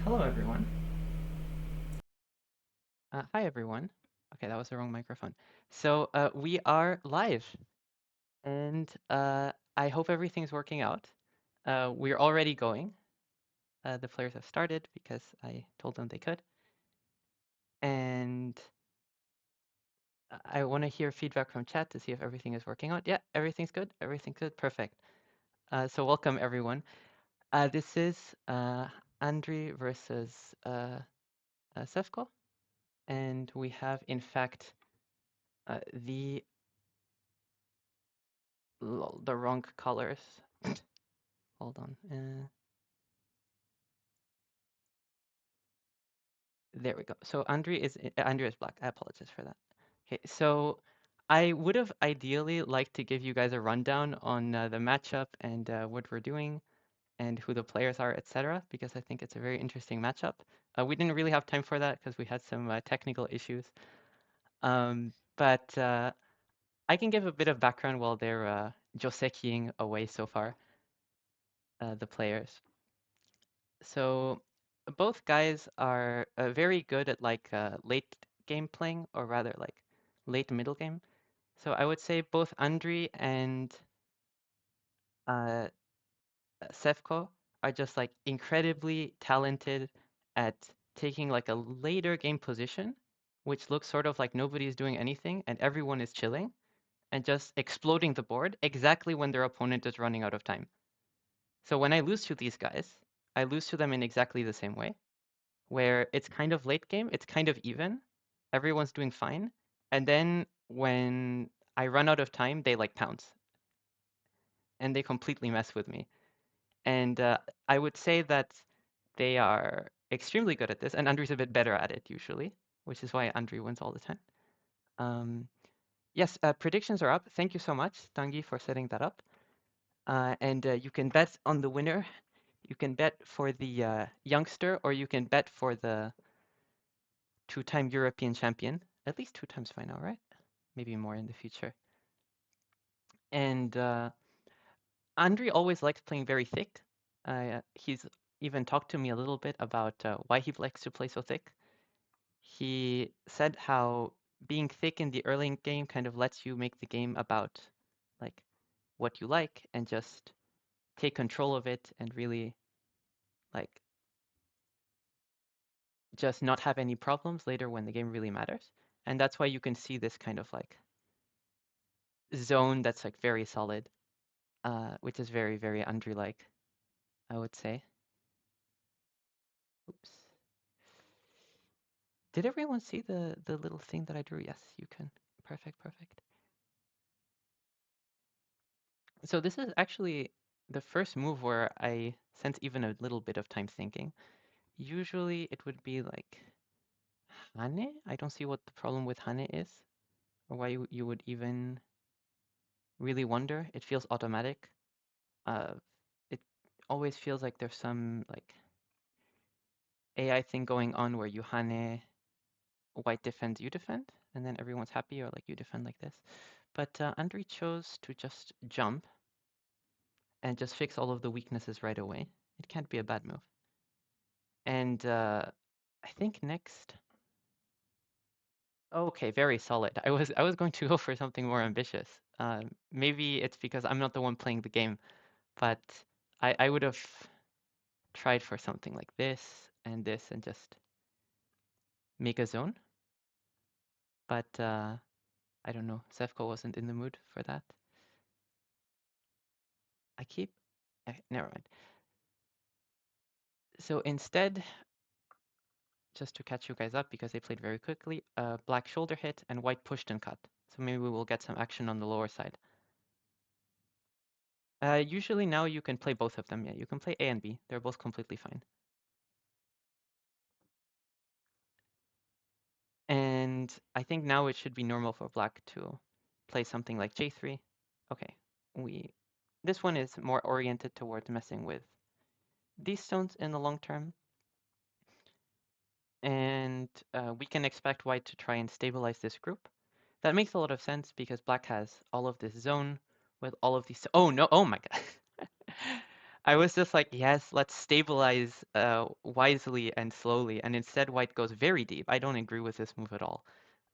Hello, everyone. Hi, everyone. Okay, that was the wrong microphone. So we are live, and I hope everything's working out. We're already going. The players have started because I told them they could. And I want to hear feedback from chat to see if everything is working out. Yeah, everything's good. Everything's good. Perfect. So welcome, everyone. This is Andrii versus Sevko. And we have, in fact, the wrong colors. Hold on. There we go. So Andrii is black. I apologize for that. Okay, so I would have ideally liked to give you guys a rundown on the matchup and what we're doing and who the players are, etc., because I think it's a very interesting matchup. We didn't really have time for that because we had some technical issues. But I can give a bit of background while they're josekiing away so far, the players. So both guys are very good at like late game playing, or rather like late middle game. So I would say both Andrii and uh, Sevko are just like incredibly talented at taking like a later game position, which looks sort of like nobody's doing anything and everyone is chilling, and just exploding the board exactly when their opponent is running out of time. So when I lose to these guys, I lose to them in exactly the same way, where it's kind of late game, it's kind of even, everyone's doing fine, and then when I run out of time, they like pounce and they completely mess with me. And I would say that they are extremely good at this, and Andrii's a bit better at it usually, which is why Andrii wins all the time. Yes, predictions are up. Thank you so much, Tanguy, for setting that up. And you can bet on the winner. You can bet for the youngster, or you can bet for the two-time European champion. At least 2 times by now, right? Maybe more in the future. And Andrii always likes playing very thick. He's even talked to me a little bit about why he likes to play so thick. He said how being thick in the early game kind of lets you make the game about like what you like and just take control of it and really like just not have any problems later when the game really matters. And that's why you can see this kind of like zone that's like very solid, which is very, very Andrii-like, I would say. Oops. Did everyone see the little thing that I drew? Yes, you can. Perfect, perfect. So this is actually the first move where I sense even a little bit of time thinking. Usually it would be like Hane. I don't see what the problem with Hane is, or why you would even really wonder. It feels automatic. It always feels like there's some like AI thing going on where you Hane, white defends, you defend, and then everyone's happy, or like you defend like this. But Andrii chose to just jump and just fix all of the weaknesses right away. It can't be a bad move. And I think next. Okay, very solid. I was going to go for something more ambitious. Maybe it's because I'm not the one playing the game, but I would have tried for something like this and just make a zone. But I don't know. Sevko wasn't in the mood for that. Never mind. So instead, just to catch you guys up because they played very quickly, black shoulder hit and white pushed and cut. So maybe we will get some action on the lower side. Usually now you can play both of them. Yeah, you can play A and B. They're both completely fine. And I think now it should be normal for black to play something like J3. Okay, this one is more oriented towards messing with these stones in the long term. And we can expect white to try and stabilize this group. That makes a lot of sense because black has all of this zone with all of these. Oh no! Oh my god! I was just like, yes, let's stabilize wisely and slowly. And instead, white goes very deep. I don't agree with this move at all.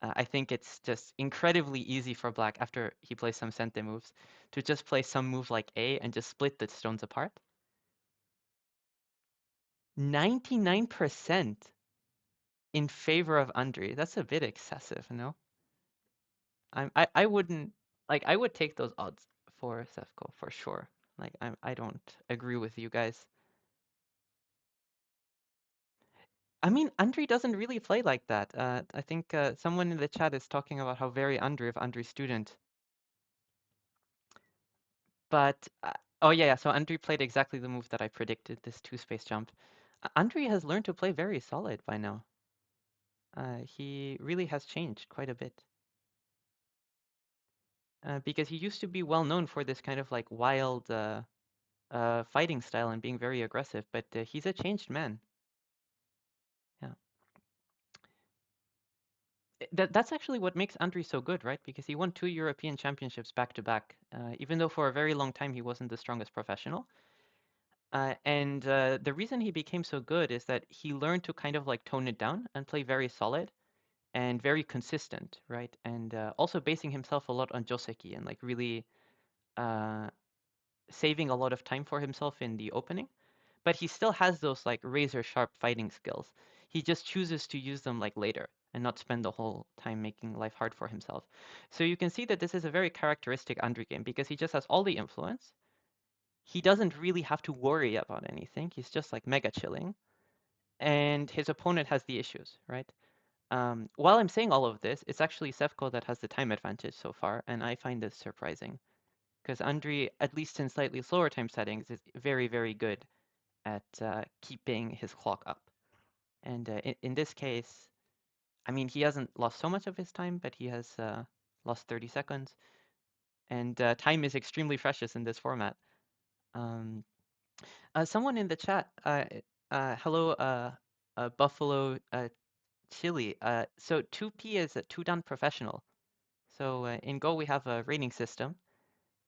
I think it's just incredibly easy for black after he plays some Sente moves to just play some move like A and just split the stones apart. 99% in favor of Andrii. That's a bit excessive, no? I wouldn't like I would take those odds for Sefko for sure. Like I don't agree with you guys. I mean, Andrii doesn't really play like that. I think someone in the chat is talking about how very Andrii of Andrii student. But oh yeah, yeah, so Andrii played exactly the move that I predicted, this two-space jump. Andrii has learned to play very solid by now. He really has changed quite a bit. Because he used to be well known for this kind of like wild fighting style and being very aggressive, but he's a changed man. Yeah. That's actually what makes Andrii so good, right? Because he won 2 European championships back to back, even though for a very long time he wasn't the strongest professional. And the reason he became so good is that he learned to kind of like tone it down and play very solid and very consistent, right? And also basing himself a lot on Joseki and like really uh, saving a lot of time for himself in the opening. But he still has those like razor sharp fighting skills. He just chooses to use them like later and not spend the whole time making life hard for himself. So you can see that this is a very characteristic Andrii game because he just has all the influence. He doesn't really have to worry about anything. He's just like mega chilling. And his opponent has the issues, right? While I'm saying all of this, it's actually Sefko that has the time advantage so far, and I find this surprising because Andrii, at least in slightly slower time settings, is very, very good at keeping his clock up. And in this case, I mean, he hasn't lost so much of his time, but he has lost 30 seconds. And time is extremely precious in this format. Um, Someone in the chat, hello, Buffalo Chili. So 2P is a 2-dan professional. So in Go, we have a rating system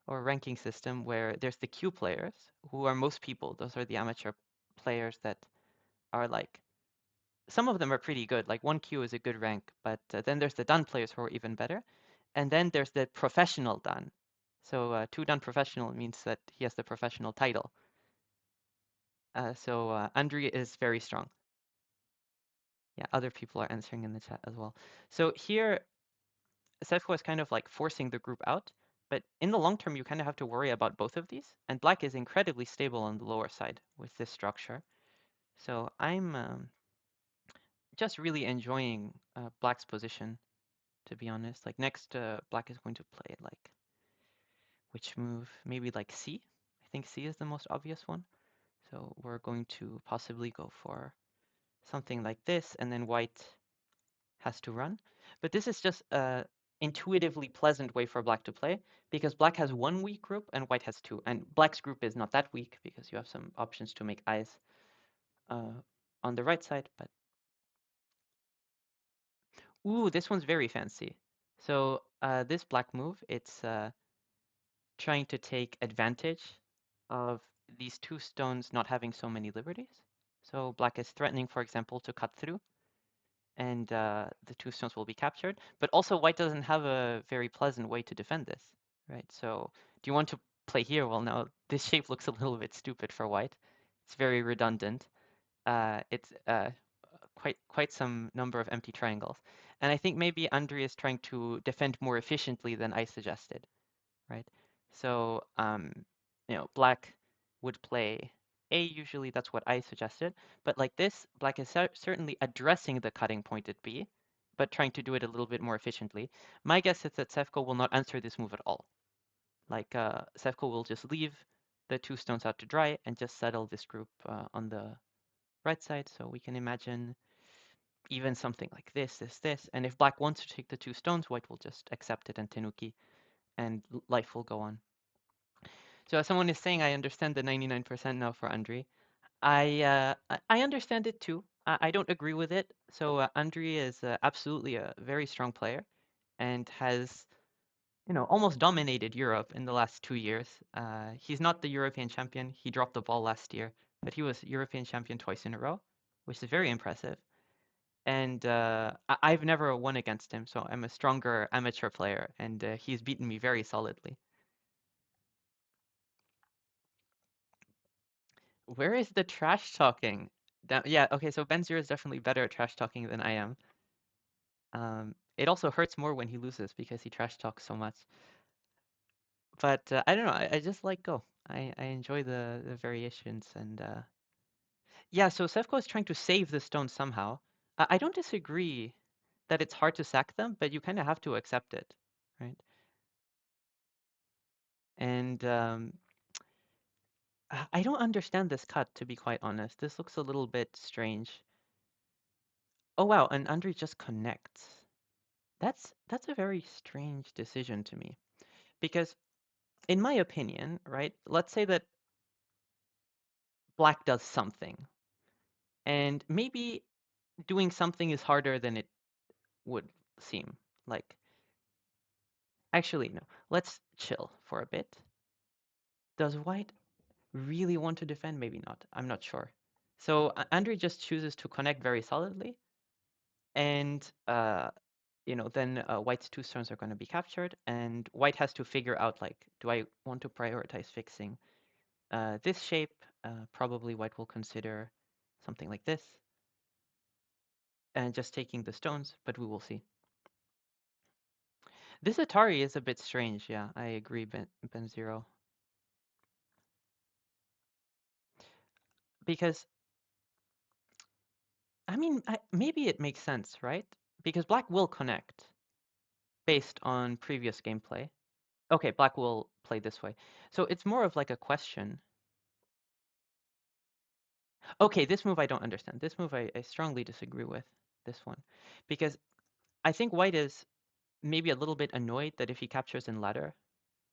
or ranking system where there's the Q players, who are most people. Those are the amateur players that are like some of them are pretty good. Like 1Q is a good rank, but then there's the Dan players who are even better. And then there's the professional Dan. So 2 Dan professional means that he has the professional title. So Andrii is very strong. Yeah, other people are answering in the chat as well. So here, Sefko is kind of like forcing the group out. But in the long term, you kind of have to worry about both of these. And black is incredibly stable on the lower side with this structure. So I'm just really enjoying black's position, to be honest. Like next, black is going to play like which move? Maybe like C. I think C is the most obvious one. So we're going to possibly go for something like this, and then white has to run. But this is just a intuitively pleasant way for black to play because black has one weak group and white has two. And black's group is not that weak because you have some options to make eyes on the right side. But ooh, this one's very fancy. So this black move, it's trying to take advantage of these two stones not having so many liberties. So black is threatening, for example, to cut through, and the two stones will be captured. But also white doesn't have a very pleasant way to defend this, right? So do you want to play here? Well, now this shape looks a little bit stupid for white. It's very redundant. It's quite some number of empty triangles. And I think maybe Andrii is trying to defend more efficiently than I suggested, right? So, black would play A usually, that's what I suggested. But like this, black is certainly addressing the cutting point at B, but trying to do it a little bit more efficiently. My guess is that Sefko will not answer this move at all. Like, Sefko will just leave the two stones out to dry and just settle this group on the right side. So we can imagine even something like this. And if black wants to take the two stones, white will just accept it and tenuki, and life will go on. So as someone is saying, I understand the 99% now for Andrii. I understand it too. I don't agree with it. So Andrii is absolutely a very strong player and has almost dominated Europe in the last 2 years. He's not the European champion. He dropped the ball last year, but he was European champion twice in a row, which is very impressive. And I've never won against him, so I'm a stronger amateur player, and he's beaten me very solidly. Where is the trash talking? Yeah, okay, so Benzir is definitely better at trash talking than I am. It also hurts more when he loses because he trash talks so much. But I don't know, I just like Go. I enjoy the variations and yeah, so Sevco is trying to save the stones somehow. I don't disagree that it's hard to sack them, but you kind of have to accept it, right? And I don't understand this cut, to be quite honest. This looks a little bit strange. Oh wow, and Andrii just connects. That's a very strange decision to me. Because in my opinion, right, let's say that black does something. And maybe doing something is harder than it would seem. Like, actually, no. Let's chill for a bit. Does white really want to defend? Maybe not. I'm not sure. So Andrii just chooses to connect very solidly. And then white's two stones are going to be captured, and white has to figure out, like, do I want to prioritize fixing this shape? Probably white will consider something like this, and just taking the stones, but we will see. This Atari is a bit strange, yeah, I agree, Ben Zero. Because, I mean, maybe it makes sense, right? Because black will connect based on previous gameplay. Okay, black will play this way. So it's more of like a question. Okay, this move I don't understand. This move I strongly disagree with, this one. Because I think white is maybe a little bit annoyed that if he captures in ladder.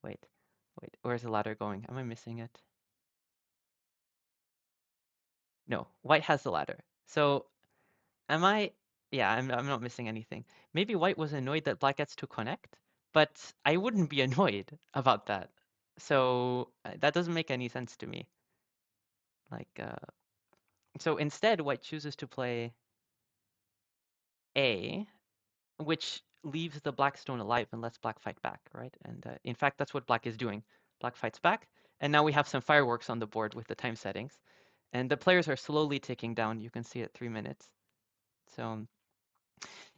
Wait, where's the ladder going? Am I missing it? No, white has the ladder. So am I? Yeah, I'm not missing anything. Maybe white was annoyed that black gets to connect, but I wouldn't be annoyed about that. So that doesn't make any sense to me. Like, so instead, white chooses to play A, which leaves the black stone alive and lets black fight back, right? And in fact, that's what black is doing. Black fights back, and now we have some fireworks on the board with the time settings. And the players are slowly ticking down. You can see at 3 minutes. So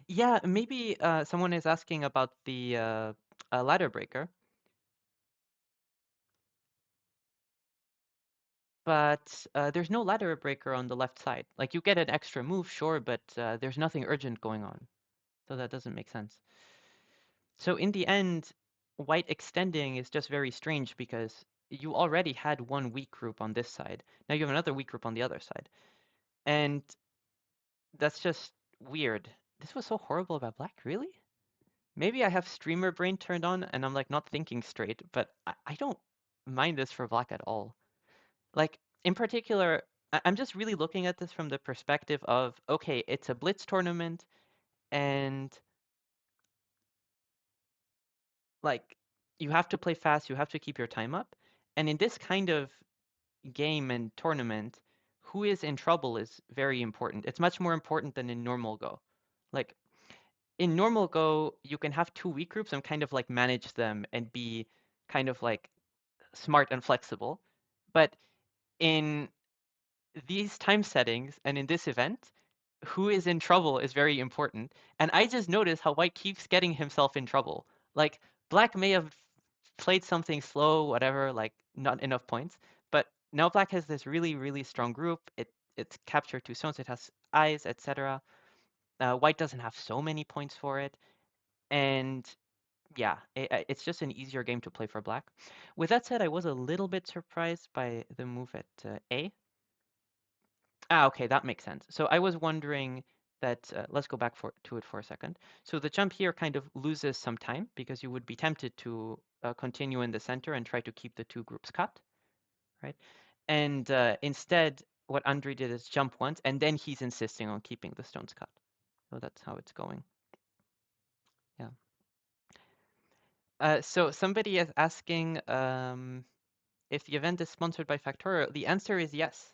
yeah, maybe someone is asking about the ladder breaker. But there's no ladder breaker on the left side. Like, you get an extra move, sure, but there's nothing urgent going on. So that doesn't make sense. So in the end, white extending is just very strange because you already had one weak group on this side. Now you have another weak group on the other side. And that's just weird. This was so horrible about black, really? Maybe I have streamer brain turned on and I'm like not thinking straight, but I don't mind this for black at all. Like, in particular, I'm just really looking at this from the perspective of, okay, it's a blitz tournament, and like, you have to play fast, you have to keep your time up. And in this kind of game and tournament, who is in trouble is very important. It's much more important than in normal Go. Like, in normal Go, you can have two weak groups and kind of like manage them and be kind of like smart and flexible. But in these time settings and in this event, who is in trouble is very important. And I just noticed how white keeps getting himself in trouble. Like, black may have played something slow, whatever, like not enough points, but now black has this really, really strong group. It's captured two stones, it has eyes, etc. White doesn't have so many points for it. And yeah, it's just an easier game to play for black. With that said, I was a little bit surprised by the move at A. Okay, that makes sense. So I was wondering that, let's go back to it for a second. So the jump here kind of loses some time because you would be tempted to continue in the center and try to keep the two groups cut, right? And instead, what Andrii did is jump once, and then he's insisting on keeping the stones cut. So that's how it's going. Yeah. So somebody is asking if the event is sponsored by Factorio. The answer is yes.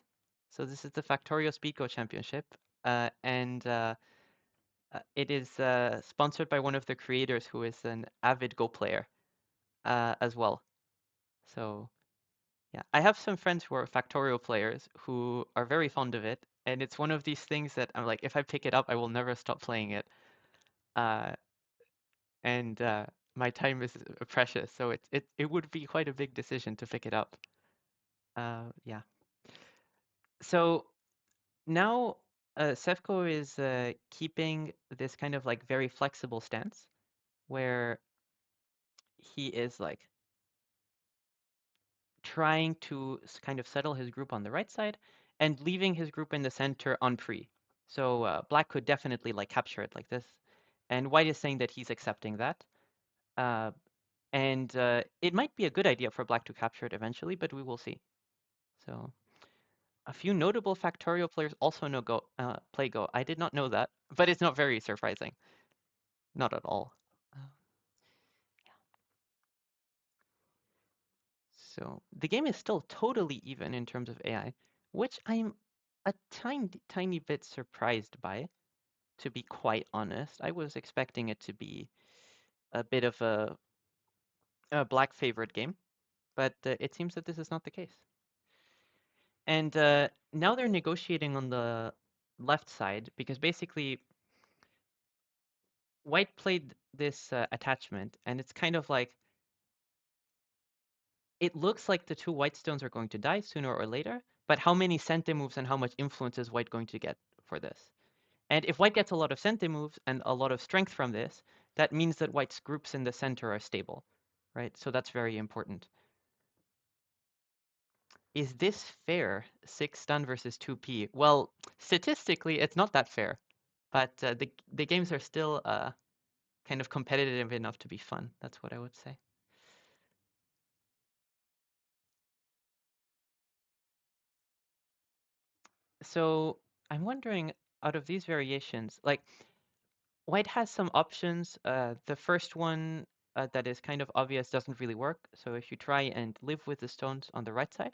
So this is the Factorio Speedgo Championship, and it is sponsored by one of the creators who is an avid Go player as well. So yeah, I have some friends who are Factorio players who are very fond of it, and it's one of these things that I'm like, if I pick it up, I will never stop playing it. Uh, and my time is precious, so it would be quite a big decision to pick it up. Yeah. So now Sevco is keeping this kind of like very flexible stance where he is like trying to kind of settle his group on the right side and leaving his group in the center on pre. So black could definitely like capture it like this. And white is saying that he's accepting that. Uh, and it might be a good idea for black to capture it eventually, but we will see. So a few notable Factorio players also know Go, play Go. I did not know that, but it's not very surprising. Not at all. Uh, So the game is still totally even in terms of AI, which I'm a tiny bit surprised by, to be quite honest. I was expecting it to be a bit of a black favorite game, but it seems that this is not the case. And now they're negotiating on the left side because basically white played this attachment, and it's kind of like it looks like the two white stones are going to die sooner or later, but how many centi moves and how much influence is white going to get for this? And if white gets a lot of centi moves and a lot of strength from this, that means that white's groups in the center are stable, right? So that's very important. Is this fair? 6 stun versus 2p? Well, statistically, it's not that fair, but the games are still kind of competitive enough to be fun. That's what I would say. So I'm wondering, out of these variations, like white has some options. The first one that is kind of obvious doesn't really work. So if you try and live with the stones on the right side,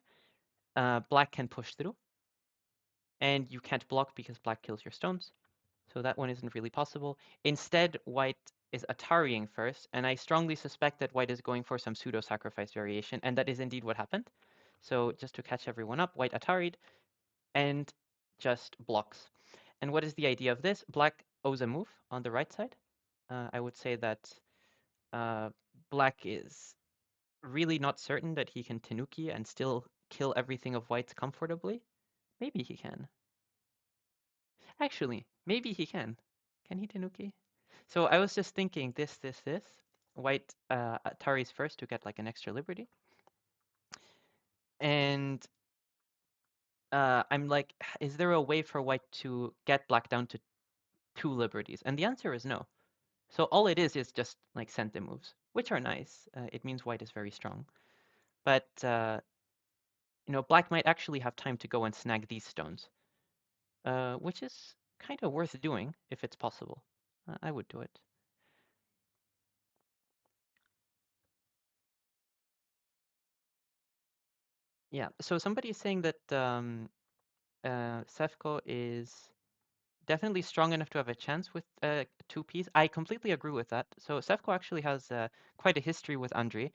black can push through, and you can't block because black kills your stones. So that one isn't really possible. Instead, white is Atariing first, and I strongly suspect that white is going for some pseudo-sacrifice variation, and that is indeed what happened. So just to catch everyone up, white Ataried and just blocks. And what is the idea of this? Black owes a move on the right side. I would say that uh, black is really not certain that he can Tanuki and still kill everything of white's comfortably. Maybe he can. Actually, maybe he can. Can he Tanuki? So I was just thinking this. White Atari's first to get like an extra liberty. And I'm like, is there a way for white to get black down to 2 liberties? And the answer is no. So all it is just like centi moves, which are nice. It means white is very strong. But black might actually have time to go and snag these stones, which is kind of worth doing if it's possible. I would do it. Yeah. So somebody is saying that Sefko is definitely strong enough to have a chance with 2Ps. I completely agree with that. So Sefko actually has quite a history with Andrii.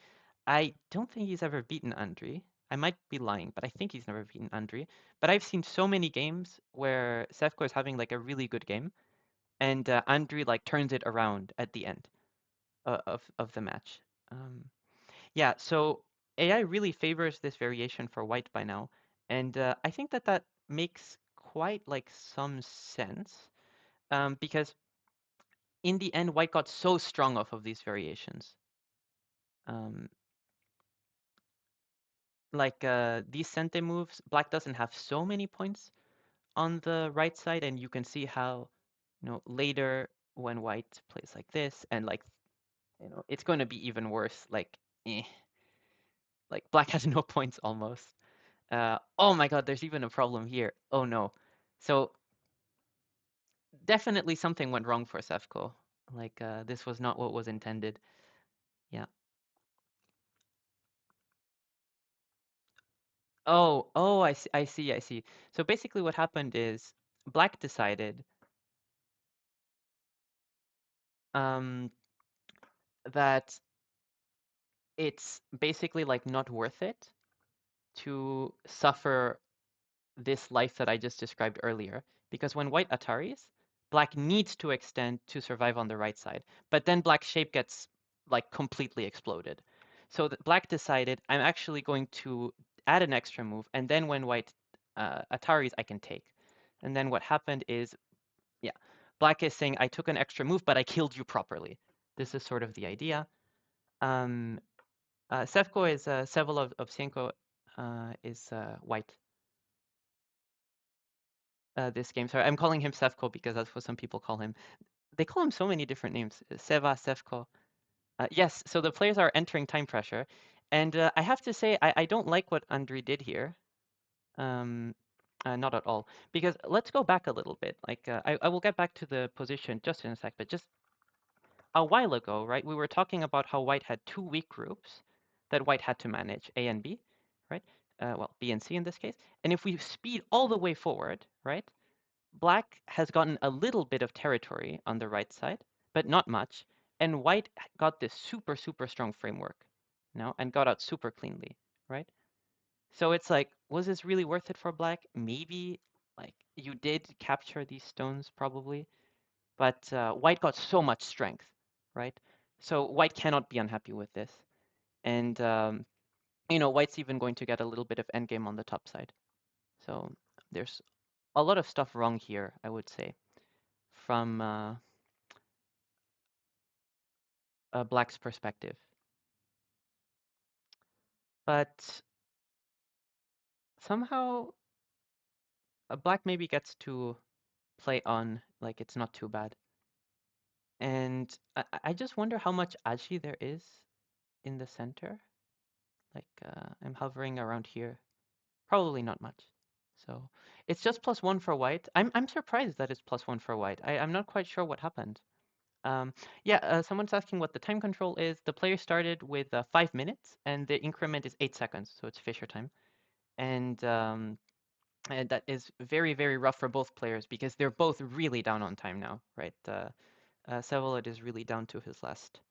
I don't think he's ever beaten Andrii. I might be lying, but I think he's never beaten Andrii. But I've seen so many games where Sefko is having like a really good game, and Andrii like turns it around at the end of the match. Um, yeah, so AI really favors this variation for white by now, and I think that that makes quite like some sense because in the end, white got so strong off of these variations. Um, like these centi moves, black doesn't have so many points on the right side, and you can see how, later when white plays like this, and like, it's going to be even worse. Like black has no points almost. Oh my God, there's even a problem here. Oh no. So definitely something went wrong for Sefko. Like this was not what was intended. Yeah. Oh, I see. So basically what happened is black decided um, that it's basically like not worth it to suffer this life that I just described earlier. Because when white Ataris, black needs to extend to survive on the right side. But then black shape gets like completely exploded. So black decided I'm actually going to add an extra move, and then when white Ataris, I can take. And then what happened is, yeah, black is saying I took an extra move, but I killed you properly. This is sort of the idea. Um, Sevko is Vsevolod Ovsiienko is white this game. Sorry, I'm calling him Sevko because that's what some people call him. They call him so many different names. Seva, Sevko. Yes, so the players are entering time pressure. And I have to say, I don't like what Andrii did here. Um, not at all. Because let's go back a little bit. Like, I will get back to the position just in a sec, but just a while ago, right, we were talking about how white had two weak groups that white had to manage, A and B, right? Well, B and C in this case. And if we speed all the way forward, right, black has gotten a little bit of territory on the right side, but not much. And white got this super, super strong framework, and got out super cleanly, right? So it's like, was this really worth it for black? Maybe, like, you did capture these stones probably, but white got so much strength, right? So white cannot be unhappy with this. And, white's even going to get a little bit of endgame on the top side. So there's a lot of stuff wrong here, I would say, from black's perspective. But somehow black maybe gets to play on like it's not too bad. And I just wonder how much Ashe there is in the center. Like I'm hovering around here. Probably not much. So it's just +1 for white. I'm surprised that it's +1 for white. I'm not quite sure what happened. Um, yeah, someone's asking what the time control is. The player started with 5 minutes, and the increment is 8 seconds, so it's Fisher time. And that is very, very rough for both players because they're both really down on time now, right? Vsevolod is really down to his last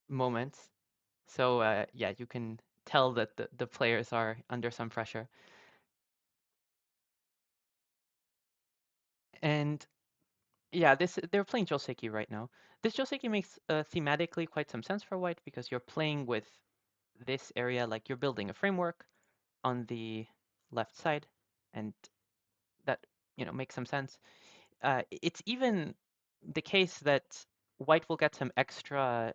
moments. So yeah, you can tell that the players are under some pressure. And yeah, they're playing Joseki right now. This Joseki makes thematically quite some sense for white because you're playing with this area, like you're building a framework on the left side, and that makes some sense. It's even the case that white will get some extra,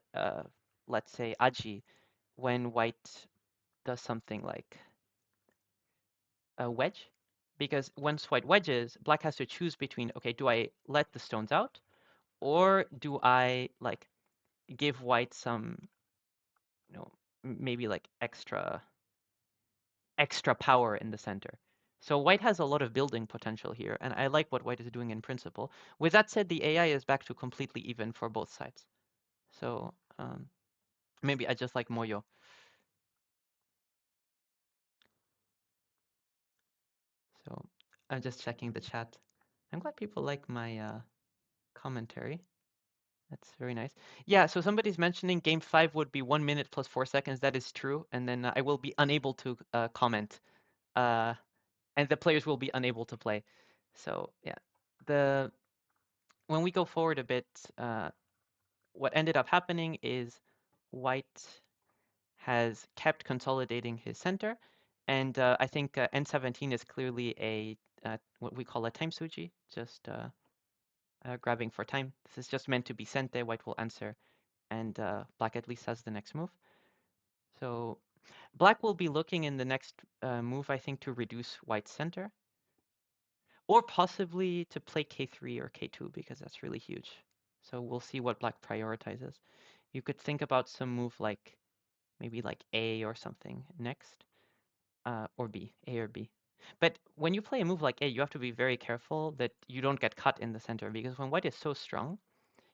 let's say, aji when white does something like a wedge, because once white wedges, black has to choose between, okay, do I let the stones out, or do I like give white some, maybe like extra power in the center. So white has a lot of building potential here, and I like what white is doing in principle. With that said, the AI is back to completely even for both sides. So maybe I just like Moyo. So I'm just checking the chat. I'm glad people like my commentary. That's very nice. Yeah, so somebody's mentioning game 5 would be 1 minute plus 4 seconds. That is true. And then I will be unable to comment. Uh, and the players will be unable to play. So yeah, when we go forward a bit, what ended up happening is white has kept consolidating his center, and I think N17 is clearly a what we call a time suji, just grabbing for time. This is just meant to be sente. White will answer, and black at least has the next move. So black will be looking in the next move, I think, to reduce white's center, or possibly to play K3 or K2 because that's really huge. So we'll see what black prioritizes. You could think about some move like maybe like A or something next, or B, A or B. But when you play a move like A, you have to be very careful that you don't get cut in the center because when white is so strong,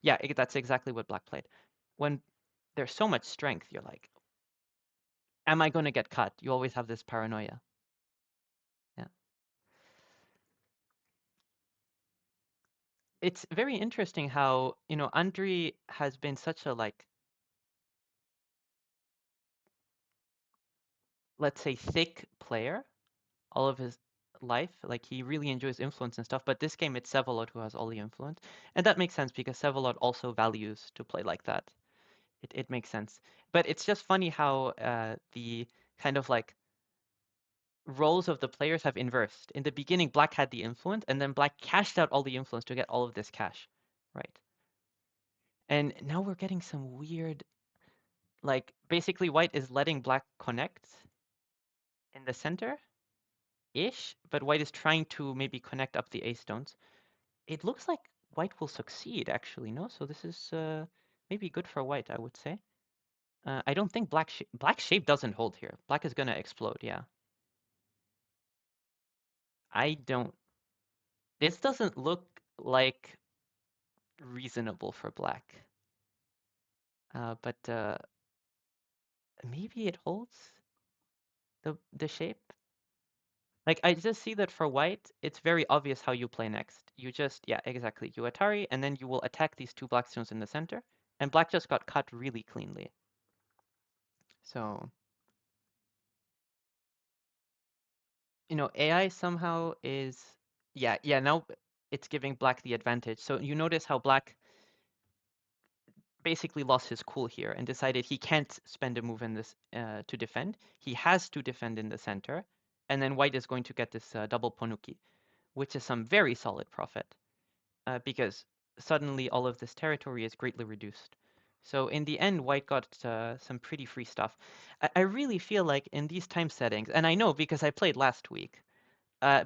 yeah, that's exactly what black played. When there's so much strength, you're like, am I going to get cut? You always have this paranoia. Yeah. It's very interesting how, Andrii has been such a, like, let's say, thick player all of his life. Like, he really enjoys influence and stuff, but this game it's Vsevolod who has all the influence. And that makes sense because Vsevolod also values to play like that. It makes sense. But it's just funny how the kind of like roles of the players have inversed. In the beginning, Black had the influence, and then Black cashed out all the influence to get all of this cash, right? And now we're getting some weird, like, basically White is letting Black connect in the center-ish, but White is trying to maybe connect up the A stones. It looks like White will succeed, actually, no? So this is maybe good for White, I would say. I don't think Black shape doesn't hold here. Black is gonna explode, yeah. I don't. This doesn't look like reasonable for Black. But maybe it holds the shape. Like, I just see that for White, it's very obvious how you play next. You just, yeah, exactly. You Atari, and then you will attack these two Black stones in the center. And Black just got cut really cleanly. So, AI somehow is, yeah, now it's giving Black the advantage. So you notice how Black basically lost his cool here and decided he can't spend a move in this to defend. He has to defend in the center, and then White is going to get this double Ponuki, which is some very solid profit because suddenly all of this territory is greatly reduced. So in the end, White got some pretty free stuff. I really feel like in these time settings, and I know because I played last week,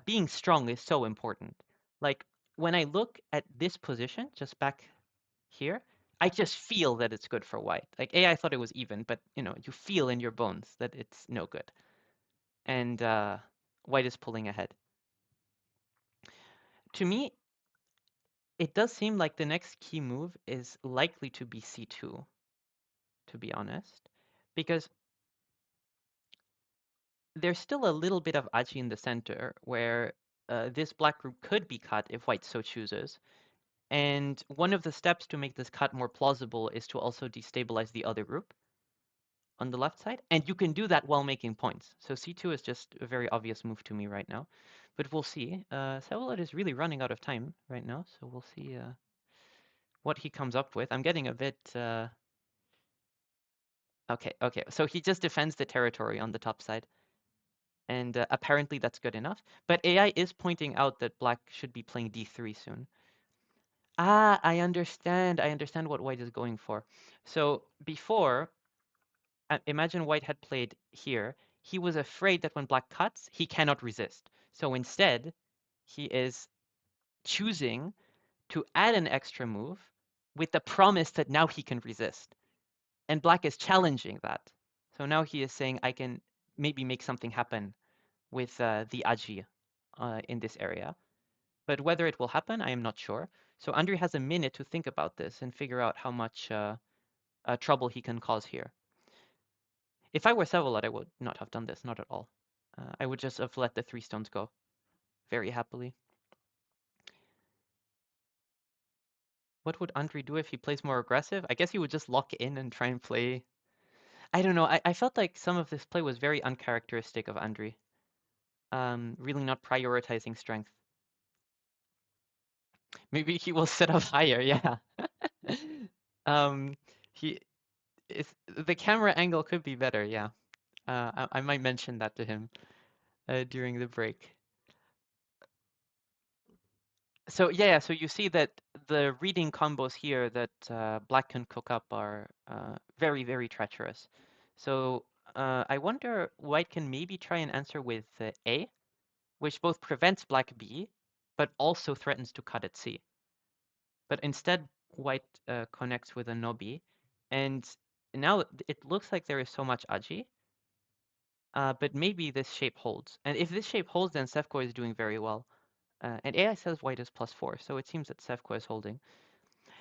being strong is so important. Like when I look at this position, just back here, I just feel that it's good for White. Like AI thought it was even, but you feel in your bones that it's no good. And White is pulling ahead. To me, it does seem like the next key move is likely to be C2, to be honest, because there's still a little bit of Aji in the center where this black group could be cut if White so chooses. And one of the steps to make this cut more plausible is to also destabilize the other group on the left side. And you can do that while making points. So C2 is just a very obvious move to me right now. But we'll see. Vsevolod is really running out of time right now, so we'll see what he comes up with. I'm getting a bit... Okay. So he just defends the territory on the top side. And apparently that's good enough. But AI is pointing out that Black should be playing D3 soon. Ah, I understand. I understand what White is going for. So before, imagine White had played here. He was afraid that when Black cuts, he cannot resist. So instead, he is choosing to add an extra move with the promise that now he can resist. And Black is challenging that. So now he is saying, I can maybe make something happen with the Aji in this area. But whether it will happen, I am not sure. So Andrii has a minute to think about this and figure out how much trouble he can cause here. If I were Vsevolod, I would not have done this, not at all. I would just have let the 3 stones go very happily. What would Andrii do if he plays more aggressive? I guess he would just lock in and try and play. I don't know. I felt like some of this play was very uncharacteristic of Andrii. Really not prioritizing strength. Maybe he will set up higher, yeah. um, he is the camera angle could be better, yeah. I might mention that to him during the break. So yeah, so you see that the reading combos here that Black can cook up are very, very treacherous. So I wonder White can maybe try and answer with A, which both prevents Black B, but also threatens to cut at C. But instead, White connects with a Nobi, and now it looks like there is so much Aji, but maybe this shape holds. And if this shape holds, then Sevko is doing very well. And AI says White is +4, so it seems that Sevko is holding.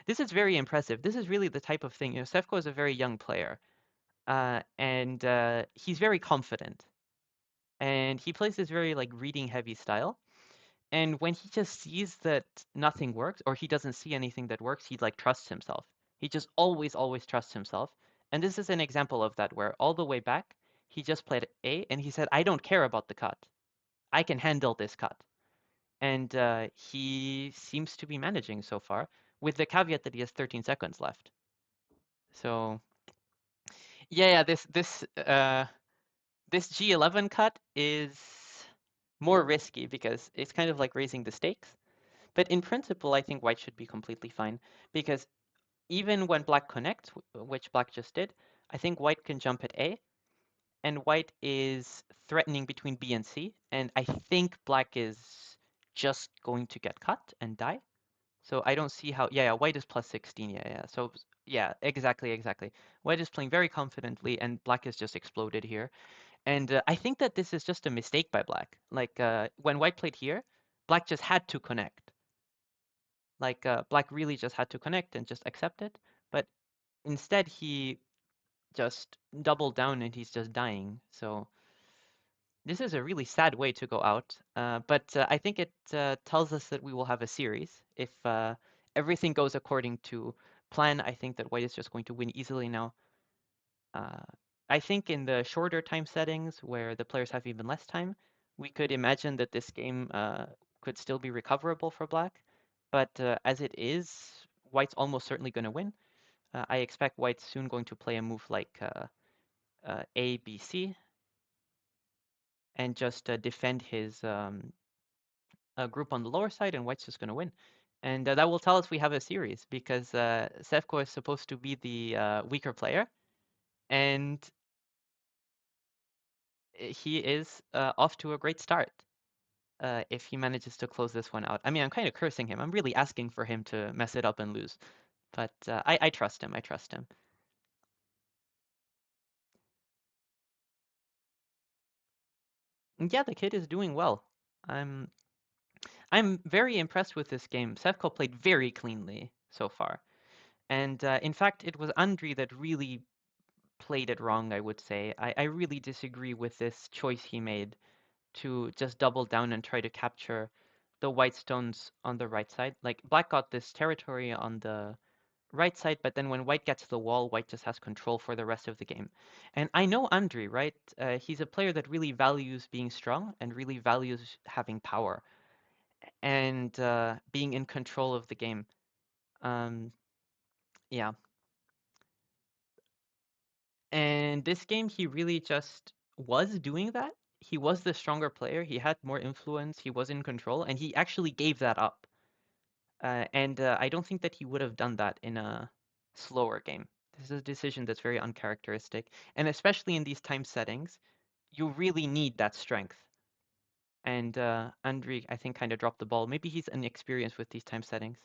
This is very impressive. This is really the type of thing, Sevko is a very young player. and he's very confident, and he plays this very like reading heavy style. And when he just sees that nothing works or he doesn't see anything that works, he like trusts himself. He just always trusts himself. And this is an example of that where all the way back, he just played A and he said, I don't care about the cut. I can handle this cut. And he seems to be managing so far, with the caveat that he has 13 seconds left. So yeah, this G11 cut is more risky because it's kind of like raising the stakes. But in principle, I think white should be completely fine because even when black connects, which black just did, I think white can jump at A, and white is threatening between B and C, and I think black is just going to get cut and die. So I don't see how. Yeah, white is plus 16. Yeah. So yeah, exactly. White is playing very confidently, and black has just exploded here. And I think that this is just a mistake by black. Like when white played here, black just had to connect. Like black really just had to connect and just accept it. But instead, he just doubled down and he's just dying. So this is a really sad way to go out. But I think it tells us that we will have a series. If everything goes according to plan, I think that white is just going to win easily now. Uh, I think in the shorter time settings where the players have even less time, we could imagine that this game could still be recoverable for black. But as it is, white's almost certainly going to win. I expect white's soon going to play a move like A, B, C, and just defend his group on the lower side, and white's just going to win. And that will tell us we have a series because Sevko is supposed to be the weaker player, and he is off to a great start if he manages to close this one out. I mean, I'm kind of cursing him. I'm really asking for him to mess it up and lose, but I trust him. I trust him. And yeah, the kid is doing well. I'm I'm very impressed with this game. Sevko played very cleanly so far. And in fact, it was Andrii that really played it wrong, I would say. I really disagree with this choice he made to just double down and try to capture the white stones on the right side. Like, black got this territory on the right side, but then when white gets the wall, white just has control for the rest of the game. And I know Andrii, right? He's a player that really values being strong and really values having power and being in control of the game. Um, yeah. And this game, he really just was doing that. He was the stronger player. He had more influence. He was in control, and he actually gave that up. And I don't think that he would have done that in a slower game. This is a decision that's very uncharacteristic, and especially in these time settings, you really need that strength. And Andrii, I think, kind of dropped the ball. Maybe he's inexperienced with these time settings.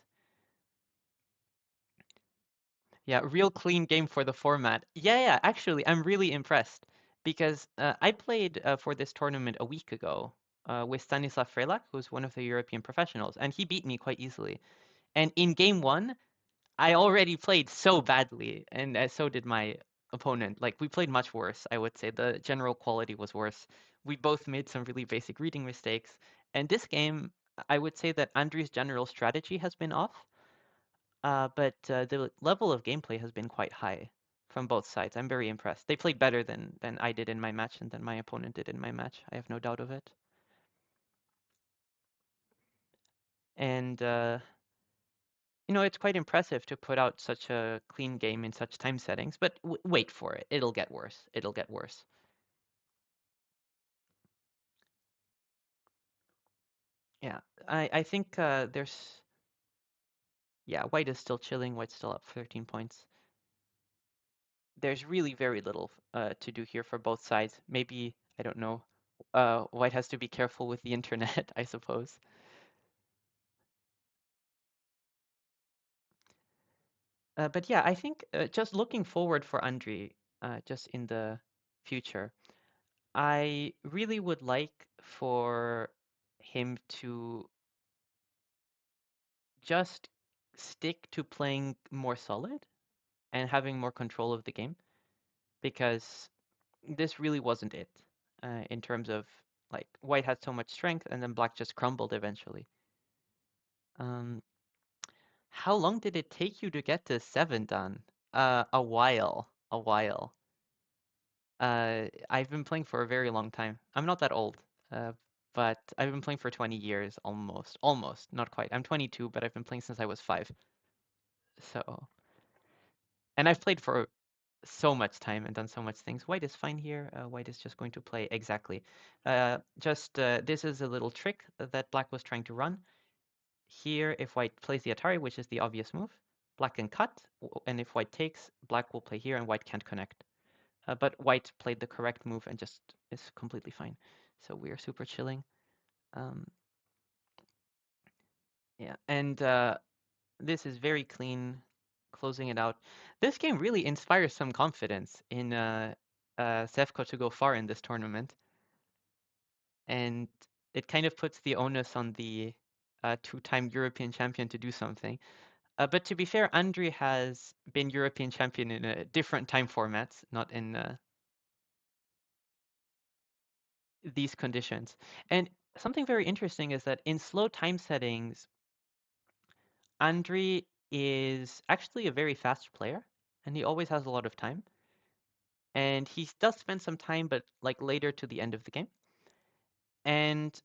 Yeah, real clean game for the format. Yeah, actually, I'm really impressed because I played for this tournament a week ago with Stanislaw Frejlak, who's one of the European professionals, and he beat me quite easily. And in game one, I already played so badly, and so did my opponent. Like, we played much worse, I would say. The general quality was worse. We both made some really basic reading mistakes. And this game, I would say that Andrii's general strategy has been off. But the level of gameplay has been quite high from both sides. I'm very impressed. They played better than I did in my match and than my opponent did in my match. I have no doubt of it. And it's quite impressive to put out such a clean game in such time settings. But wait for it. It'll get worse. It'll get worse. Yeah, I think there's yeah, white is still chilling. White's still up 13 points. There's really very little to do here for both sides. Maybe, I don't know, white has to be careful with the internet, I suppose. But yeah, I think just looking forward for Andrii, just in the future, I really would like for him to just stick to playing more solid and having more control of the game. because this really wasn't it in terms of like white had so much strength and then black just crumbled eventually. Um, how long did it take you to get to 7 done? A while, a while. I've been playing for a very long time. I'm not that old, uh, but I've been playing for 20 years almost. Almost, not quite. I'm 22, but I've been playing since I was 5. So, and I've played for so much time and done so much things. White is fine here. White is just going to play exactly. This is a little trick that black was trying to run. Here, if white plays the Atari, which is the obvious move, black can cut, and if white takes, black will play here and white can't connect. But white played the correct move and just is completely fine. So we are super chilling. Um, yeah, and this is very clean, closing it out. This game really inspires some confidence in Sevko to go far in this tournament, and it kind of puts the onus on the two-time European champion to do something. But to be fair, Andrii has been European champion in a different time formats, not in these conditions. And something very interesting is that in slow time settings, Andrii is actually a very fast player, and he always has a lot of time. And he does spend some time, but like later to the end of the game. And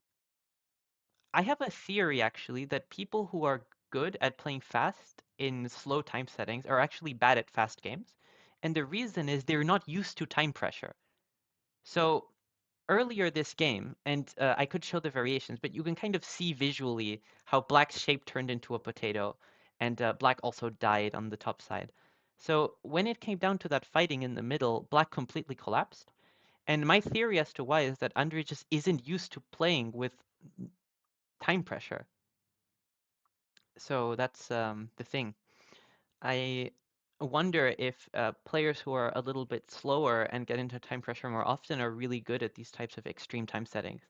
I have a theory actually that people who are good at playing fast in slow time settings are actually bad at fast games. And the reason is they're not used to time pressure. So earlier this game, and I could show the variations, but you can kind of see visually how black's shape turned into a potato, and black also died on the top side. So when it came down to that fighting in the middle, black completely collapsed. And my theory as to why is that Andrii just isn't used to playing with time pressure. So that's the thing. I wonder if players who are a little bit slower and get into time pressure more often are really good at these types of extreme time settings.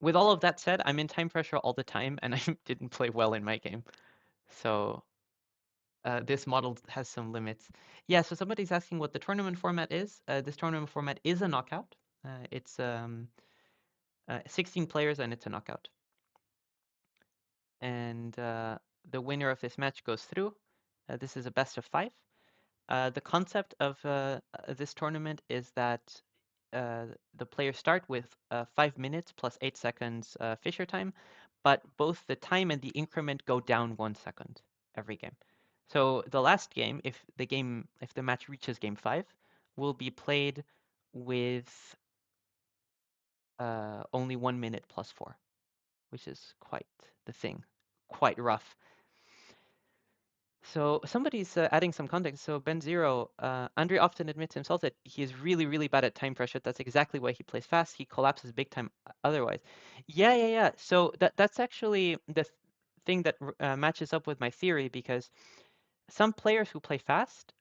With all of that said, I'm in time pressure all the time, and I didn't play well in my game. So this model has some limits. Yeah, so somebody's asking what the tournament format is. This tournament format is a knockout. It's 16 players, and it's a knockout. And the winner of this match goes through. This is a best of 5. The concept of this tournament is that the players start with 5 minutes plus 8 seconds Fisher time, but both the time and the increment go down 1 second every game. So the last game, if the match reaches game 5, will be played with only 1 minute plus 4, which is quite the thing, quite rough. So somebody's adding some context. So Ben Zero, Andrii often admits himself that he is really, really bad at time pressure. That's exactly why he plays fast. He collapses big time otherwise. Yeah. So that's actually the thing that matches up with my theory, because some players who play fast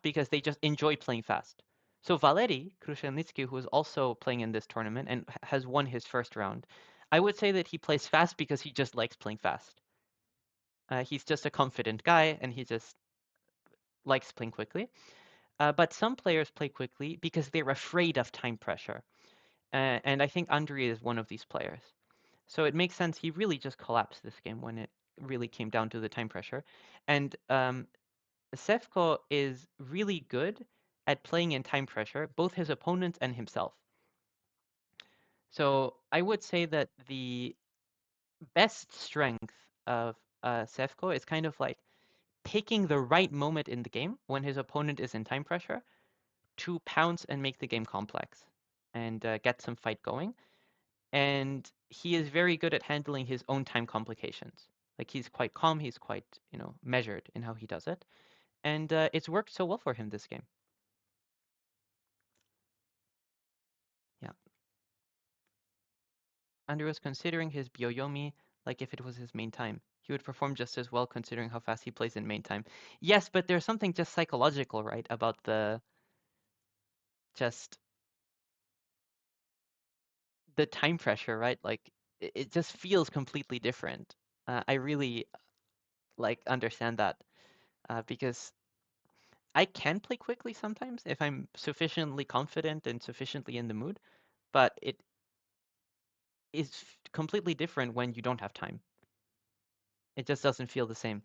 because they just enjoy playing fast. So Valerii Krushelnytskyi, who is also playing in this tournament and has won his first round, I would say that he plays fast because he just likes playing fast. He's just a confident guy, and he just likes playing quickly. But some players play quickly because they're afraid of time pressure. And I think Andrii is one of these players. So it makes sense. He really just collapsed this game when it really came down to the time pressure. And Sevko is really good at playing in time pressure, both his opponents and himself. So I would say that the best strength of Sevko is kind of like picking the right moment in the game when his opponent is in time pressure to pounce and make the game complex and get some fight going. And he is very good at handling his own time complications. Like he's quite calm, he's quite, measured in how he does it. And it's worked so well for him this game. Yeah. Andrii was considering his Byoyomi like if it was his main time. He would perform just as well considering how fast he plays in main time. Yes, but there's something just psychological, right, about just the time pressure, right? Like it just feels completely different. I really like understand that because I can play quickly sometimes if I'm sufficiently confident and sufficiently in the mood, but it is completely different when you don't have time. It just doesn't feel the same.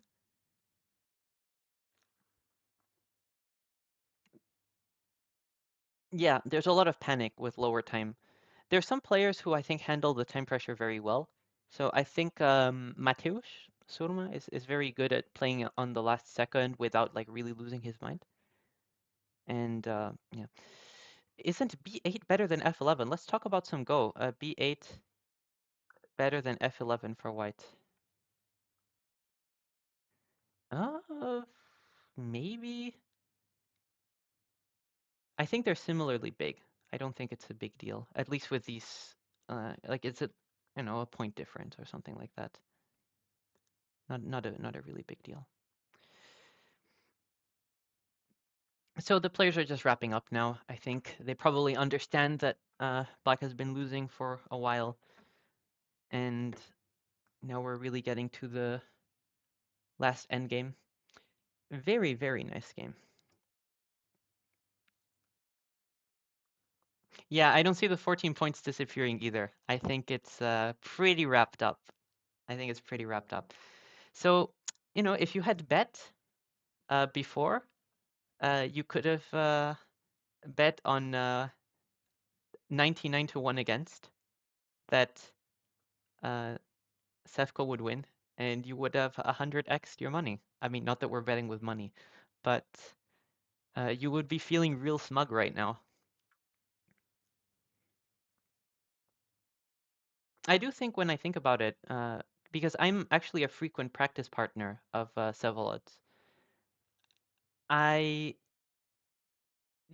Yeah, there's a lot of panic with lower time. There's some players who I think handle the time pressure very well. So I think Mateusz Surma is very good at playing on the last second without like really losing his mind. And yeah, isn't B8 better than F11? Let's talk about some Go. B8 better than F11 for white. Uh, maybe. I think they're similarly big. I don't think it's a big deal, at least with these. Like it's a, a point difference or something like that. Not a really big deal. So the players are just wrapping up now. I think they probably understand that Black has been losing for a while, and now we're really getting to the last end game. Very, very nice game. Yeah, I don't see the 14 points disappearing either. I think it's pretty wrapped up. I think it's pretty wrapped up. So, if you had bet before, you could have bet on 99 to 1 against that uh, Sefko would win, and you would have 100x your money. I mean, not that we're betting with money, but you would be feeling real smug right now. I do think when I think about it, because I'm actually a frequent practice partner of Vsevolod's, I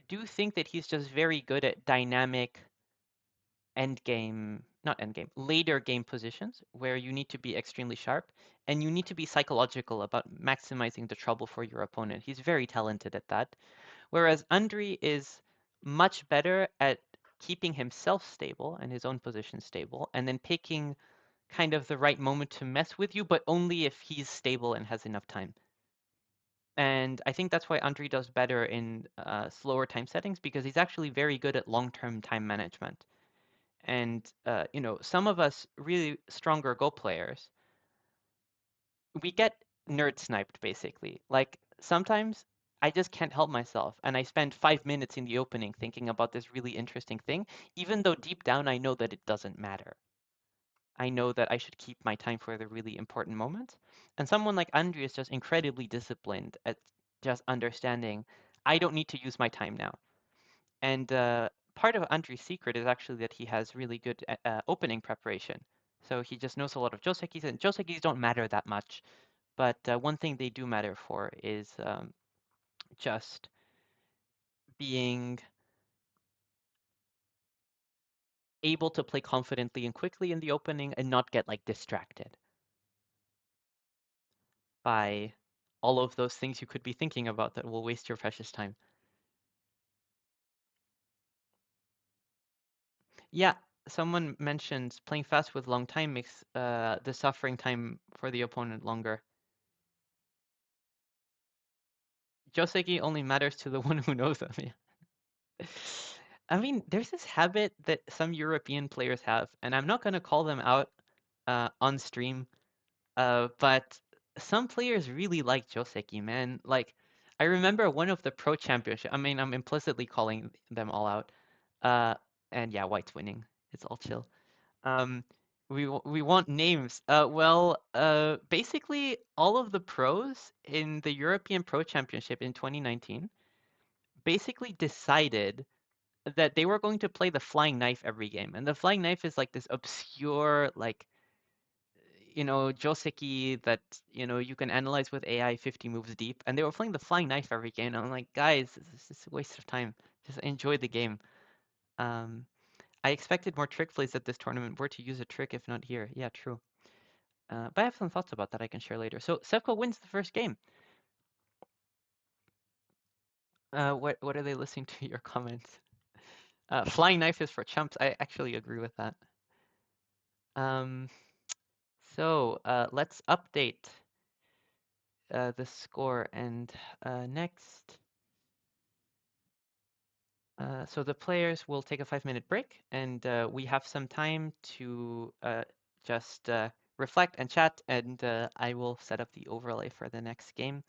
do think that he's just very good at dynamic not end game, later game positions where you need to be extremely sharp and you need to be psychological about maximizing the trouble for your opponent. He's very talented at that. Whereas Andrii is much better at keeping himself stable and his own position stable and then picking kind of the right moment to mess with you, but only if he's stable and has enough time. And I think that's why Andrii does better in slower time settings because he's actually very good at long-term time management. And some of us really stronger Go players, we get nerd sniped basically. Like sometimes I just can't help myself and I spend 5 minutes in the opening thinking about this really interesting thing, even though deep down I know that it doesn't matter. I know that I should keep my time for the really important moments. And someone like Andrii is just incredibly disciplined at just understanding I don't need to use my time now. And part of Andrii's secret is actually that he has really good opening preparation. So he just knows a lot of josekis, and josekis don't matter that much. But one thing they do matter for is just being able to play confidently and quickly in the opening and not get like distracted by all of those things you could be thinking about that will waste your precious time. Yeah, someone mentions playing fast with long time makes the suffering time for the opponent longer. Joseki only matters to the one who knows him. Yeah. I mean, there's this habit that some European players have, and I'm not going to call them out on stream, but some players really like Joseki, man. Like, I remember one of the pro championship. I mean, I'm implicitly calling them all out. Uh, and yeah, White's winning. It's all chill. Um, we want names. Basically, all of the pros in the European Pro Championship in 2019 basically decided that they were going to play the flying knife every game. And the flying knife is like this obscure, like, Joseki that, you can analyze with AI 50 moves deep. And they were playing the flying knife every game. And I'm like, guys, this is a waste of time. Just enjoy the game. Um, I expected more trick plays at this tournament. Where to use a trick if not here? Yeah, true. But I have some thoughts about that I can share later. So Sevko wins the first game. What are they listening to your comments? Flying knife is for chumps. I actually agree with that. Um, let's update the score and next. So the players will take a 5-minute break, and we have some time to just reflect and chat, and I will set up the overlay for the next game.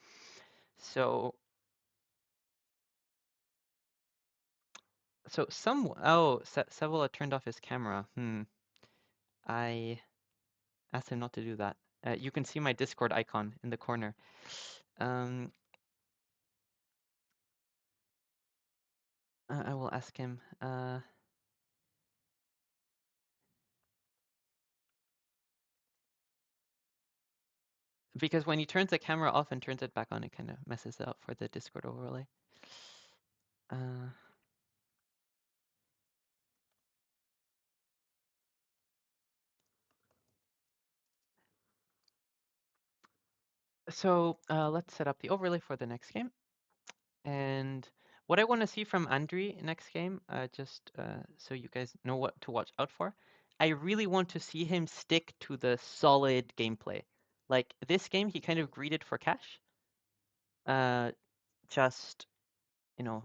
So, Vsevolod turned off his camera. I asked him not to do that. You can see my Discord icon in the corner. Um, I will ask him. Because when he turns the camera off and turns it back on, it kind of messes it up for the Discord overlay. Uh, let's set up the overlay for the next game. And what I want to see from Andrii next game, just so you guys know what to watch out for, I really want to see him stick to the solid gameplay. Like this game, he kind of greeted for cash. Just, you know,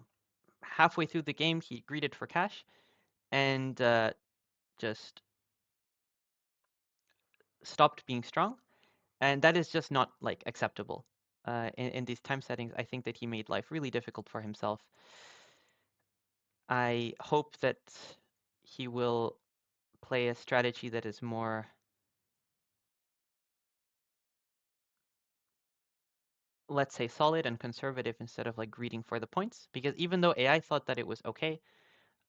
halfway through the game, he greeted for cash and just stopped being strong. And that is just not like acceptable. In these time settings, I think that he made life really difficult for himself. I hope that he will play a strategy that is more, let's say, solid and conservative instead of like greeting for the points. Because even though AI thought that it was okay,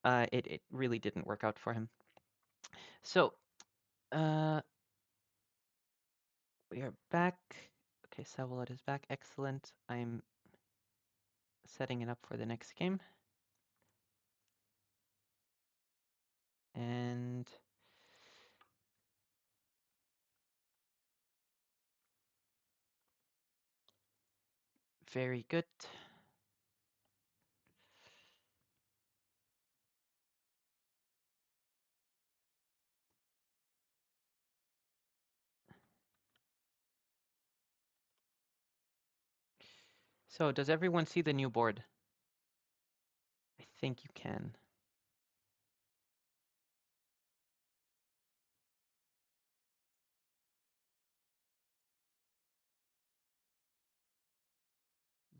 it really didn't work out for him. So we are back. Okay, Vsevolod is back. Excellent. I'm setting it up for the next game. And very good. So does everyone see the new board? I think you can.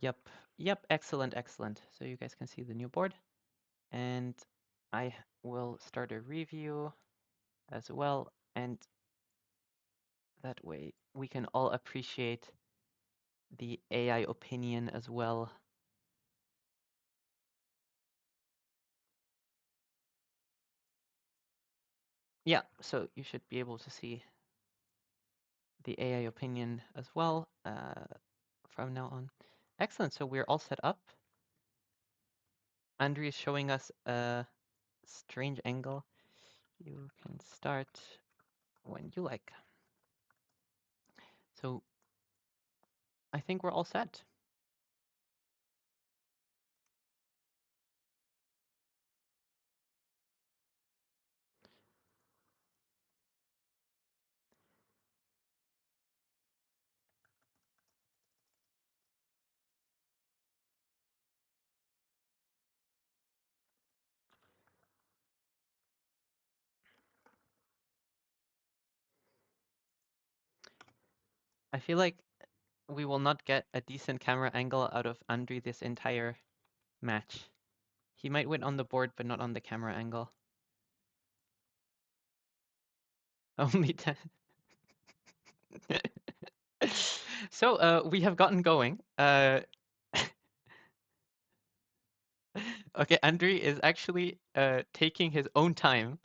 Yep. Yep. Excellent. Excellent. So you guys can see the new board. And I will start a review as well. And that way we can all appreciate the AI opinion as well. Yeah, so you should be able to see the AI opinion as well from now on. Excellent, so we're all set up. Andrii is showing us a strange angle. You can start when you like. So I think we're all set. I feel like we will not get a decent camera angle out of Andrii this entire match. He might win on the board, but not on the camera angle. Only 10. So we have gotten going. Okay, Andrii is actually taking his own time.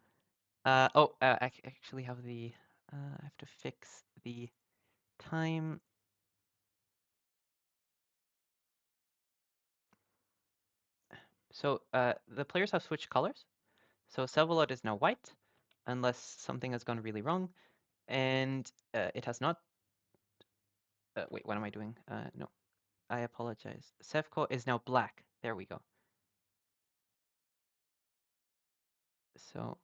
I actually have the. I have to fix the time. So the players have switched colors. So Vsevolod is now white, unless something has gone really wrong, and it has not. Wait, what am I doing? No, I apologize. Sevko is now black. There we go. So,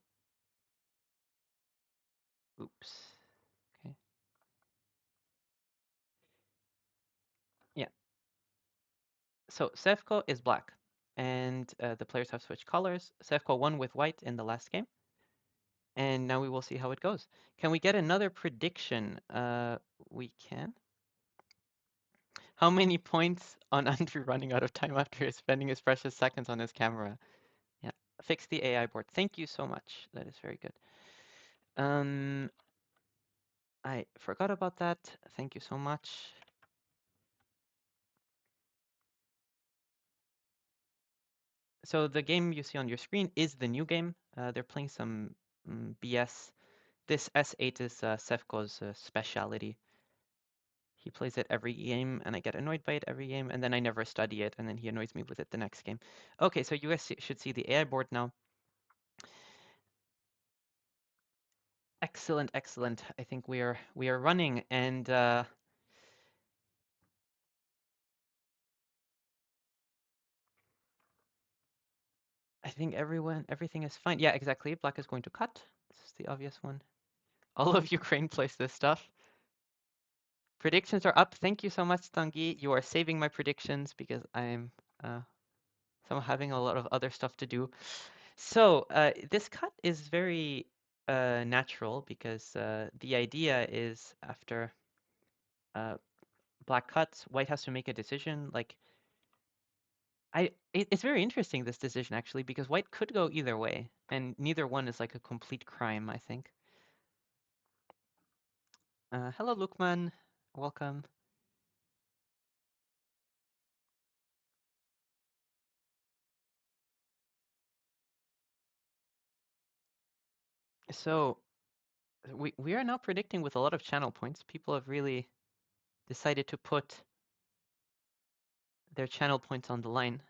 oops. Okay. Yeah. So Sevko is black. and the players have switched colors. Sevko won with white in the last game, and now we will see how it goes. Can we get another prediction? We can. How many points on Andrii running out of time after spending his precious seconds on his camera? Yeah, fix the AI board. Thank you so much. That is very good. I forgot about that. Thank you so much. So the game you see on your screen is the new game. They're playing some BS. This S8 is Sevko's speciality. He plays it every game, and I get annoyed by it every game, and then I never study it, and then he annoys me with it the next game. Okay, so you guys should see the AI board now. Excellent, excellent. I think we are running, and I think everything is fine. Yeah, exactly. Black is going to cut. This is the obvious one. All of Ukraine plays this stuff. Predictions are up. Thank you so much, Tanguy. You are saving my predictions because I'm somehow having a lot of other stuff to do. So this cut is very natural because the idea is after uh, black cuts, white has to make a decision. Like it's very interesting, this decision actually, because white could go either way, and neither one is like a complete crime, I think. Hello, Lukman. Welcome. So we are now predicting with a lot of channel points. People have really decided to put their channel points on the line.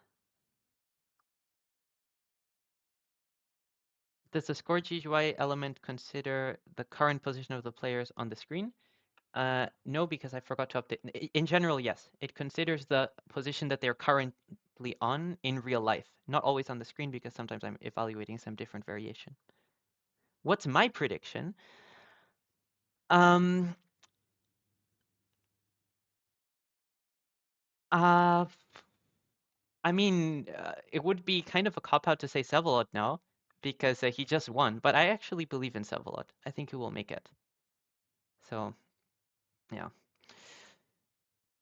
Does the score GUI element consider the current position of the players on the screen? No, because I forgot to update. In general, yes. It considers the position that they're currently on in real life. Not always on the screen, because sometimes I'm evaluating some different variation. What's my prediction? Um, uh, I mean, it would be kind of a cop-out to say Vsevolod now, because he just won. But I actually believe in Vsevolod. I think he will make it. So, yeah.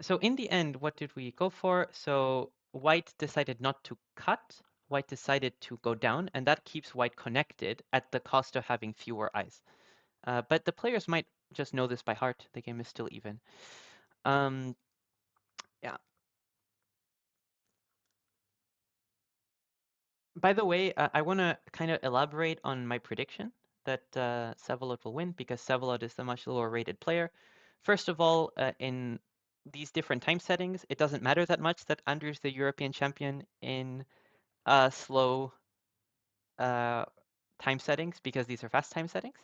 So in the end, what did we go for? So white decided not to cut. White decided to go down, and that keeps white connected at the cost of having fewer eyes. But the players might just know this by heart. The game is still even. Yeah. By the way, I want to kind of elaborate on my prediction that Vsevolod will win, because Vsevolod is the much lower rated player. First of all, in these different time settings, it doesn't matter that much that Andrii's the European champion in slow time settings, because these are fast time settings.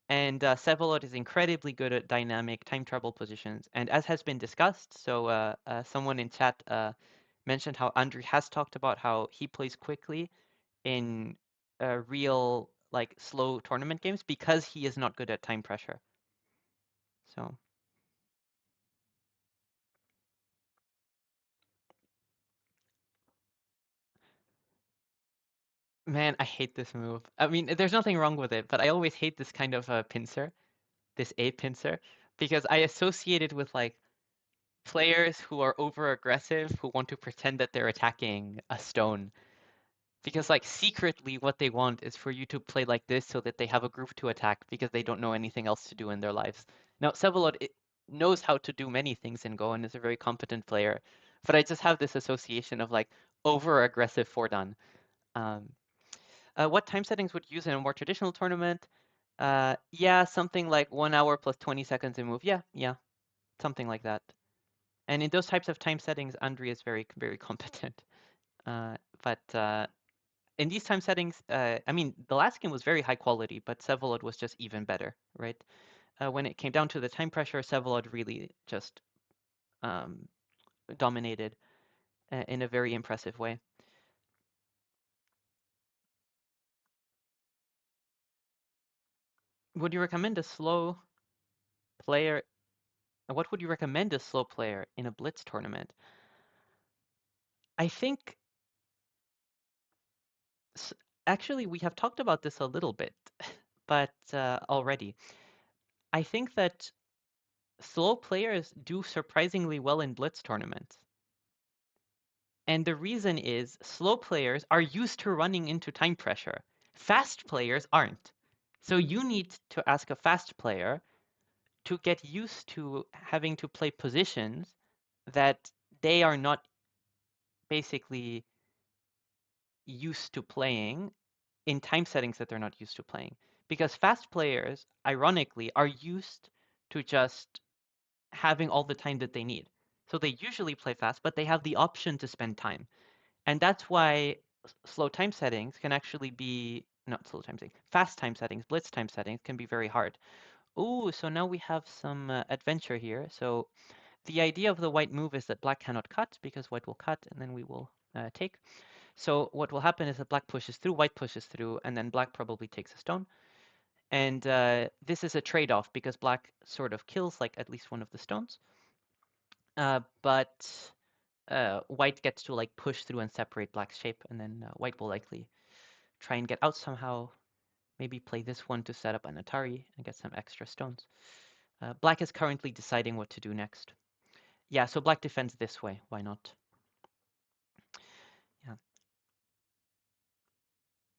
And Vsevolod is incredibly good at dynamic time trouble positions. And as has been discussed, so someone in chat mentioned how Andrii has talked about how he plays quickly in real, like, slow tournament games because he is not good at time pressure. So, man, I hate this move. I mean, there's nothing wrong with it, but I always hate this kind of pincer, this A pincer, because I associate it with like players who are over aggressive who want to pretend that they're attacking a stone. Because like secretly what they want is for you to play like this so that they have a group to attack because they don't know anything else to do in their lives. Now, Vsevolod knows how to do many things in Go and is a very competent player, but I just have this association of like over aggressive Fordan. Um, what time settings would you use in a more traditional tournament? Yeah, something like 1 hour plus 20 seconds in move. Yeah, something like that. And in those types of time settings, Andrii is very, very competent. But in these time settings, I mean, the last game was very high quality, but Vsevolod was just even better, right? When it came down to the time pressure, Vsevolod really just um, dominated in a very impressive way. Would you recommend a slow player? What would you recommend a slow player in a Blitz tournament? I think S Actually, we have talked about this a little bit, but already. I think that slow players do surprisingly well in blitz tournaments. And the reason is slow players are used to running into time pressure. Fast players aren't. So you need to ask a fast player to get used to having to play positions that they are not basically used to playing in time settings that they're not used to playing. Because fast players, ironically, are used to just having all the time that they need. So they usually play fast, but they have the option to spend time. And that's why slow time settings can actually be not slow time settings, fast time settings, blitz time settings can be very hard. Ooh, so now we have some adventure here. So the idea of the white move is that black cannot cut because white will cut and then we will take. So what will happen is that black pushes through, white pushes through, and then black probably takes a stone. And this is a trade-off because black sort of kills like at least one of the stones. But white gets to like push through and separate black's shape, and then white will likely try and get out somehow. Maybe play this one to set up an Atari and get some extra stones. Black is currently deciding what to do next. Yeah, so black defends this way. Why not? Yeah.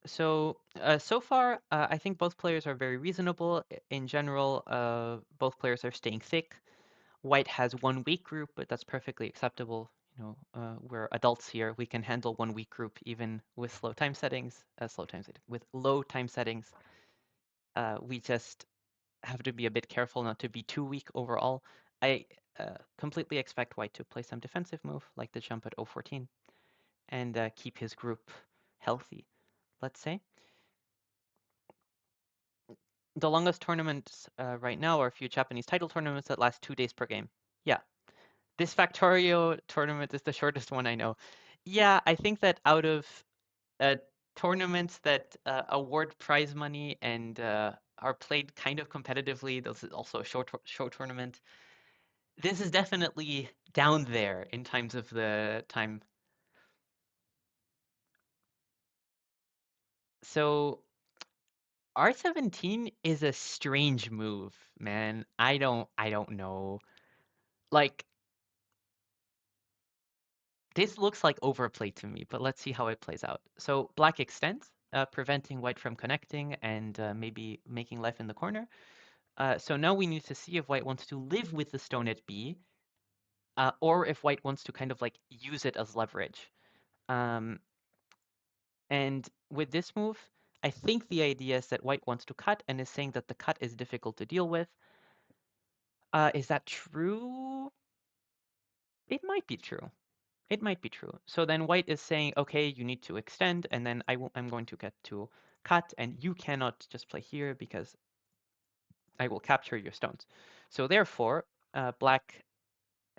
So so far, I think both players are very reasonable. In general, both players are staying thick. White has one weak group, but that's perfectly acceptable. You know, we're adults here. We can handle one weak group even with slow time settings. With low time settings. We just have to be a bit careful not to be too weak overall. I completely expect White to play some defensive move, like the jump at 014, and keep his group healthy, let's say. The longest tournaments right now are a few Japanese title tournaments that last 2 days per game. Yeah, this Factorio tournament is the shortest one I know. Yeah, I think that out of uh, tournaments that award prize money and are played kind of competitively, this is also a show tournament. This is definitely down there in terms of the time. So R17 is a strange move, man. I don't know. Like this looks like overplay to me, but let's see how it plays out. So black extends, preventing white from connecting and maybe making life in the corner. So now we need to see if white wants to live with the stone at B, or if white wants to kind of like use it as leverage. Um, And with this move, I think the idea is that white wants to cut and is saying that the cut is difficult to deal with. Is that true? It might be true. It might be true. So then white is saying, okay, you need to extend, and then I'm going to get to cut, and you cannot just play here because I will capture your stones. So therefore, black,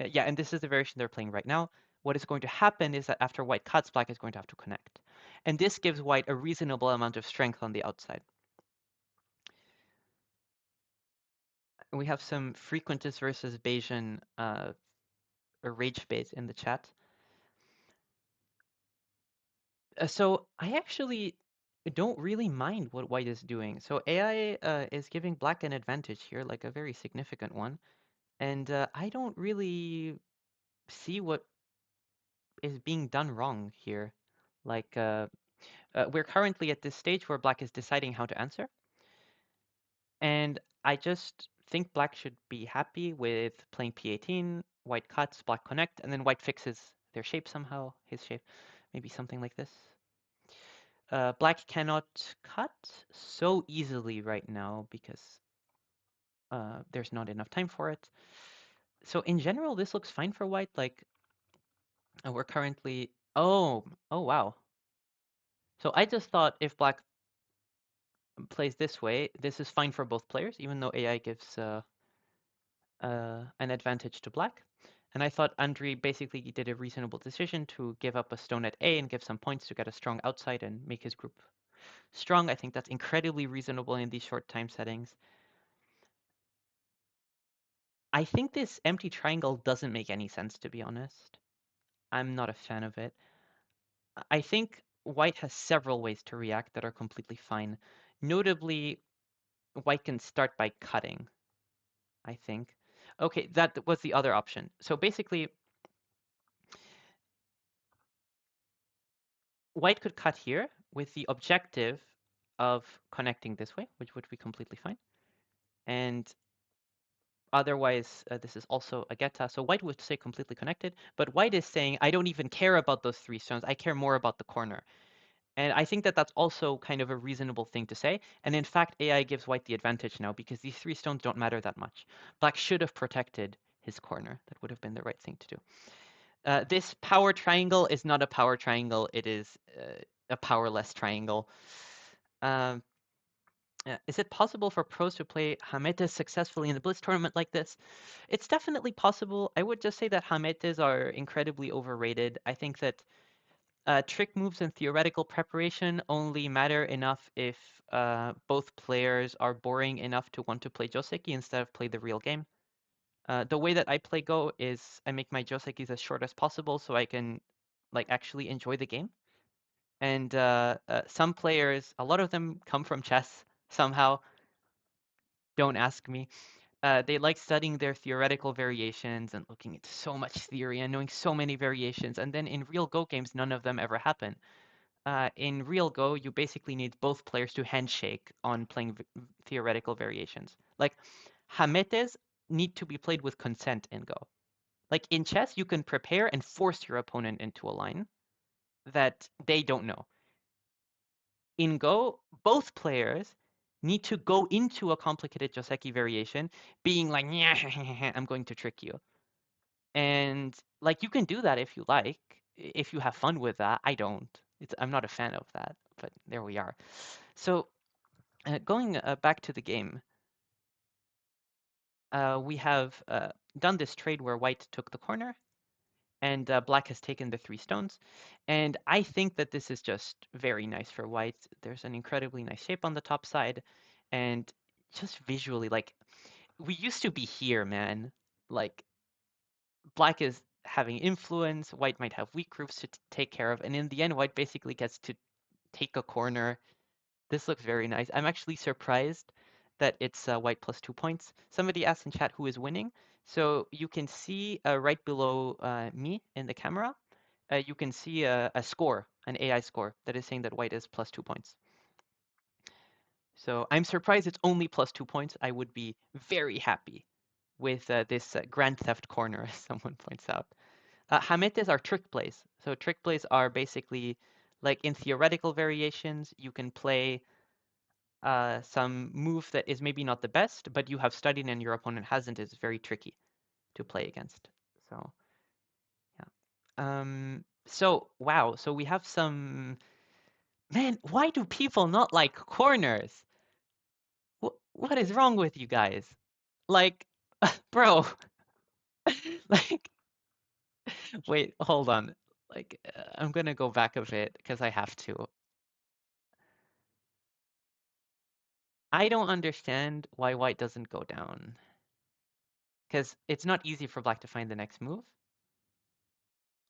yeah, and this is the variation they're playing right now. What is going to happen is that after white cuts, black is going to have to connect. And this gives white a reasonable amount of strength on the outside. We have some frequentist versus Bayesian rage bait in the chat. So I actually don't really mind what white is doing. So AI is giving black an advantage here, like a very significant one. And I don't really see what is being done wrong here. Like, we're currently at this stage where black is deciding how to answer. And I just think black should be happy with playing P18, white cuts, black connect, and then white fixes their shape somehow, his shape, maybe something like this. Black cannot cut so easily right now because there's not enough time for it. So in general, this looks fine for white. Like we're currently, oh wow. So I just thought if black plays this way, this is fine for both players, even though AI gives an advantage to black. And I thought Andrii basically did a reasonable decision to give up a stone at A and give some points to get a strong outside and make his group strong. I think that's incredibly reasonable in these short time settings. I think this empty triangle doesn't make any sense, to be honest. I'm not a fan of it. I think white has several ways to react that are completely fine. Notably, white can start by cutting, I think. Okay, that was the other option. So basically, white could cut here with the objective of connecting this way, which would be completely fine. And otherwise, this is also a geta. So white would stay completely connected, but white is saying, I don't even care about those 3 stones. I care more about the corner. And I think that that's also kind of a reasonable thing to say. And in fact, AI gives white the advantage now because these 3 stones don't matter that much. Black should have protected his corner. That would have been the right thing to do. This power triangle is not a power triangle. It is a powerless triangle. Um, is it possible for pros to play Hametes successfully in the Blitz tournament like this? It's definitely possible. I would just say that Hametes are incredibly overrated. I think that trick moves and theoretical preparation only matter enough if both players are boring enough to want to play Joseki instead of play the real game. The way that I play Go is I make my Josekis as short as possible so I can like actually enjoy the game. And some players, a lot of them come from chess somehow. Don't ask me. They like studying their theoretical variations and looking at so much theory and knowing so many variations. And then in real Go games, none of them ever happen. In real Go, you basically need both players to handshake on playing theoretical variations. Like, Hametes need to be played with consent in Go. Like, in chess, you can prepare and force your opponent into a line that they don't know. In Go, both players need to go into a complicated Joseki variation being like, yeah, I'm going to trick you. And like you can do that if you like, if you have fun with that. I don't. I'm not a fan of that, but there we are. So going back to the game, we have done this trade where white took the corner and black has taken the 3 stones. And I think that this is just very nice for white. There's an incredibly nice shape on the top side. And just visually, like, we used to be here, man. Like, black is having influence, white might have weak groups to take care of, and in the end, white basically gets to take a corner. This looks very nice. I'm actually surprised that it's white plus 2 points. Somebody asked in chat who is winning. So you can see right below me in the camera, you can see a score, an AI score, that is saying that white is plus 2 points. So I'm surprised it's only plus 2 points. I would be very happy with this Grand Theft corner, as someone points out. Hametes are trick plays. So trick plays are basically like in theoretical variations, you can play some move that is maybe not the best, but you have studied and your opponent hasn't, is very tricky to play against. So yeah. So wow. So we have some. Man, why do people not like corners? What is wrong with you guys? Like, bro. Like, wait, hold on. Like, I'm gonna go back a bit because I have to. I don't understand why white doesn't go down. Because it's not easy for black to find the next move.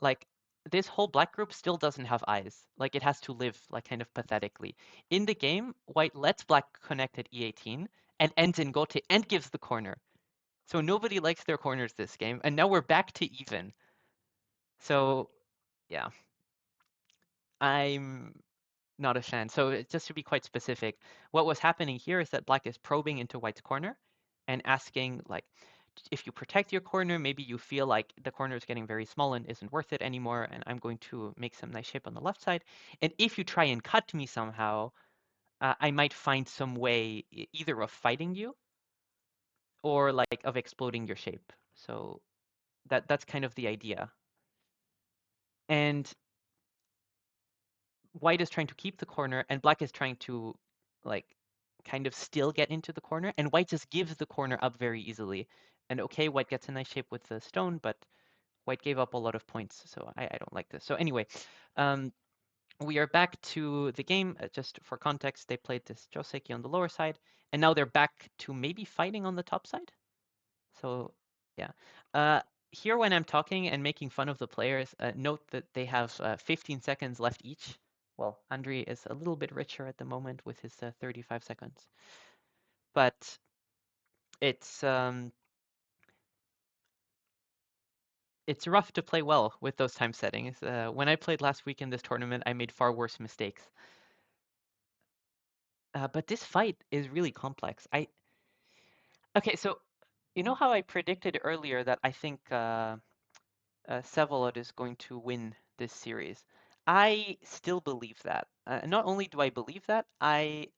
Like, this whole black group still doesn't have eyes. Like, it has to live, like, kind of pathetically. In the game, white lets black connect at E18 and ends in gote and gives the corner. So nobody likes their corners this game, and now we're back to even. So, yeah. I'm not a fan. So just to be quite specific, what was happening here is that black is probing into white's corner and asking, like, if you protect your corner, maybe you feel like the corner is getting very small and isn't worth it anymore, and I'm going to make some nice shape on the left side. And if you try and cut me somehow, I might find some way either of fighting you or like of exploding your shape. So that's kind of the idea. And white is trying to keep the corner and black is trying to like kind of still get into the corner, and white just gives the corner up very easily. And okay, white gets a nice shape with the stone, but white gave up a lot of points, so I don't like this. So anyway, we are back to the game. Just for context, they played this Joseki on the lower side, and now they're back to maybe fighting on the top side. So yeah. Here when I'm talking and making fun of the players, note that they have 15 seconds left each Well, Andrii is a little bit richer at the moment with his 35 seconds, but it's um, it's rough to play well with those time settings. When I played last week in this tournament, I made far worse mistakes. But this fight is really complex. Okay, so you know how I predicted earlier that I think Vsevolod is going to win this series? I still believe that. Not only do I believe that, I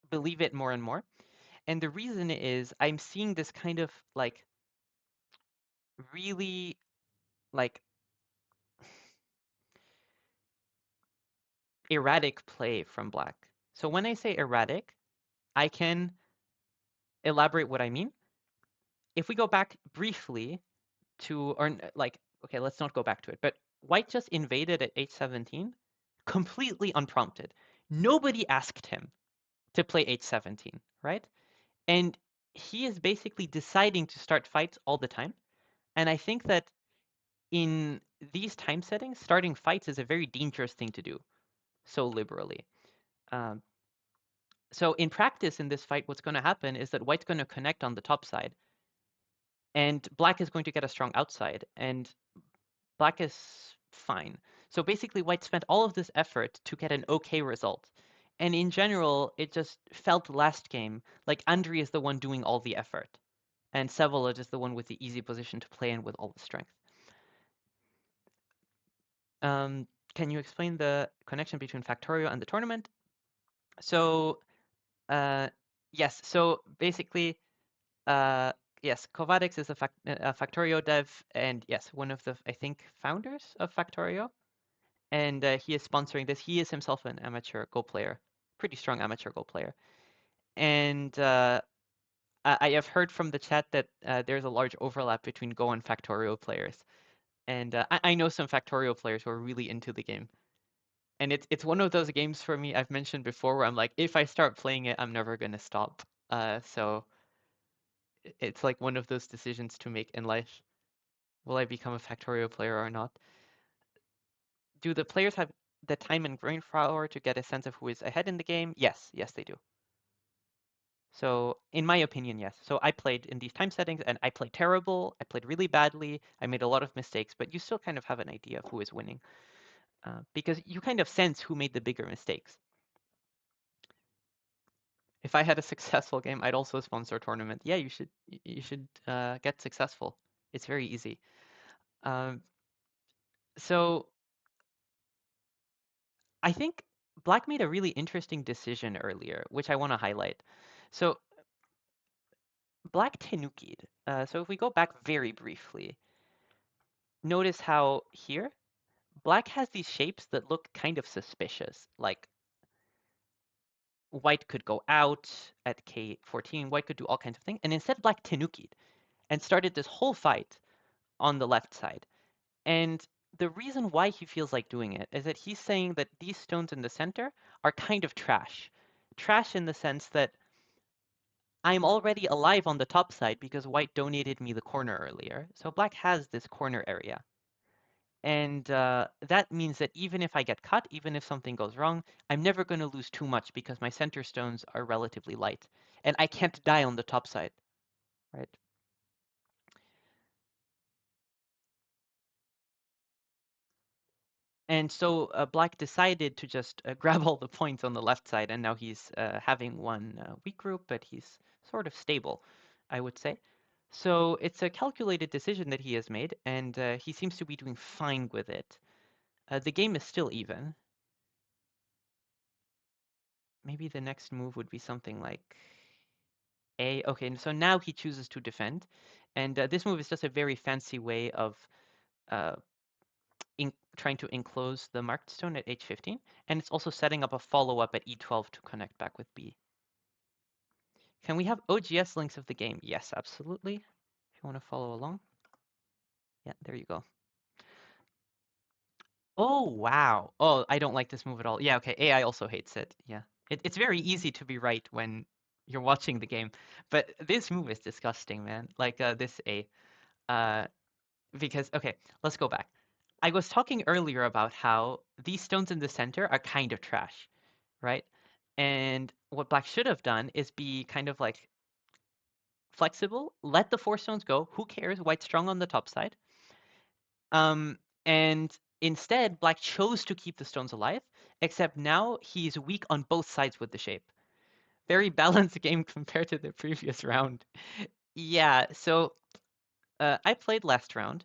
believe it more and more. And the reason is I'm seeing this kind of like really like erratic play from Black. So when I say erratic, I can elaborate what I mean. If we go back briefly to, or like, okay, let's not go back to it, but White just invaded at h17 completely unprompted. Nobody asked him to play h17, right? And he is basically deciding to start fights all the time. And I think that in these time settings, starting fights is a very dangerous thing to do so liberally. Um, so in practice in this fight, what's going to happen is that White's going to connect on the top side, and Black is going to get a strong outside, and Black is fine. So basically, White spent all of this effort to get an okay result. And in general, it just felt last game like Andrii is the one doing all the effort, and Vsevolod is the one with the easy position to play in with all the strength. Can you explain the connection between Factorio and the tournament? So, uh, yes. So basically, uh, yes, Kovacs is a Factorio dev, and yes, one of the, I think, founders of Factorio. And he is sponsoring this. He is himself an amateur Go player, pretty strong amateur Go player. And I have heard from the chat that there's a large overlap between Go and Factorio players. And I know some Factorio players who are really into the game. And it's one of those games for me I've mentioned before where I'm like, if I start playing it, I'm never gonna stop. So it's like one of those decisions to make in life. Will I become a Factorio player or not? Do the players have the time and brain power to get a sense of who is ahead in the game? Yes, yes, they do. So in my opinion, yes. So I played in these time settings and I played terrible. I played really badly. I made a lot of mistakes, but you still kind of have an idea of who is winning because you kind of sense who made the bigger mistakes. If I had a successful game, I'd also sponsor a tournament. Yeah, you should get successful. It's very easy. Um, so I think Black made a really interesting decision earlier, which I want to highlight. So Black Tanuki'd. So if we go back very briefly, notice how here Black has these shapes that look kind of suspicious. Like White could go out at K14, White could do all kinds of things, and instead Black Tanuki'd and started this whole fight on the left side. And the reason why he feels like doing it is that he's saying that these stones in the center are kind of trash. Trash in the sense that I'm already alive on the top side because White donated me the corner earlier. So Black has this corner area. And that means that even if I get cut, even if something goes wrong, I'm never going to lose too much because my center stones are relatively light. And I can't die on the top side, right? And so Black decided to just grab all the points on the left side, and now he's having one weak group, but he's sort of stable, I would say. So it's a calculated decision that he has made, and he seems to be doing fine with it. The game is still even. Maybe the next move would be something like A. Okay, so now he chooses to defend, and this move is just a very fancy way of uh, trying to enclose the marked stone at h15, and it's also setting up a follow-up at e12 to connect back with b. Can we have OGS links of the game? Yes, absolutely. If you want to follow along. Yeah, there you go. Oh, wow. Oh, I don't like this move at all. Yeah, okay, AI also hates it. Yeah. It's very easy to be right when you're watching the game, but this move is disgusting, man. Like this A. Uh, because, okay, let's go back. I was talking earlier about how these stones in the center are kind of trash, right? And what black should have done is be kind of like flexible, let the 4 stones go. Who cares? White's strong on the top side. Um, and instead, black chose to keep the stones alive, except now he's weak on both sides with the shape. Very balanced game compared to the previous round. Yeah, so I played last round,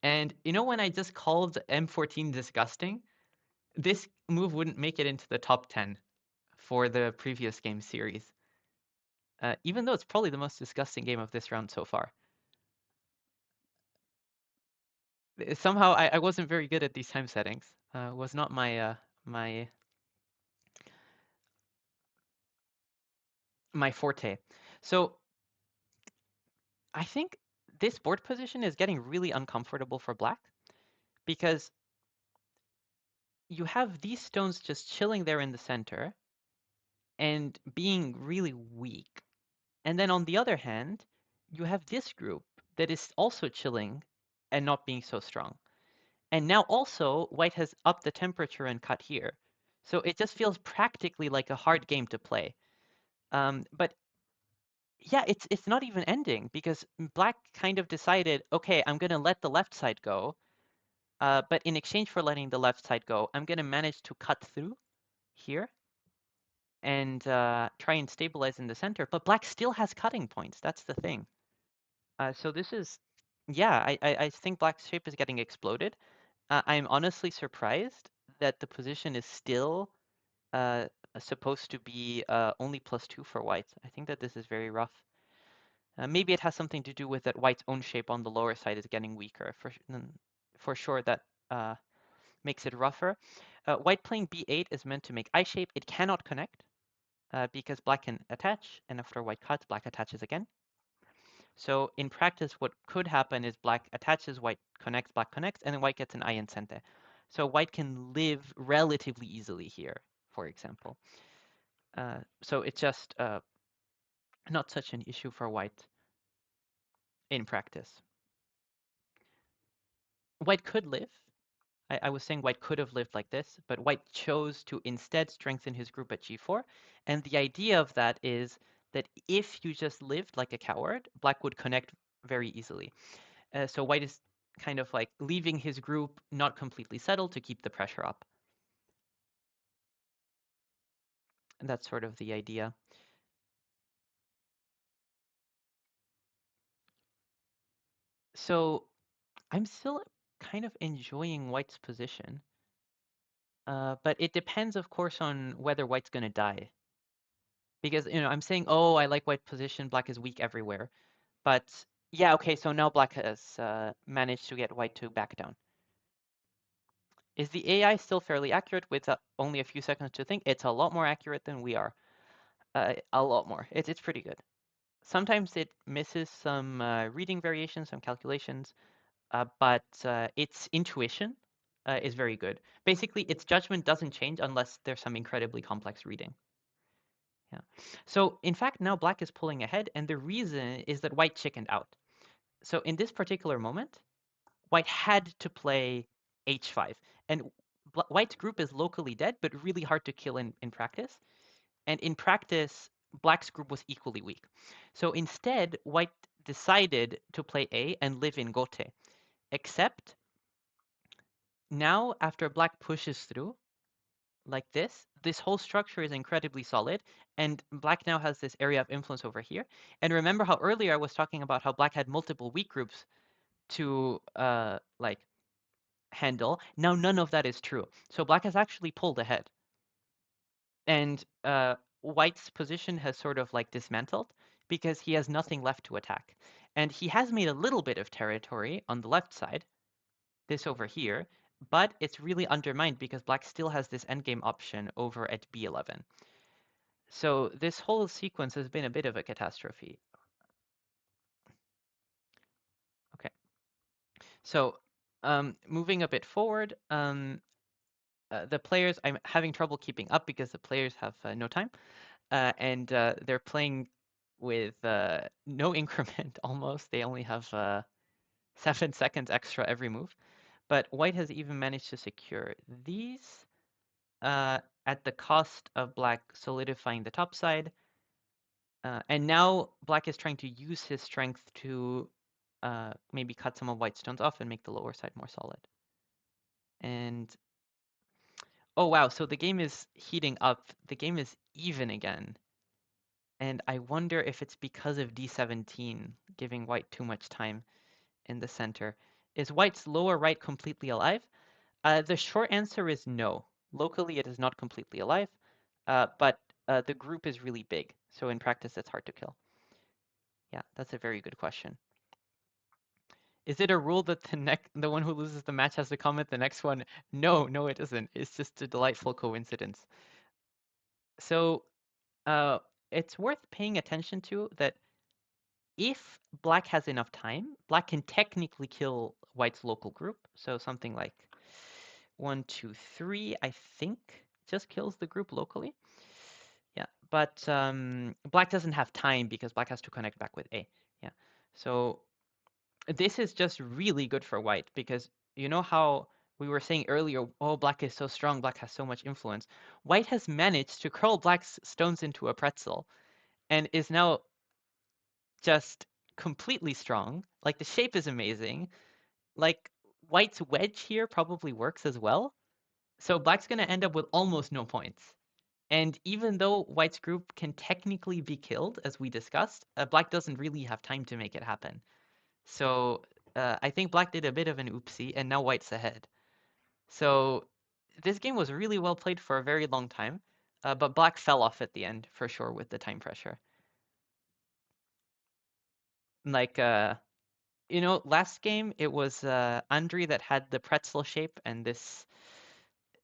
and when I just called M14 disgusting, this move wouldn't make it into the top 10 for the previous game series, even though it's probably the most disgusting game of this round so far. Somehow I wasn't very good at these time settings. Was not my my forte. So I think this board position is getting really uncomfortable for black because you have these stones just chilling there in the center and being really weak. And then on the other hand, you have this group that is also chilling and not being so strong. And now also white has upped the temperature and cut here. So it just feels practically like a hard game to play. But yeah, it's not even ending because black kind of decided, okay, I'm going to let the left side go. But in exchange for letting the left side go, I'm going to manage to cut through here and try and stabilize in the center. But black still has cutting points. That's the thing. So this is, yeah, I think black's shape is getting exploded. I'm honestly surprised that the position is still uh, supposed to be only +2 for white. I think that this is very rough. Maybe it has something to do with that white's own shape on the lower side is getting weaker. For sure, that makes it rougher. White playing b8 is meant to make I shape. It cannot connect because black can attach, and after white cuts, black attaches again. So in practice, what could happen is black attaches, white connects, black connects, and then white gets an I and center. So white can live relatively easily here, for example. So it's just not such an issue for white in practice. White could live. I was saying white could have lived like this, but white chose to instead strengthen his group at g4. And the idea of that is that if you just lived like a coward, black would connect very easily. So white is kind of like leaving his group not completely settled to keep the pressure up. And that's sort of the idea. So I'm still kind of enjoying white's position. But it depends, of course, on whether white's going to die. Because, I'm saying, oh, I like white position, black is weak everywhere. But yeah, okay, so now black has managed to get white to back down. Is the AI still fairly accurate with only a few seconds to think? It's a lot more accurate than we are. A lot more. It's pretty good. Sometimes it misses some reading variations, some calculations, but its intuition is very good. Basically, its judgment doesn't change unless there's some incredibly complex reading. Yeah. So in fact, now black is pulling ahead, and the reason is that white chickened out. So in this particular moment, white had to play h5. And white's group is locally dead, but really hard to kill in practice. And in practice, black's group was equally weak. So instead, white decided to play A and live in Gote. Except now, after black pushes through like this whole structure is incredibly solid, and black now has this area of influence over here. And remember how earlier I was talking about how black had multiple weak groups to like handle. Now none of that is true. So black has actually pulled ahead. And white's position has sort of like dismantled because he has nothing left to attack. And he has made a little bit of territory on the left side, this over here, but it's really undermined because black still has this endgame option over at b11. So this whole sequence has been a bit of a catastrophe. Okay. So moving a bit forward, the players, I'm having trouble keeping up because the players have no time. And they're playing with no increment almost. They only have 7 seconds extra every move. But white has even managed to secure these at the cost of black solidifying the top side. And now black is trying to use his strength to maybe cut some of white's stones off and make the lower side more solid. And oh wow, so the game is heating up. The game is even again. And I wonder if it's because of d17 giving white too much time in the center. Is white's lower right completely alive? The short answer is no. Locally, it is not completely alive, but the group is really big. So in practice, it's hard to kill. Yeah, that's a very good question. Is it a rule that the one who loses the match has to comment the next one? No, no, it isn't. It's just a delightful coincidence. So it's worth paying attention to that if black has enough time, black can technically kill white's local group. So something like 1, 2, 3, I think, just kills the group locally. Yeah, but black doesn't have time because black has to connect back with A. Yeah, so this is just really good for white because you know how we were saying earlier, oh, black is so strong, black has so much influence. White has managed to curl black's stones into a pretzel and is now just completely strong. Like the shape is amazing. Like white's wedge here probably works as well. So black's going to end up with almost no points. And even though white's group can technically be killed, as we discussed, black doesn't really have time to make it happen. So I think black did a bit of an oopsie, and now white's ahead. So this game was really well played for a very long time, but black fell off at the end, for sure, with the time pressure. Like, last game, it was Andrii that had the pretzel shape, and this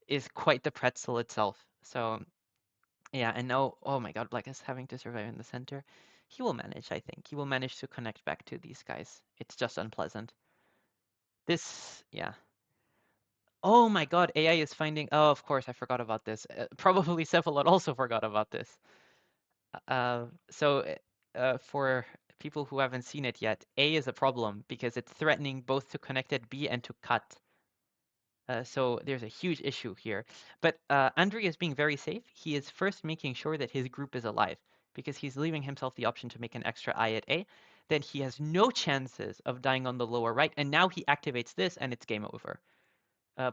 is quite the pretzel itself. So yeah, and now, oh my god, black is having to survive in the center. He will manage, I think. He will manage to connect back to these guys. It's just unpleasant. This, yeah. Oh my god, AI is finding... Oh, of course, I forgot about this. Probably Vsevolod also forgot about this. For people who haven't seen it yet, A is a problem because it's threatening both to connect at B and to cut. So there's a huge issue here. But Andrii is being very safe. He is first making sure that his group is alive because he's leaving himself the option to make an extra eye at A. Then he has no chances of dying on the lower right. And now he activates this and it's game over.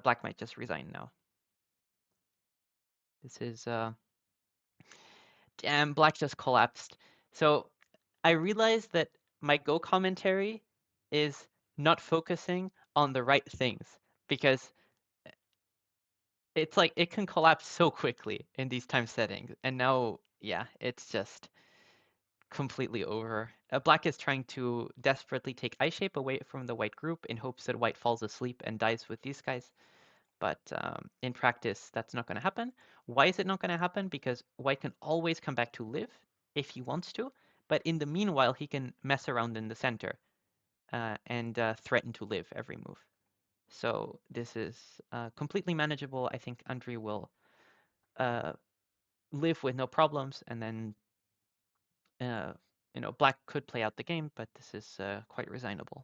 Black might just resign now. This is... Damn, black just collapsed. So I realized that my Go commentary is not focusing on the right things because it's like it can collapse so quickly in these time settings. And now, yeah, it's just completely over. Black is trying to desperately take eye shape away from the white group in hopes that white falls asleep and dies with these guys. But in practice, that's not going to happen. Why is it not going to happen? Because white can always come back to live if he wants to. But in the meanwhile, he can mess around in the center and threaten to live every move. So this is completely manageable. I think Andrii will live with no problems, and then black could play out the game, but this is quite resignable,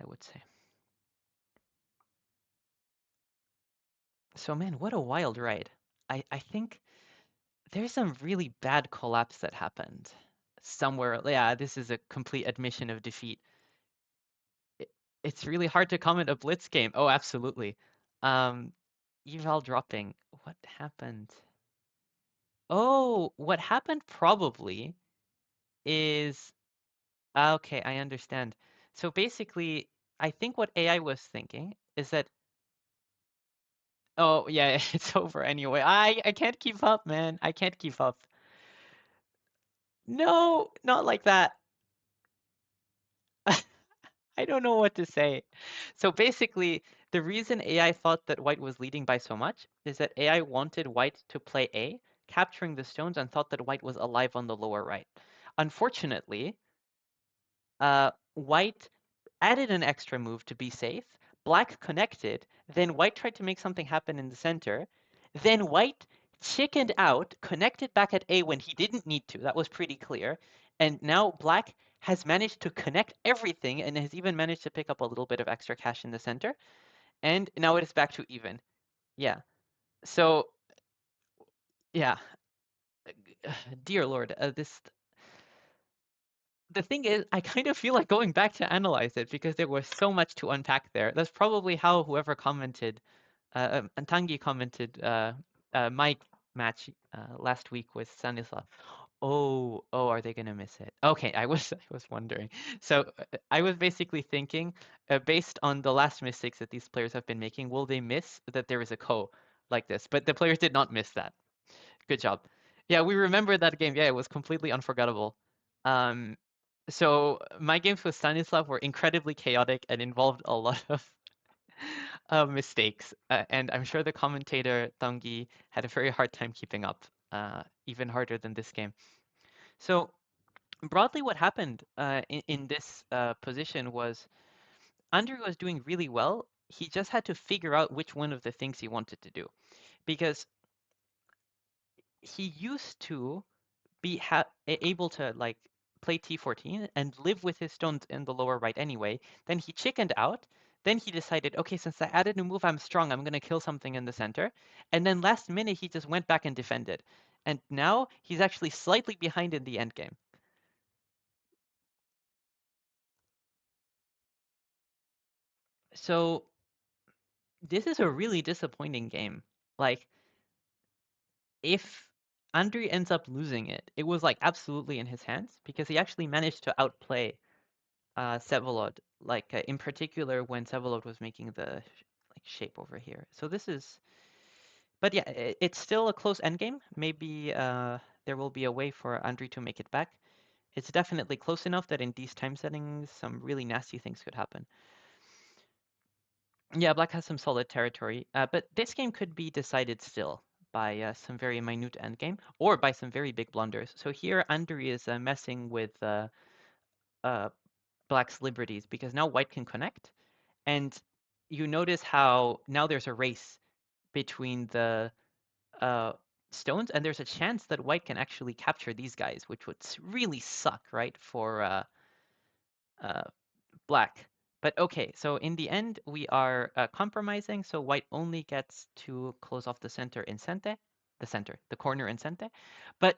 I would say. So man, what a wild ride. I think there's some really bad collapse that happened somewhere. Yeah, this is a complete admission of defeat. It's really hard to comment a blitz game. Oh, absolutely. Eval dropping. What happened? Oh, what happened probably is... Okay, I understand. So basically, I think what AI was thinking is that... Oh, yeah, it's over anyway. I can't keep up, man. I can't keep up. No, not like that. I don't know what to say. So basically, the reason AI thought that white was leading by so much is that AI wanted white to play A, capturing the stones, and thought that white was alive on the lower right. Unfortunately, white added an extra move to be safe. Black connected. Then white tried to make something happen in the center. Then white chickened out, connected back at A when he didn't need to. That was pretty clear. And now black has managed to connect everything and has even managed to pick up a little bit of extra cash in the center. And now it is back to even. Yeah. So, yeah. Dear Lord, the thing is, I kind of feel like going back to analyze it because there was so much to unpack there. That's probably how whoever commented, and Tanguy commented my match last week with Stanislaw. Oh, are they gonna miss it? Okay, I was wondering. So I was basically thinking, based on the last mistakes that these players have been making, will they miss that there is a ko like this? But the players did not miss that. Good job. Yeah, we remember that game. Yeah, it was completely unforgettable. Um, so my games with Stanislav were incredibly chaotic and involved a lot of mistakes. And I'm sure the commentator Tanguy had a very hard time keeping up, even harder than this game. So broadly, what happened in this position was Andrii was doing really well. He just had to figure out which one of the things he wanted to do because he used to be able to like play T14 and live with his stones in the lower right anyway. Then he chickened out. Then he decided, okay, since I added a move, I'm strong. I'm going to kill something in the center. And then last minute, he just went back and defended. And now he's actually slightly behind in the end game. So this is a really disappointing game. Like, if Andrii ends up losing it, it was like absolutely in his hands because he actually managed to outplay Vsevolod, like in particular when Vsevolod was making the like shape over here. So this is, but yeah, it's still a close endgame. Maybe there will be a way for Andrii to make it back. It's definitely close enough that in these time settings, some really nasty things could happen. Yeah, Black has some solid territory, but this game could be decided still by some very minute endgame or by some very big blunders. So here, Andrii is messing with uh, Black's liberties because now White can connect. And you notice how now there's a race between the uh, stones, and there's a chance that White can actually capture these guys, which would really suck, right, for uh, Black. But okay, so in the end, we are compromising, so White only gets to close off the center in Sente, the corner in Sente. But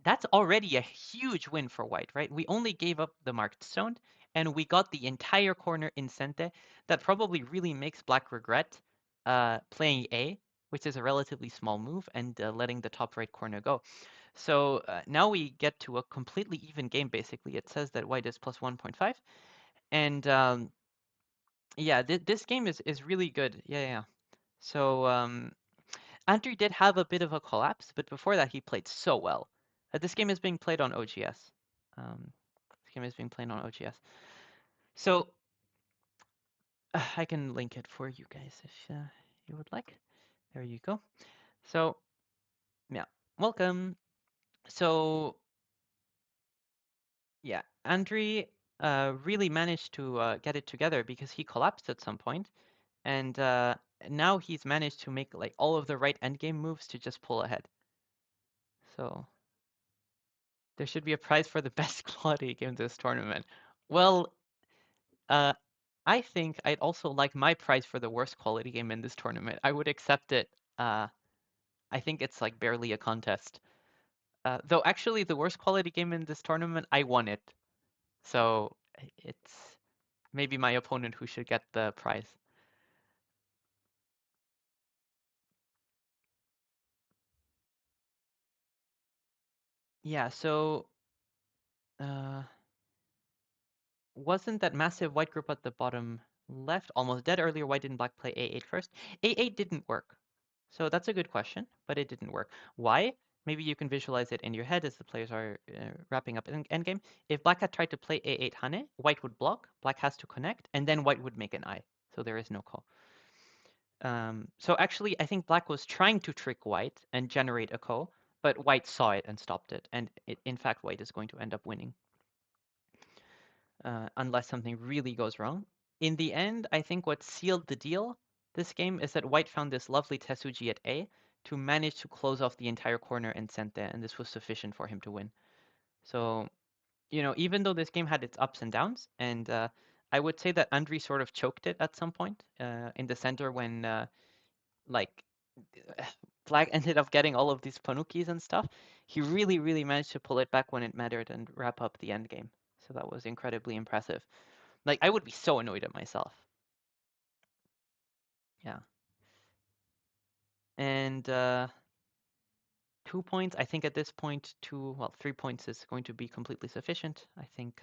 that's already a huge win for White, right? We only gave up the marked stone, and we got the entire corner in Sente. That probably really makes Black regret playing A, which is a relatively small move, and letting the top right corner go. So now we get to a completely even game, basically. It says that White is plus 1.5. And yeah, this game is really good. Yeah. So Andrii did have a bit of a collapse, but before that he played so well. This game is being played on OGS. This game is being played on OGS. So I can link it for you guys if you would like. There you go. So yeah, welcome. So yeah, Andrii really managed to get it together because he collapsed at some point, and now he's managed to make like all of the right endgame moves to just pull ahead. So there should be a prize for the best quality game this tournament. Well, uh, I think I'd also like my prize for the worst quality game in this tournament. I would accept it. I think it's like barely a contest. Though actually, the worst quality game in this tournament, I won it. So it's maybe my opponent who should get the prize. Yeah, so uh, wasn't that massive white group at the bottom left almost dead earlier? Why didn't black play A8 first? A8 didn't work. So that's a good question, but it didn't work. Why? Maybe you can visualize it in your head as the players are wrapping up endgame. If black had tried to play A8 Hane, white would block, black has to connect, and then white would make an I. So there is no call. So actually, I think black was trying to trick white and generate a ko, but white saw it and stopped it. And in fact, white is going to end up winning. Unless something really goes wrong. In the end, I think what sealed the deal this game is that white found this lovely Tesuji at A to manage to close off the entire corner and Sente, and this was sufficient for him to win. So even though this game had its ups and downs, and I would say that Andrii sort of choked it at some point in the center when like Black ended up getting all of these panukis and stuff. He really, really managed to pull it back when it mattered and wrap up the end game. So that was incredibly impressive. Like, I would be so annoyed at myself. Yeah. And 2 points, I think at this point, 3 points is going to be completely sufficient. I think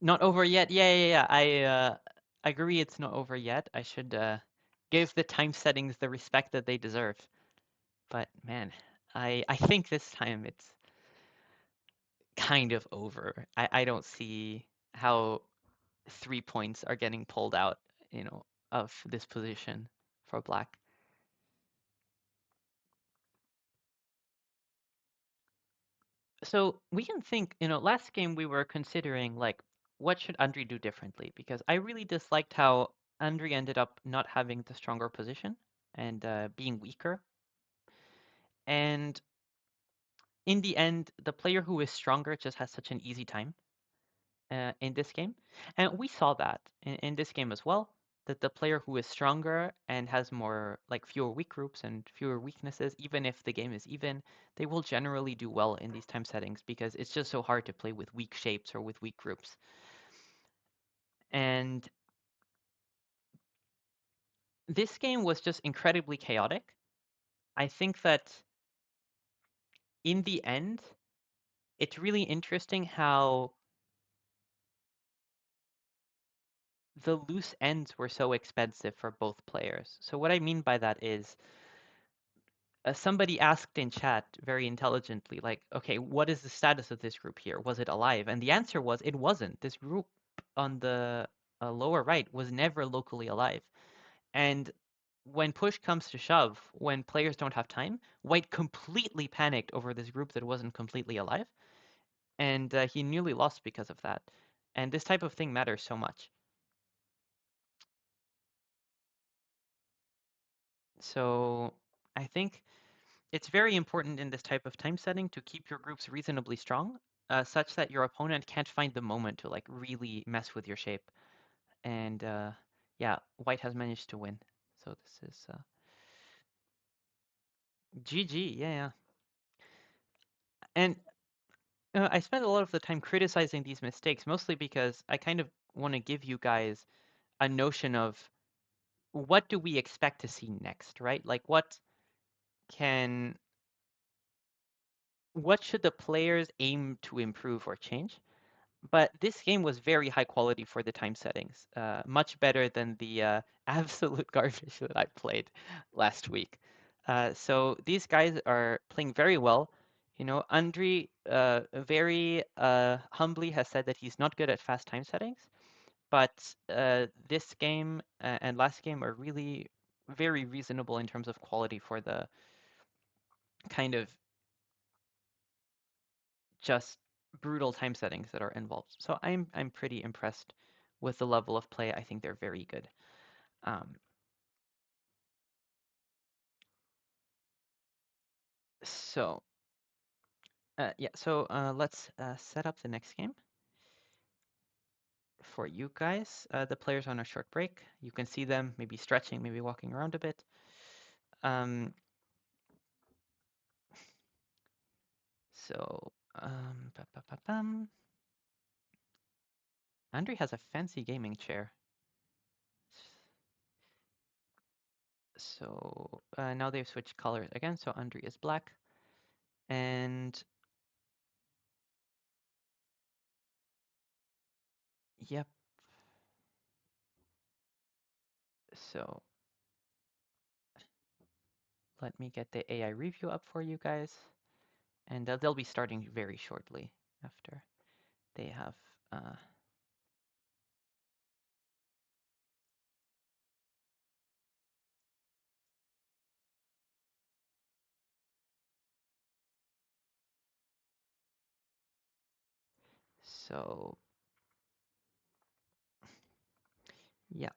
not over yet. Yeah. I agree it's not over yet. I should give the time settings the respect that they deserve. But man, I think this time it's kind of over. I don't see how 3 points are getting pulled out, of this position for Black. So we can think, last game we were considering like what should Andrii do differently? Because I really disliked how Andrii ended up not having the stronger position and being weaker. And in the end, the player who is stronger just has such an easy time in this game. And we saw that in this game as well, that the player who is stronger and has more, like fewer weak groups and fewer weaknesses, even if the game is even, they will generally do well in these time settings because it's just so hard to play with weak shapes or with weak groups. And this game was just incredibly chaotic. I think that in the end, it's really interesting how the loose ends were so expensive for both players. So what I mean by that is somebody asked in chat very intelligently, like, okay, what is the status of this group here? Was it alive? And the answer was it wasn't. This group on the lower right was never locally alive. And when push comes to shove, when players don't have time, White completely panicked over this group that wasn't completely alive. And he nearly lost because of that. And this type of thing matters so much. So I think it's very important in this type of time setting to keep your groups reasonably strong, such that your opponent can't find the moment to like really mess with your shape. And yeah, White has managed to win. So this is GG. Yeah. And I spent a lot of the time criticizing these mistakes, mostly because I kind of want to give you guys a notion of what do we expect to see next, right? Like can what should the players aim to improve or change? But this game was very high quality for the time settings, much better than the absolute garbage that I played last week. So these guys are playing very well. Andrii very humbly has said that he's not good at fast time settings, but this game and last game are really very reasonable in terms of quality for the kind of just brutal time settings that are involved. So I'm pretty impressed with the level of play. I think they're very good. Um, so yeah, so let's set up the next game for you guys. The players on a short break. You can see them maybe stretching, maybe walking around a bit. Um, so Andrii has a fancy gaming chair. So now they've switched colors again. So Andrii is black, and yep. So let me get the AI review up for you guys, and they'll be starting very shortly after they have. So yeah,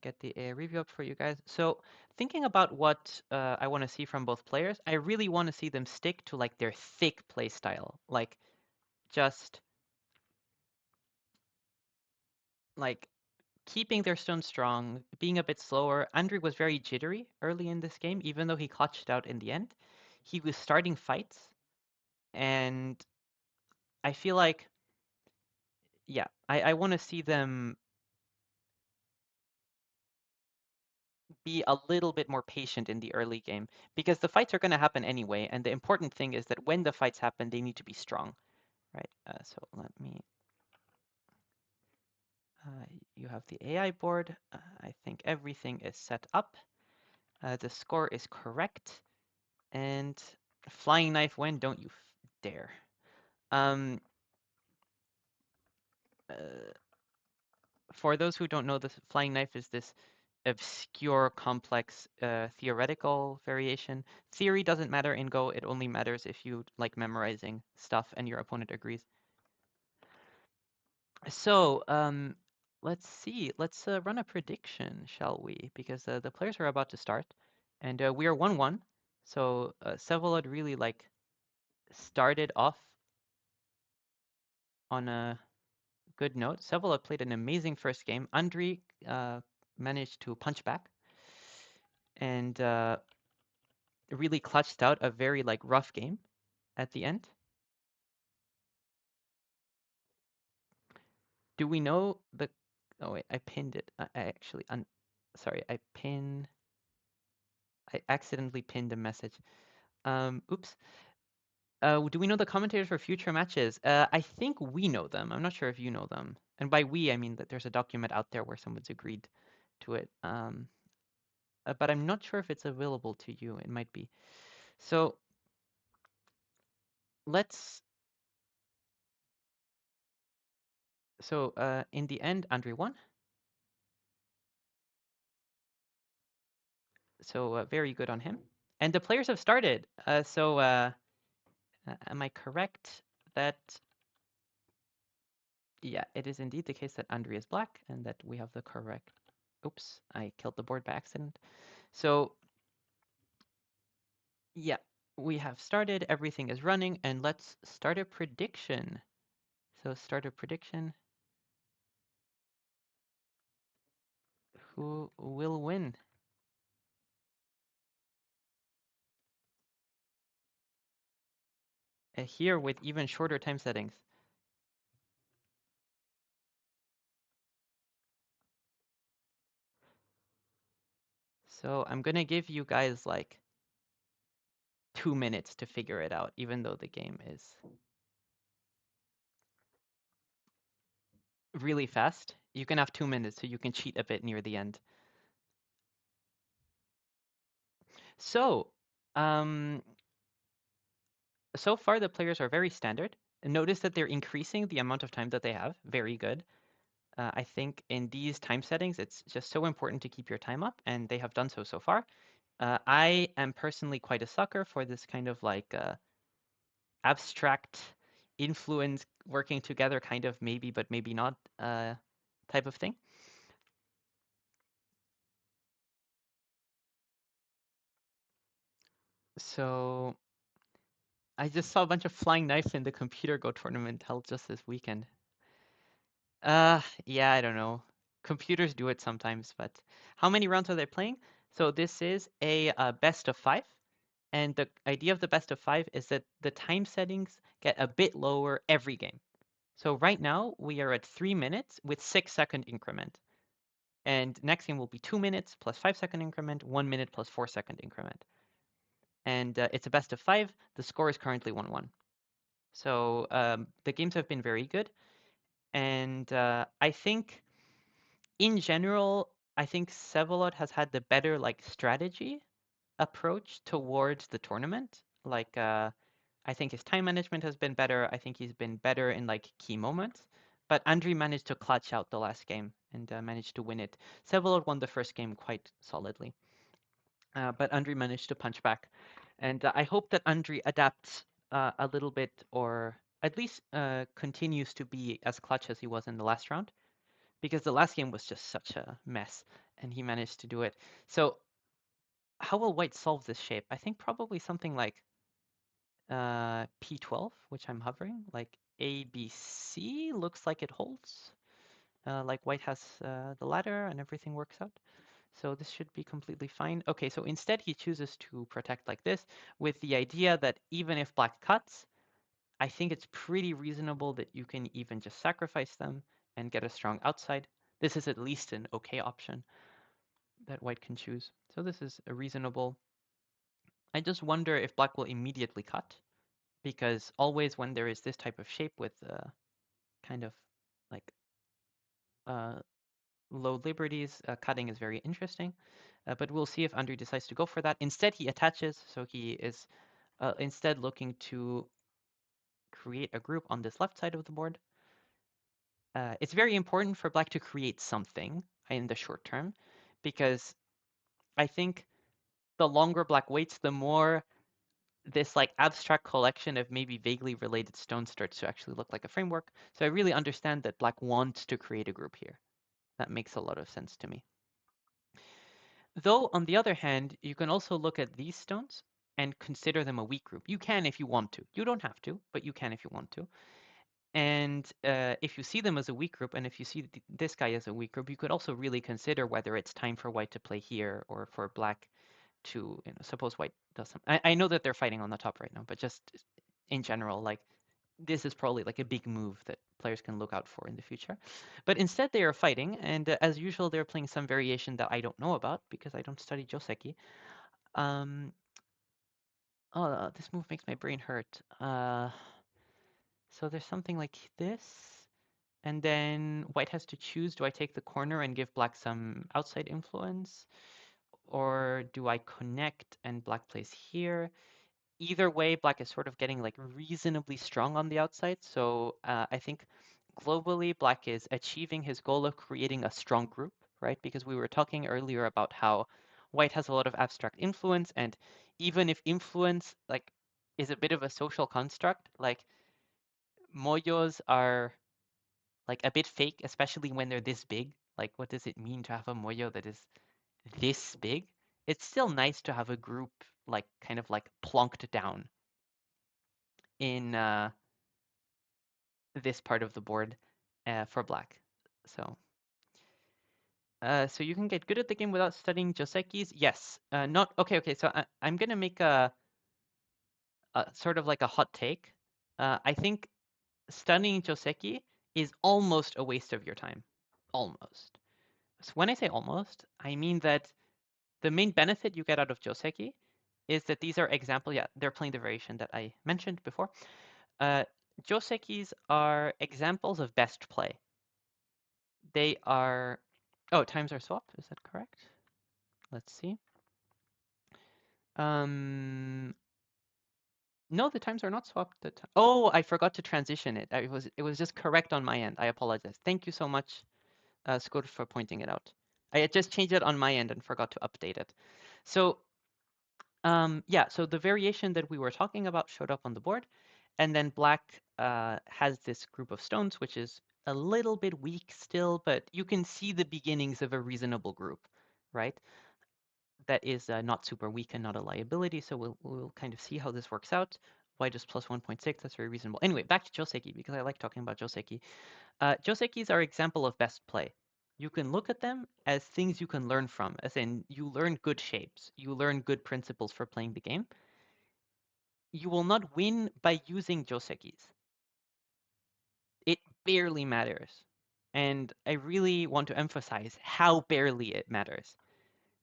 get the AI review up for you guys. So thinking about what I want to see from both players, I really want to see them stick to like their thick play style, like just like keeping their stone strong, being a bit slower. Andrii was very jittery early in this game, even though he clutched out in the end. He was starting fights, and I feel like, yeah, I want to see them be a little bit more patient in the early game because the fights are going to happen anyway. And the important thing is that when the fights happen, they need to be strong, right? So let me, you have the AI board. I think everything is set up. The score is correct. And flying knife when? Don't you dare. Um, uh, for those who don't know, the flying knife is this obscure, complex, theoretical variation. Theory doesn't matter in Go. It only matters if you like memorizing stuff and your opponent agrees. So, let's see. Let's run a prediction, shall we? Because the players are about to start, and we are 1-1. So Vsevolod really like started off on a good note. Vsevolod played an amazing first game. Andrii managed to punch back and really clutched out a very like rough game at the end. Do we know the? Oh wait, I pinned it. I actually sorry, I accidentally pinned a message. Oops. Do we know the commentators for future matches? I think we know them. I'm not sure if you know them. And by we, I mean that there's a document out there where someone's agreed to it. But I'm not sure if it's available to you. It might be. So let's. So in the end, Andrii won. So very good on him. And the players have started. Am I correct that? Yeah, it is indeed the case that Andrii is black and that we have the correct. Oops, I killed the board by accident. So yeah, we have started. Everything is running, and let's start a prediction. So start a prediction. Who will win? Here with even shorter time settings. So I'm gonna give you guys like 2 minutes to figure it out, even though the game is really fast. You can have 2 minutes so you can cheat a bit near the end. So, so far the players are very standard. Notice that they're increasing the amount of time that they have. Very good. I think in these time settings, it's just so important to keep your time up, and they have done so far. I am personally quite a sucker for this kind of like abstract influence working together, kind of maybe, but maybe not type of thing. So I just saw a bunch of flying knives in the computer Go tournament held just this weekend. Yeah, I don't know. Computers do it sometimes, but how many rounds are they playing? So this is a best of 5, and the idea of the best of 5 is that the time settings get a bit lower every game. So right now we are at 3 minutes with 6-second increment, and next game will be 2 minutes plus 5-second increment, 1 minute plus 4-second increment, and it's a best of 5. The score is currently 1-1. So the games have been very good, and I think in general, I think Vsevolod has had the better like strategy approach towards the tournament. Like I think his time management has been better. I think he's been better in like key moments. But Andrii managed to clutch out the last game and managed to win it. Vsevolod won the first game quite solidly, but Andrii managed to punch back. And I hope that Andrii adapts a little bit, or at least continues to be as clutch as he was in the last round, because the last game was just such a mess, and he managed to do it. So how will white solve this shape? I think probably something like P12, which I'm hovering, like ABC looks like it holds. Like white has the ladder and everything works out. So this should be completely fine. Okay, so instead he chooses to protect like this with the idea that even if black cuts, I think it's pretty reasonable that you can even just sacrifice them and get a strong outside. This is at least an okay option that white can choose. So this is a reasonable. I just wonder if black will immediately cut, because always when there is this type of shape with kind of like uh, low liberties, cutting is very interesting. But we'll see if Andrii decides to go for that. Instead, he attaches, so he is instead looking to create a group on this left side of the board. It's very important for black to create something in the short term, because I think the longer black waits, the more this like abstract collection of maybe vaguely related stones starts to actually look like a framework. So I really understand that black wants to create a group here. That makes a lot of sense to me. Though, on the other hand, you can also look at these stones and consider them a weak group. You can if you want to. You don't have to, but you can if you want to. And if you see them as a weak group, and if you see this guy as a weak group, you could also really consider whether it's time for white to play here or for black to, suppose white does some. I know that they're fighting on the top right now, but just in general, like this is probably like a big move that players can look out for in the future. But instead they are fighting, and as usual, they're playing some variation that I don't know about because I don't study Joseki. Oh, this move makes my brain hurt. So there's something like this, and then white has to choose, do I take the corner and give black some outside influence? Or do I connect and black plays here? Either way, black is sort of getting like reasonably strong on the outside. So I think globally, black is achieving his goal of creating a strong group, right? Because we were talking earlier about how white has a lot of abstract influence, and even if influence like is a bit of a social construct, like moyos are like a bit fake, especially when they're this big. Like, what does it mean to have a moyo that is this big? It's still nice to have a group like kind of like plonked down in this part of the board for black. So, so you can get good at the game without studying Joseki's? Yes. Not okay. Okay. So I'm gonna make a sort of like a hot take. I think studying Joseki is almost a waste of your time. Almost. So when I say almost, I mean that the main benefit you get out of Joseki is that these are example. Yeah, they're playing the variation that I mentioned before. Uh, Josekis are examples of best play. They are. Oh, times are swapped. Is that correct? Let's see. No, the times are not swapped. Oh, I forgot to transition it. It was just correct on my end. I apologize. Thank you so much, Skur, for pointing it out. I had just changed it on my end and forgot to update it. So yeah, so the variation that we were talking about showed up on the board, and then black has this group of stones, which is a little bit weak still, but you can see the beginnings of a reasonable group, right? That is not super weak and not a liability, so we'll kind of see how this works out. White is plus 1.6, that's very reasonable. Anyway, back to Joseki, because I like talking about Joseki. Josekis are example of best play. You can look at them as things you can learn from, as in you learn good shapes, you learn good principles for playing the game. You will not win by using Josekis. It barely matters. And I really want to emphasize how barely it matters,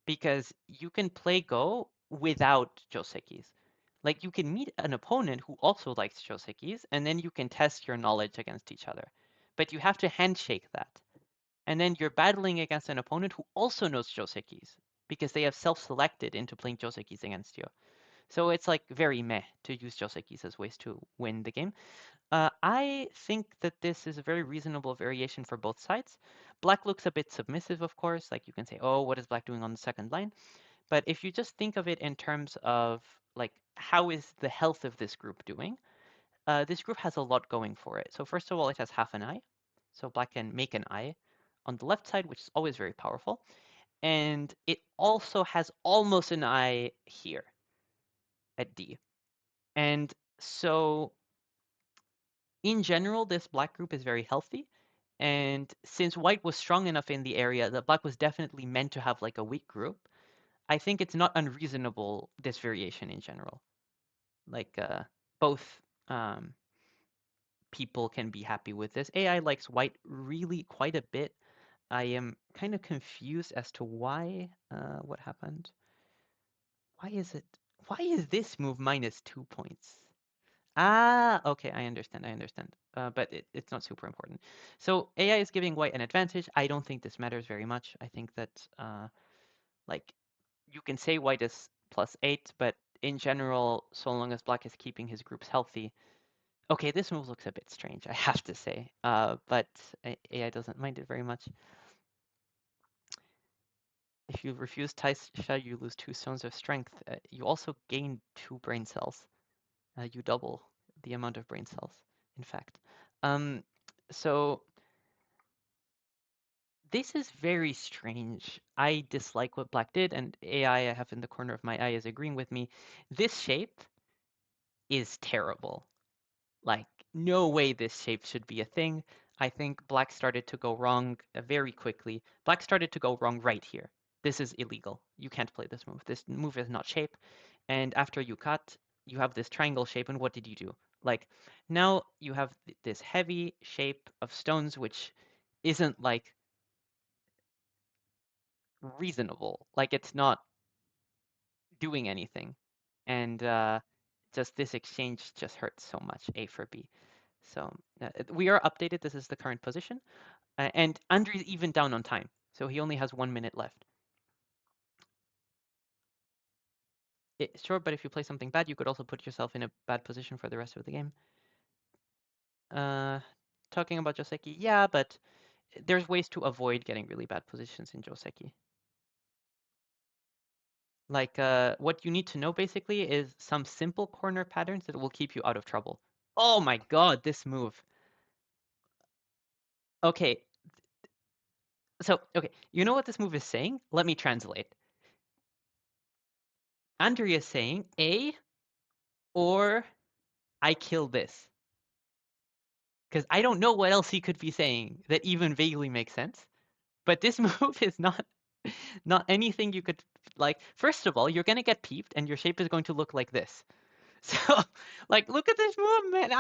because you can play Go without Josekis. Like you can meet an opponent who also likes Josekis, and then you can test your knowledge against each other. But you have to handshake that. And then you're battling against an opponent who also knows Josekis, because they have self-selected into playing Josekis against you. So it's like very meh to use Josekis as ways to win the game. I think that this is a very reasonable variation for both sides. Black looks a bit submissive, of course. Like you can say, oh, what is black doing on the second line? But if you just think of it in terms of like, how is the health of this group doing? This group has a lot going for it. So first of all, it has half an eye. So black can make an eye on the left side, which is always very powerful. And it also has almost an eye here at D. And so in general, this black group is very healthy. And since white was strong enough in the area that black was definitely meant to have like a weak group, I think it's not unreasonable, this variation in general. Like both um, people can be happy with this. AI likes white really quite a bit. I am kind of confused as to why. What happened? Why is it? Why is this move minus 2 points? Ah, okay, I understand. I understand. But it's not super important. So AI is giving white an advantage. I don't think this matters very much. I think that like you can say white is +8, but in general, so long as black is keeping his groups healthy. Okay, this move looks a bit strange, I have to say. But AI doesn't mind it very much. If you refuse Taisha, you lose 2 stones of strength. You also gain 2 brain cells. You double the amount of brain cells, in fact. So this is very strange. I dislike what black did, and AI I have in the corner of my eye is agreeing with me. This shape is terrible. Like, no way this shape should be a thing. I think black started to go wrong very quickly. Black started to go wrong right here. This is illegal. You can't play this move. This move is not shape. And after you cut, you have this triangle shape, and what did you do? Like, now you have this heavy shape of stones, which isn't, like, reasonable. Like, it's not doing anything. And just this exchange just hurts so much, A for B. So we are updated. This is the current position. And Andrii's even down on time. So he only has 1 minute left. Sure, but if you play something bad, you could also put yourself in a bad position for the rest of the game. Talking about Joseki, yeah, but there's ways to avoid getting really bad positions in Joseki. Like, what you need to know basically is some simple corner patterns that will keep you out of trouble. Oh my god, this move. Okay, so, okay, you know what this move is saying? Let me translate. Andrii is saying, A, or I kill this. Because I don't know what else he could be saying that even vaguely makes sense. But this move is not anything you could like. First of all, you're gonna get peeped, and your shape is going to look like this. So, like, look at this movement.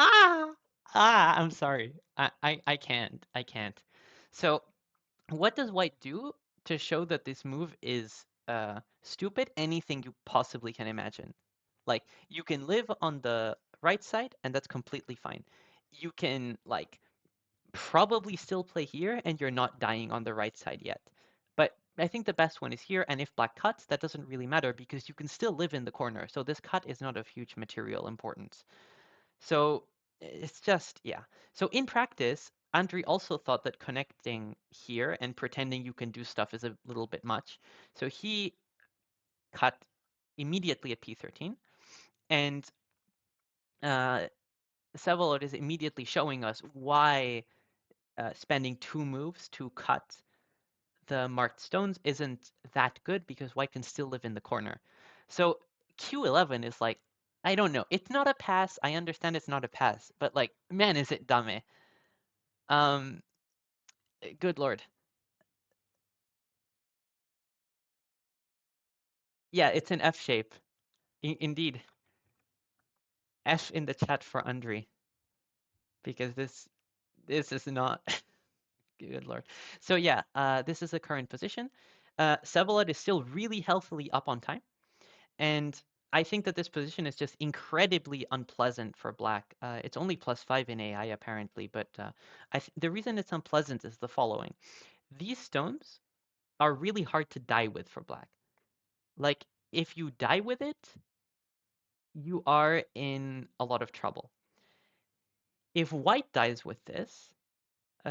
I'm sorry. I can't. I can't. So, what does white do to show that this move is stupid? Anything you possibly can imagine. Like, you can live on the right side, and that's completely fine. You can, like, probably still play here, and you're not dying on the right side yet. But I think the best one is here, and if black cuts, that doesn't really matter because you can still live in the corner. So this cut is not of huge material importance. So it's just, yeah. So in practice, Andrii also thought that connecting here and pretending you can do stuff is a little bit much. So he cut immediately at P13, and uh, Vsevolod is immediately showing us why spending 2 moves to cut the marked stones isn't that good because white can still live in the corner. So Q11 is like, I don't know. It's not a pass. I understand it's not a pass, but like, man, is it dumb. Um, Good lord. Yeah, it's an F shape. Indeed. F in the chat for Andrii because this is not good lord. So yeah, this is the current position. Vsevolod is still really healthily up on time. And I think that this position is just incredibly unpleasant for black. It's only +5 in AI apparently, but the reason it's unpleasant is the following. These stones are really hard to die with for black. Like, if you die with it, you are in a lot of trouble. If white dies with this,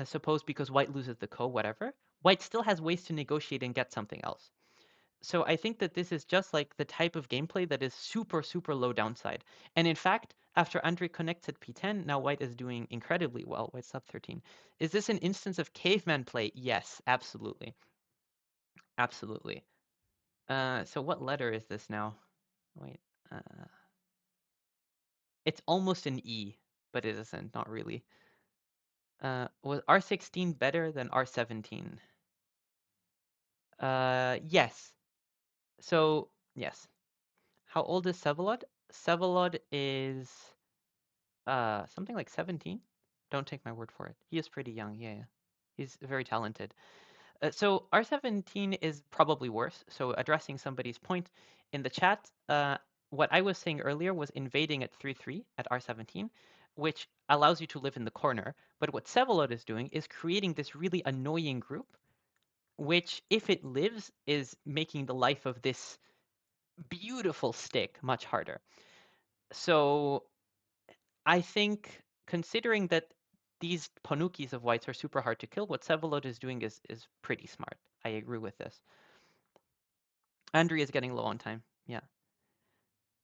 suppose because white loses the ko, whatever, white still has ways to negotiate and get something else. So I think that this is just like the type of gameplay that is super, super low downside. And in fact, after Andrii connects at P10, now White is doing incredibly well. White's up 13. Is this an instance of caveman play? Yes, absolutely. Absolutely. So what letter is this now? Wait. It's almost an E, but it isn't, not really. Was R16 better than R17? Yes. So, yes. How old is Vsevolod? Vsevolod is something like 17. Don't take my word for it. He is pretty young. Yeah, yeah. He's very talented. So R17 is probably worse. So addressing somebody's point in the chat, what I was saying earlier was invading at 3-3 at R17, which allows you to live in the corner. But what Vsevolod is doing is creating this really annoying group, which, if it lives, is making the life of this beautiful stick much harder. So I think, considering that these Ponukis of Whites are super hard to kill, what Vsevolod is doing is pretty smart. I agree with this. Andrii is getting low on time. Yeah.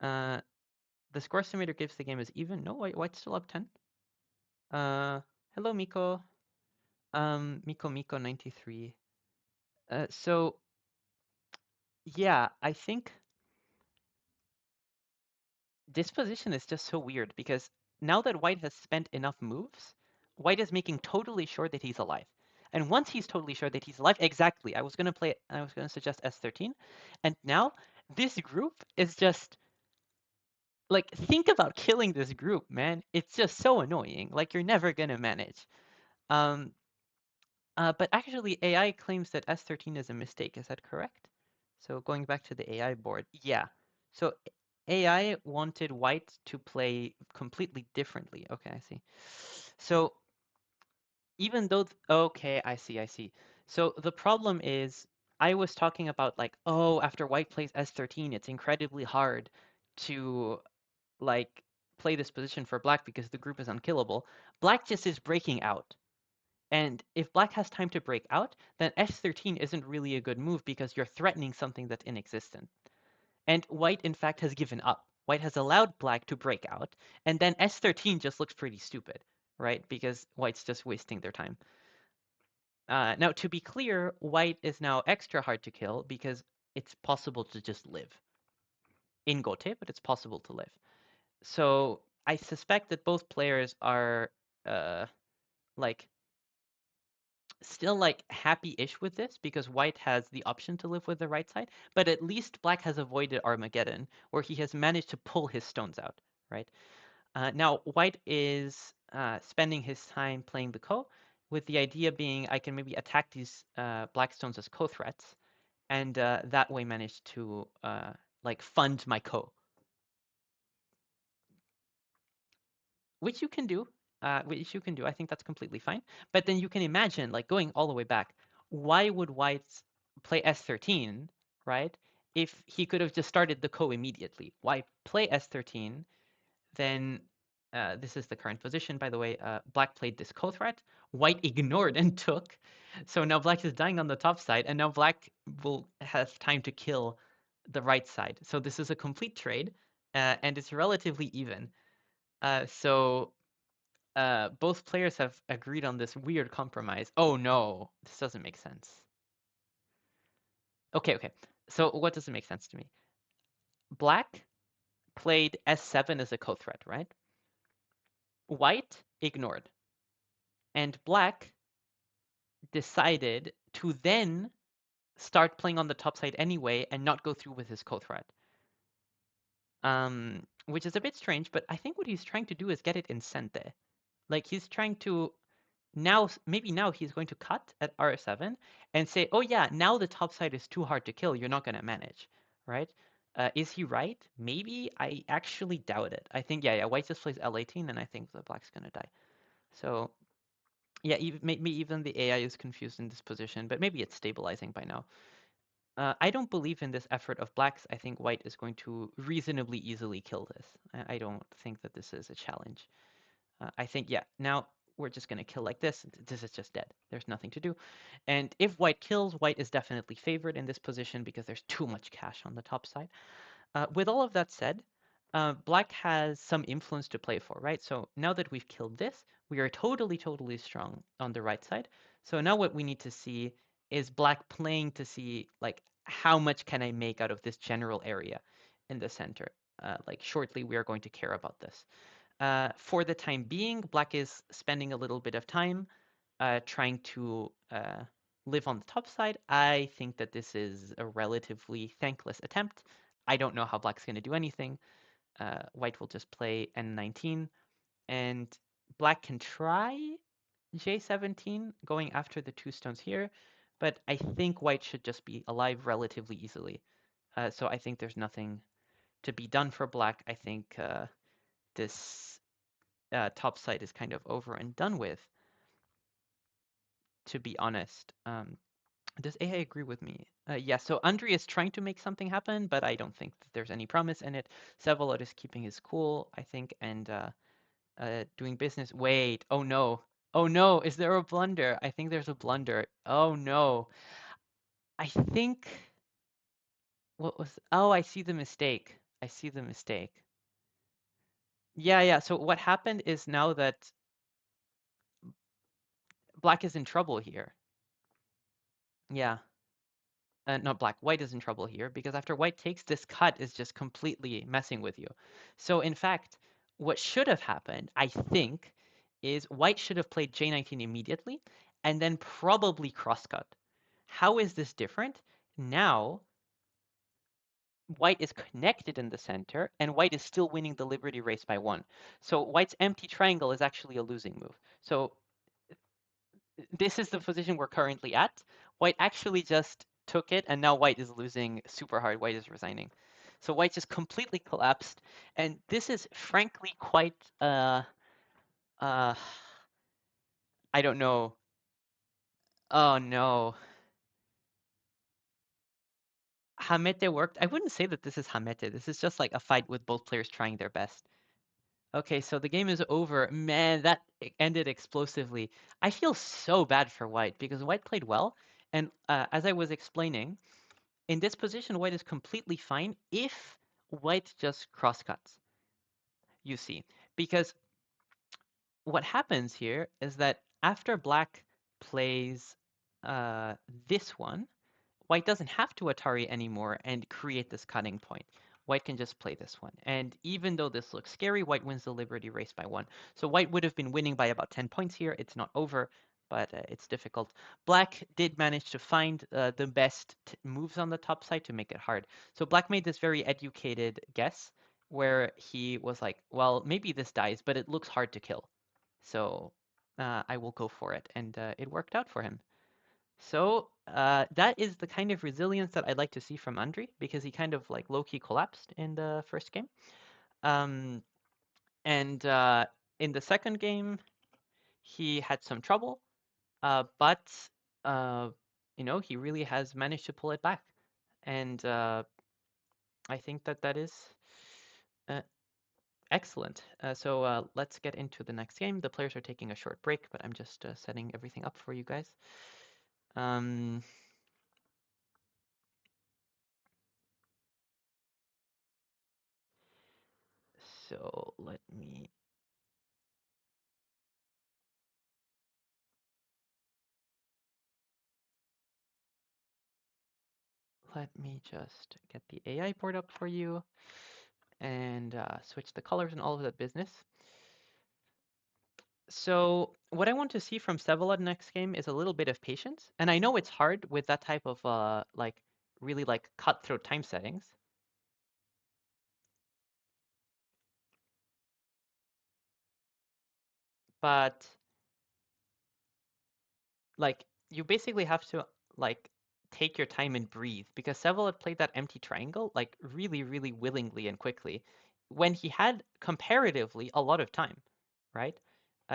The score estimator gives the game as even. No, White's still up 10. Hello, Miko. Miko 93. So yeah, I think this position is just so weird because now that White has spent enough moves, White is making totally sure that he's alive. And once he's totally sure that he's alive, exactly, I was going to suggest S13. And now this group is just like, think about killing this group, man. It's just so annoying. Like, you're never going to manage. Um, but actually, AI claims that S13 is a mistake. Is that correct? So going back to the AI board, yeah. So AI wanted White to play completely differently. Okay, I see. So even though, okay, I see. So the problem is, I was talking about like, oh, after White plays S13, it's incredibly hard to like play this position for Black because the group is unkillable. Black just is breaking out. And if Black has time to break out, then S13 isn't really a good move because you're threatening something that's inexistent. And White, in fact, has given up. White has allowed Black to break out, and then S13 just looks pretty stupid, right? Because White's just wasting their time. Now, to be clear, White is now extra hard to kill because it's possible to just live in Gote, but it's possible to live. So I suspect that both players are uh, like still like happy-ish with this because White has the option to live with the right side, but at least Black has avoided Armageddon, where he has managed to pull his stones out, right? Now, White is spending his time playing the Ko, with the idea being I can maybe attack these Black stones as co-threats, and that way manage to like fund my Ko, which you can do. Which you can do. I think that's completely fine. But then you can imagine, like going all the way back, why would White play S13, right? If he could have just started the Ko immediately. Why play S13? Then this is the current position, by the way. Black played this Ko threat. White ignored and took. So now Black is dying on the top side, and now Black will have time to kill the right side. So this is a complete trade, and it's relatively even. So both players have agreed on this weird compromise. Oh no, this doesn't make sense. Okay. So what doesn't make sense to me? Black played S7 as a co-threat, right? White ignored. And Black decided to then start playing on the top side anyway and not go through with his co-threat. Which is a bit strange, but I think what he's trying to do is get it in Sente. Like, he's trying to now, maybe now he's going to cut at R7 and say, oh yeah, now the top side is too hard to kill. You're not going to manage, right? Is he right? Maybe. I actually doubt it. I think, yeah, White just plays L18, and I think the Black's going to die. So, yeah, maybe even the AI is confused in this position, but maybe it's stabilizing by now. I don't believe in this effort of Black's. I think White is going to reasonably easily kill this. I don't think that this is a challenge. I think, yeah. Now, we're just going to kill like this. This is just dead. There's nothing to do. And if white kills, white is definitely favored in this position because there's too much cash on the top side. With all of that said, black has some influence to play for, right? So now that we've killed this, we are totally, totally strong on the right side. So now what we need to see is black playing to see, like, how much can I make out of this general area in the center? Like, shortly, we are going to care about this. For the time being, black is spending a little bit of time trying to live on the top side. I think that this is a relatively thankless attempt. I don't know how black's going to do anything. White will just play n19, and black can try j17, going after the two stones here, but I think white should just be alive relatively easily. So I think there's nothing to be done for black. I think this top side is kind of over and done with, to be honest. Does AI agree with me? Yeah, so Andrii is trying to make something happen, but I don't think that there's any promise in it. Vsevolod is keeping his cool, I think, and doing business. Wait, oh no. Oh no, is there a blunder? I think there's a blunder. Oh no. I think, what was, oh, I see the mistake. I see the mistake. Yeah, yeah, so what happened is now that black is in trouble here. Yeah. Not black, white is in trouble here because after white takes, this cut is just completely messing with you. So in fact, what should have happened, I think, is white should have played j19 immediately and then probably crosscut. How is this different? Now, white is connected in the center and white is still winning the liberty race by 1. So white's empty triangle is actually a losing move. So this is the position we're currently at. White actually just took it, and now white is losing super hard. White is resigning. So white just completely collapsed, and this is frankly quite, uh, I don't know. Oh no. Hamete worked. I wouldn't say that this is Hamete. This is just like a fight with both players trying their best. Okay, so the game is over. Man, that ended explosively. I feel so bad for white because white played well, and as I was explaining, in this position, white is completely fine if white just crosscuts, you see. Because what happens here is that after black plays this one, white doesn't have to Atari anymore and create this cutting point. White can just play this one. And even though this looks scary, white wins the liberty race by 1. So white would have been winning by about 10 points here. It's not over, but it's difficult. Black did manage to find the best moves on the top side to make it hard. So black made this very educated guess where he was like, well, maybe this dies, but it looks hard to kill. So I will go for it. And it worked out for him. So that is the kind of resilience that I'd like to see from Andrii because he kind of like low-key collapsed in the first game. Um, and in the second game, he had some trouble, but uh, he really has managed to pull it back. And I think that that is uh, excellent. So let's get into the next game. The players are taking a short break, but I'm just setting everything up for you guys. Um, so let me just get the AI board up for you and switch the colors and all of that business. So what I want to see from Vsevolod next game is a little bit of patience. And I know it's hard with that type of like really like cutthroat time settings. But like you basically have to like take your time and breathe because Vsevolod played that empty triangle like really, really willingly and quickly when he had comparatively a lot of time, right?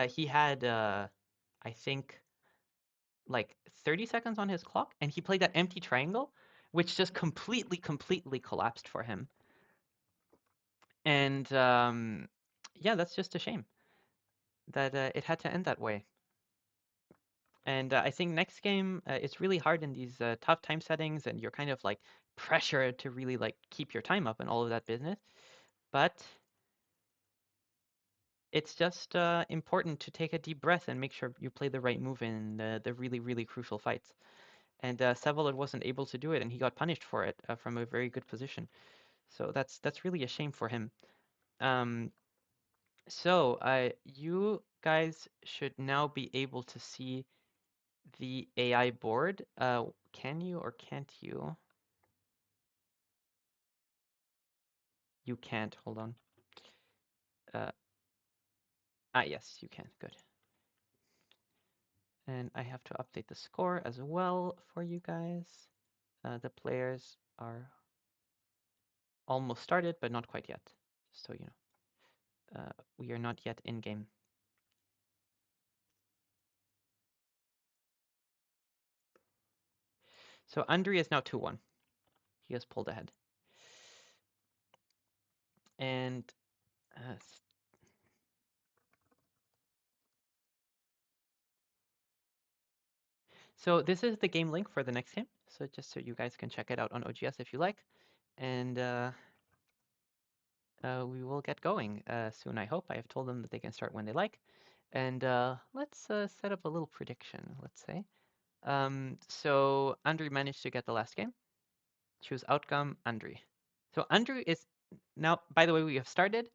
He had I think like 30 seconds on his clock, and he played that empty triangle, which just completely, completely collapsed for him. And yeah, that's just a shame. that it had to end that way. And I think next game it's really hard in these tough time settings, and you're kind of like pressured to really like keep your time up and all of that business. But it's just important to take a deep breath and make sure you play the right move in the really, really crucial fights. And Vsevolod wasn't able to do it, and he got punished for it from a very good position. So that's really a shame for him. Um, so you guys should now be able to see the AI board. Can you or can't you? You can't. Hold on. Uh, yes, you can. Good. And I have to update the score as well for you guys. The players are almost started, but not quite yet. Just so you know, we are not yet in game. So Andrii is now 2-1. He has pulled ahead. And so this is the game link for the next game. So just so you guys can check it out on OGS if you like. And we will get going soon, I hope. I have told them that they can start when they like. And let's set up a little prediction, let's say. So Andrii managed to get the last game. Choose outcome, Andrii. So Andrii is now, by the way, we have started.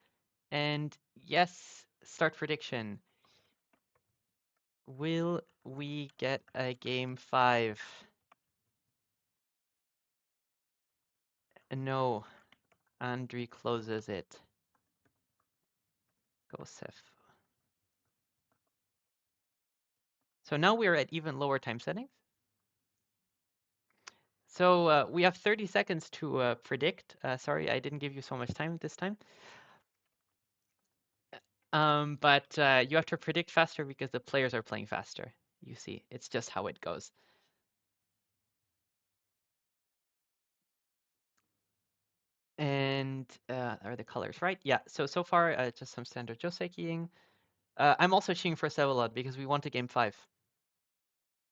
And yes, start prediction. Will we get a game 5? No. Andrii closes it. Go Sif. So now we are at even lower time settings. So we have 30 seconds to predict. Sorry, I didn't give you so much time this time. But you have to predict faster because the players are playing faster. You see, it's just how it goes. And are the colors right? Yeah, so far, just some standard Josekiing. I'm also cheering for Vsevolod because we want a game 5.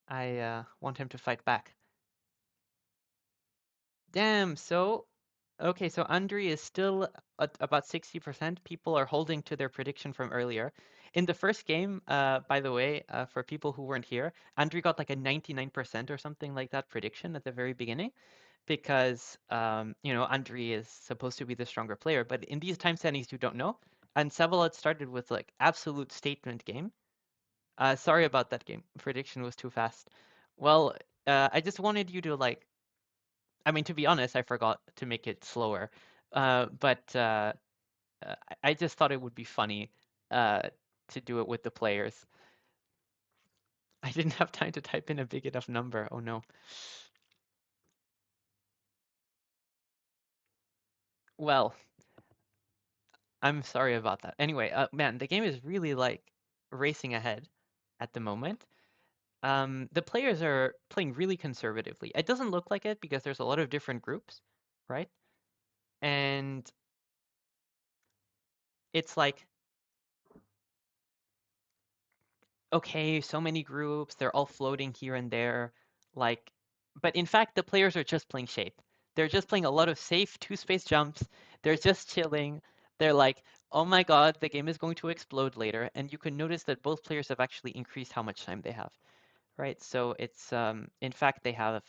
I want him to fight back. Damn, so okay, so Andrii is still at about 60%. People are holding to their prediction from earlier. In the first game, by the way, for people who weren't here, Andrii got like a 99% or something like that prediction at the very beginning because Andrii is supposed to be the stronger player, but in these time settings you don't know. And Vsevolod started with like absolute statement game. Sorry about that game. Prediction was too fast. Well, I just wanted you to like I mean, to be honest, I forgot to make it slower. But I just thought it would be funny to do it with the players. I didn't have time to type in a big enough number. Oh no. Well, I'm sorry about that. Anyway, man, the game is really like racing ahead at the moment. The players are playing really conservatively. It doesn't look like it because there's a lot of different groups, right? And it's like okay, so many groups, they're all floating here and there, like, but in fact, the players are just playing shape. They're just playing a lot of safe two-space jumps. They're just chilling. They're like, oh my God, the game is going to explode later. And you can notice that both players have actually increased how much time they have, right? So it's, in fact, they have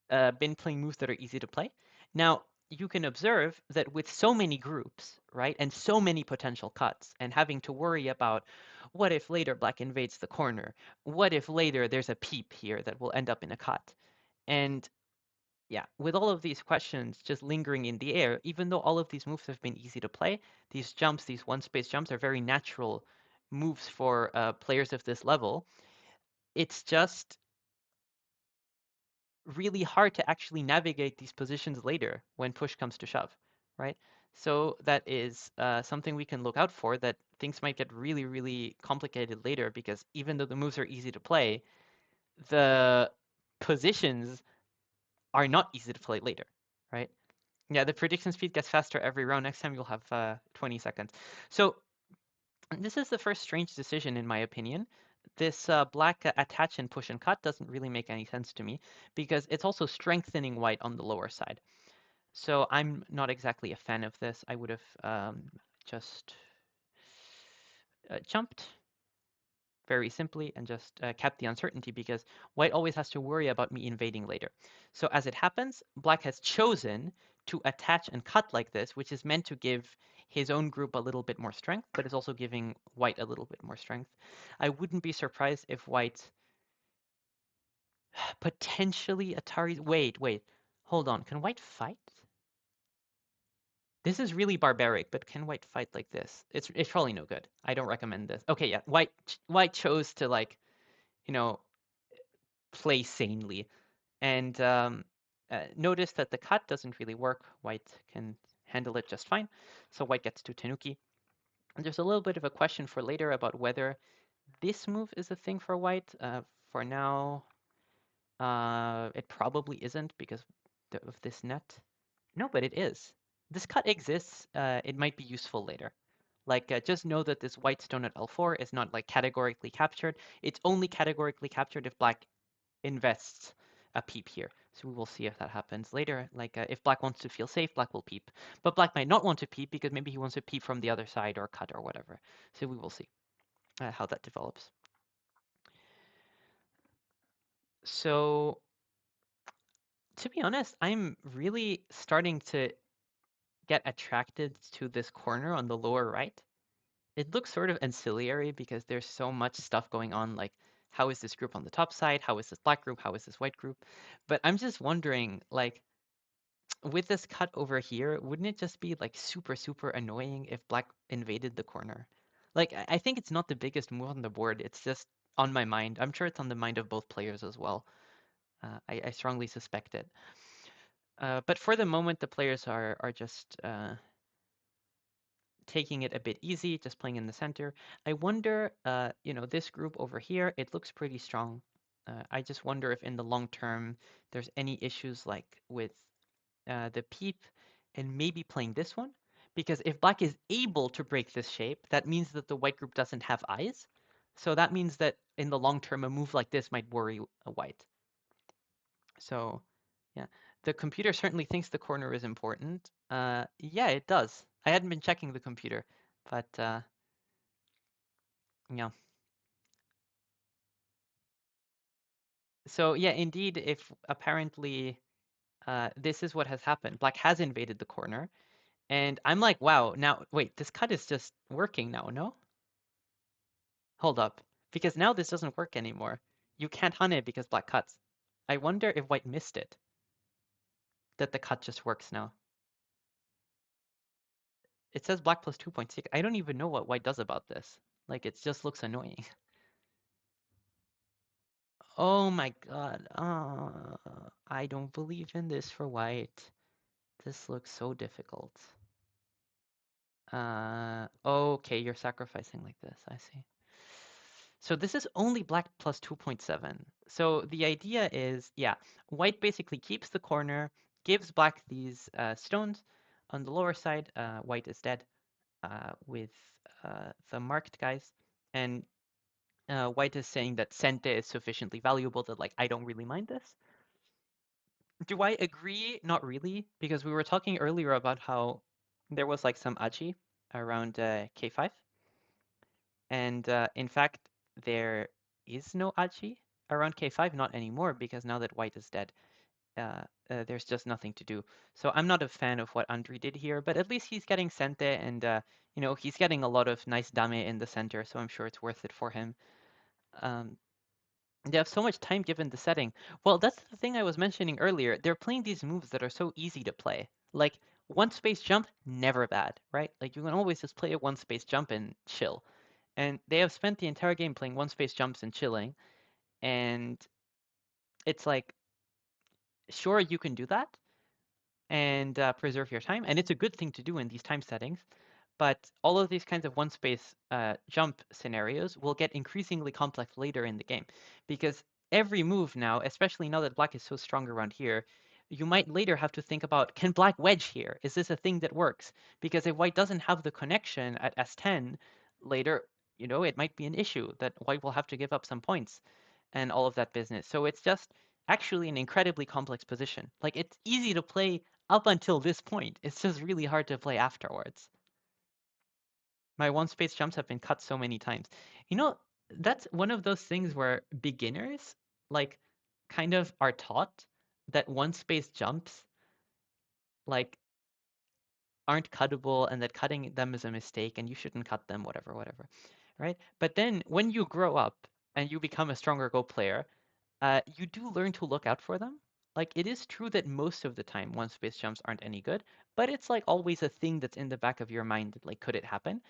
been playing moves that are easy to play. Now, you can observe that with so many groups, right, and so many potential cuts, and having to worry about what if later black invades the corner? What if later there's a peep here that will end up in a cut? And yeah, with all of these questions just lingering in the air, even though all of these moves have been easy to play, these jumps, these one-space jumps, are very natural moves for players of this level. It's just really hard to actually navigate these positions later when push comes to shove, right? So that is something we can look out for, that things might get really, really complicated later because even though the moves are easy to play, the positions are not easy to play later, right? Yeah, the prediction speed gets faster every round. Next time you'll have 20 seconds. So This is the first strange decision in my opinion. This black attach and push and cut doesn't really make any sense to me because it's also strengthening white on the lower side. So I'm not exactly a fan of this. I would have just jumped very simply and just kept the uncertainty because white always has to worry about me invading later. So as it happens, black has chosen to attach and cut like this, which is meant to give his own group a little bit more strength, but is also giving white a little bit more strength. I wouldn't be surprised if white potentially Atari. Wait. Hold on. Can white fight? This is really barbaric, but can white fight like this? It's probably no good. I don't recommend this. Okay, yeah. White chose to like, you know, play sanely. And notice that the cut doesn't really work. White can handle it just fine. So white gets to Tanuki. And there's a little bit of a question for later about whether this move is a thing for white. For now, it probably isn't because of this net. No, but it is. This cut exists. It might be useful later. Like, just know that this white stone at L4 is not like categorically captured. It's only categorically captured if black invests a peep here. So we will see if that happens later. Like, if black wants to feel safe, black will peep. But black might not want to peep because maybe he wants to peep from the other side or cut or whatever. So we will see how that develops. So to be honest, I'm really starting to get attracted to this corner on the lower right. It looks sort of ancillary because there's so much stuff going on, like how is this group on the top side? How is this black group? How is this white group? But I'm just wondering, like, with this cut over here, wouldn't it just be like super, super annoying if black invaded the corner? Like, I think it's not the biggest move on the board. It's just on my mind. I'm sure it's on the mind of both players as well. I strongly suspect it. But for the moment, the players are just taking it a bit easy, just playing in the center. I wonder, this group over here, it looks pretty strong. I just wonder if in the long term there's any issues like with the peep and maybe playing this one. Because if black is able to break this shape, that means that the white group doesn't have eyes. So that means that in the long term, a move like this might worry a white. So yeah, the computer certainly thinks the corner is important. Yeah, it does. I hadn't been checking the computer, but yeah. So yeah, indeed, if apparently this is what has happened. Black has invaded the corner, and I'm like, wow, now wait, this cut is just working now, no? Hold up, because now this doesn't work anymore. You can't hunt it because black cuts. I wonder if white missed it, that the cut just works now. It says black plus 2.6. I don't even know what white does about this. Like, it just looks annoying. Oh my god. I don't believe in this for white. This looks so difficult. Okay, you're sacrificing like this. I see. So this is only black plus 2.7. So the idea is, yeah, white basically keeps the corner, gives black these stones on the lower side. White is dead with the marked guys. And white is saying that Sente is sufficiently valuable that, like, I don't really mind this. Do I agree? Not really, because we were talking earlier about how there was like some aji around K5. And in fact, there is no aji around K5, not anymore, because now that white is dead, there's just nothing to do. So I'm not a fan of what Andrii did here, but at least he's getting Sente and, he's getting a lot of nice dame in the center, so I'm sure it's worth it for him. Um, they have so much time given the setting. Well, that's the thing I was mentioning earlier. They're playing these moves that are so easy to play. Like, one space jump, never bad, right? Like, you can always just play a one space jump and chill. And they have spent the entire game playing one space jumps and chilling. And it's like, sure, you can do that and preserve your time. And it's a good thing to do in these time settings. But all of these kinds of one space jump scenarios will get increasingly complex later in the game because every move now, especially now that black is so strong around here, you might later have to think about, can black wedge here? Is this a thing that works? Because if white doesn't have the connection at S10, later, it might be an issue that white will have to give up some points and all of that business. So it's just actually an incredibly complex position. Like, it's easy to play up until this point. It's just really hard to play afterwards. My one space jumps have been cut so many times. You know, that's one of those things where beginners, like, kind of are taught that one space jumps, like, aren't cuttable and that cutting them is a mistake and you shouldn't cut them, whatever, whatever, right? But then when you grow up and you become a stronger Go player, you do learn to look out for them. Like, it is true that most of the time one space jumps aren't any good, but it's like always a thing that's in the back of your mind. Like, could it happen?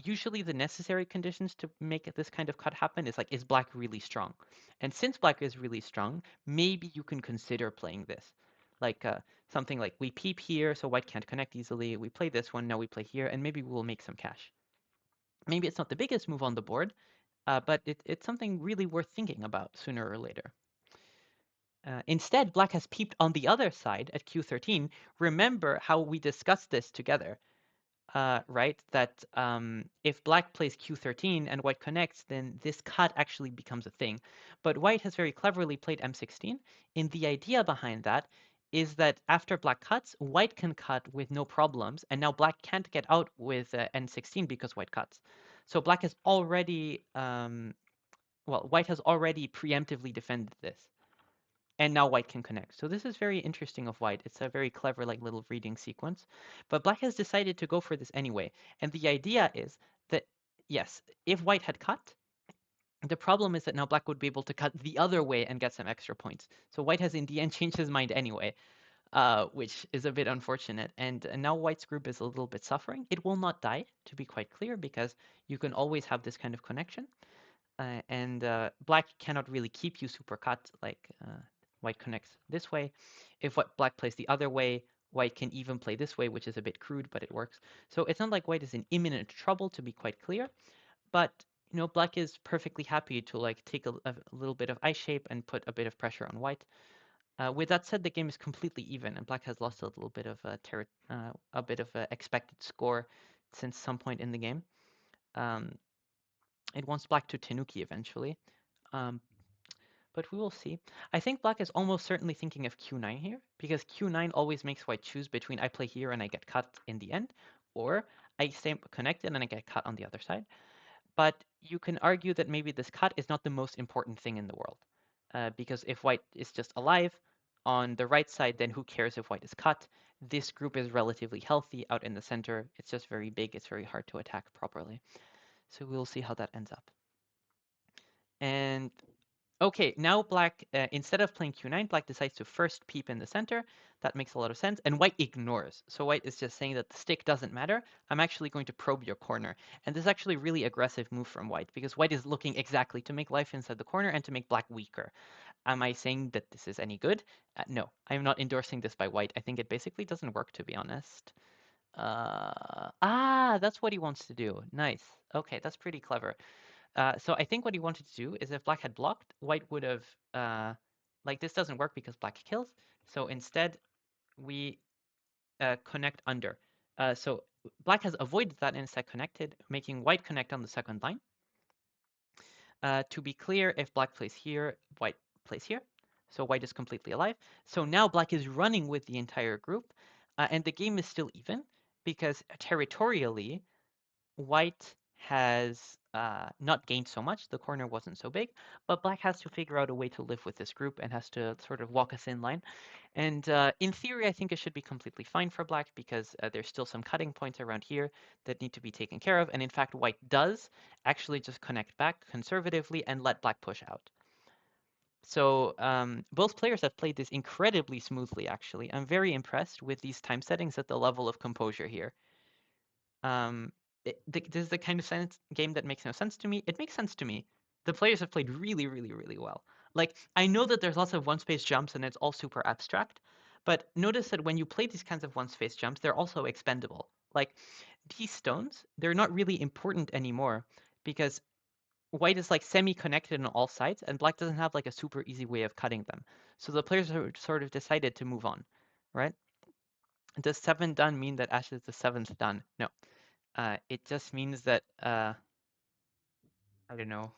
Usually the necessary conditions to make this kind of cut happen is like, is black really strong? And since black is really strong, maybe you can consider playing this. Like something like, we peep here, so white can't connect easily. We play this one, now we play here, and maybe we'll make some cash. Maybe it's not the biggest move on the board, but it's something really worth thinking about sooner or later. Instead, black has peeped on the other side at Q13. Remember how we discussed this together, right? That if black plays Q13 and white connects, then this cut actually becomes a thing. But white has very cleverly played M16, and the idea behind that is that after black cuts, white can cut with no problems, and now black can't get out with N16 because white cuts. So black has already, white has already preemptively defended this. And now white can connect. So this is very interesting of white. It's a very clever like little reading sequence. But black has decided to go for this anyway. And the idea is that, yes, if white had cut, the problem is that now black would be able to cut the other way and get some extra points. So white has in the end changed his mind anyway, which is a bit unfortunate. And now white's group is a little bit suffering. It will not die, to be quite clear, because you can always have this kind of connection. And black cannot really keep you super cut, like white connects this way. If black plays the other way, white can even play this way, which is a bit crude, but it works. So it's not like white is in imminent trouble, to be quite clear, but black is perfectly happy to like take a little bit of ice shape and put a bit of pressure on white. With that said, the game is completely even, and black has lost a little bit of a bit of expected score since some point in the game. Um, it wants black to Tenuki eventually. Um, but we will see. I think black is almost certainly thinking of Q9 here, because Q9 always makes white choose between I play here and I get cut in the end, or I stay connected and I get cut on the other side. But you can argue that maybe this cut is not the most important thing in the world, because if white is just alive on the right side, then who cares if white is cut? This group is relatively healthy out in the center. It's just very big. It's very hard to attack properly. So we'll see how that ends up. And okay, now black, instead of playing Q9, black decides to first peep in the center. That makes a lot of sense. And white ignores. So white is just saying that the stick doesn't matter. I'm actually going to probe your corner. And this is actually a really aggressive move from white, because white is looking exactly to make life inside the corner and to make black weaker. Am I saying that this is any good? No, I'm not endorsing this by white. I think it basically doesn't work, to be honest. That's what he wants to do. Nice. Okay, that's pretty clever. So I think what he wanted to do is if black had blocked, white would have, like this doesn't work because black kills. So instead we connect under. So black has avoided that and instead connected, making white connect on the second line. To be clear, if black plays here, white plays here. So white is completely alive. So now black is running with the entire group, and the game is still even because territorially, white has not gained so much. The corner wasn't so big, but black has to figure out a way to live with this group and has to sort of walk a thin line. And in theory, I think it should be completely fine for black because there's still some cutting points around here that need to be taken care of. And in fact, white does actually just connect back conservatively and let black push out. So both players have played this incredibly smoothly, actually. I'm very impressed with these time settings at the level of composure here. Um, this is the kind of game that makes no sense to me. It makes sense to me. The players have played really, really, really well. Like, I know that there's lots of one-space jumps and it's all super abstract, but notice that when you play these kinds of one-space jumps, they're also expendable. Like, these stones, they're not really important anymore because white is like semi-connected on all sides and black doesn't have like a super easy way of cutting them. So the players have sort of decided to move on, right? Does 7 done mean that Ashe is the 7th done? No. It just means that I don't know.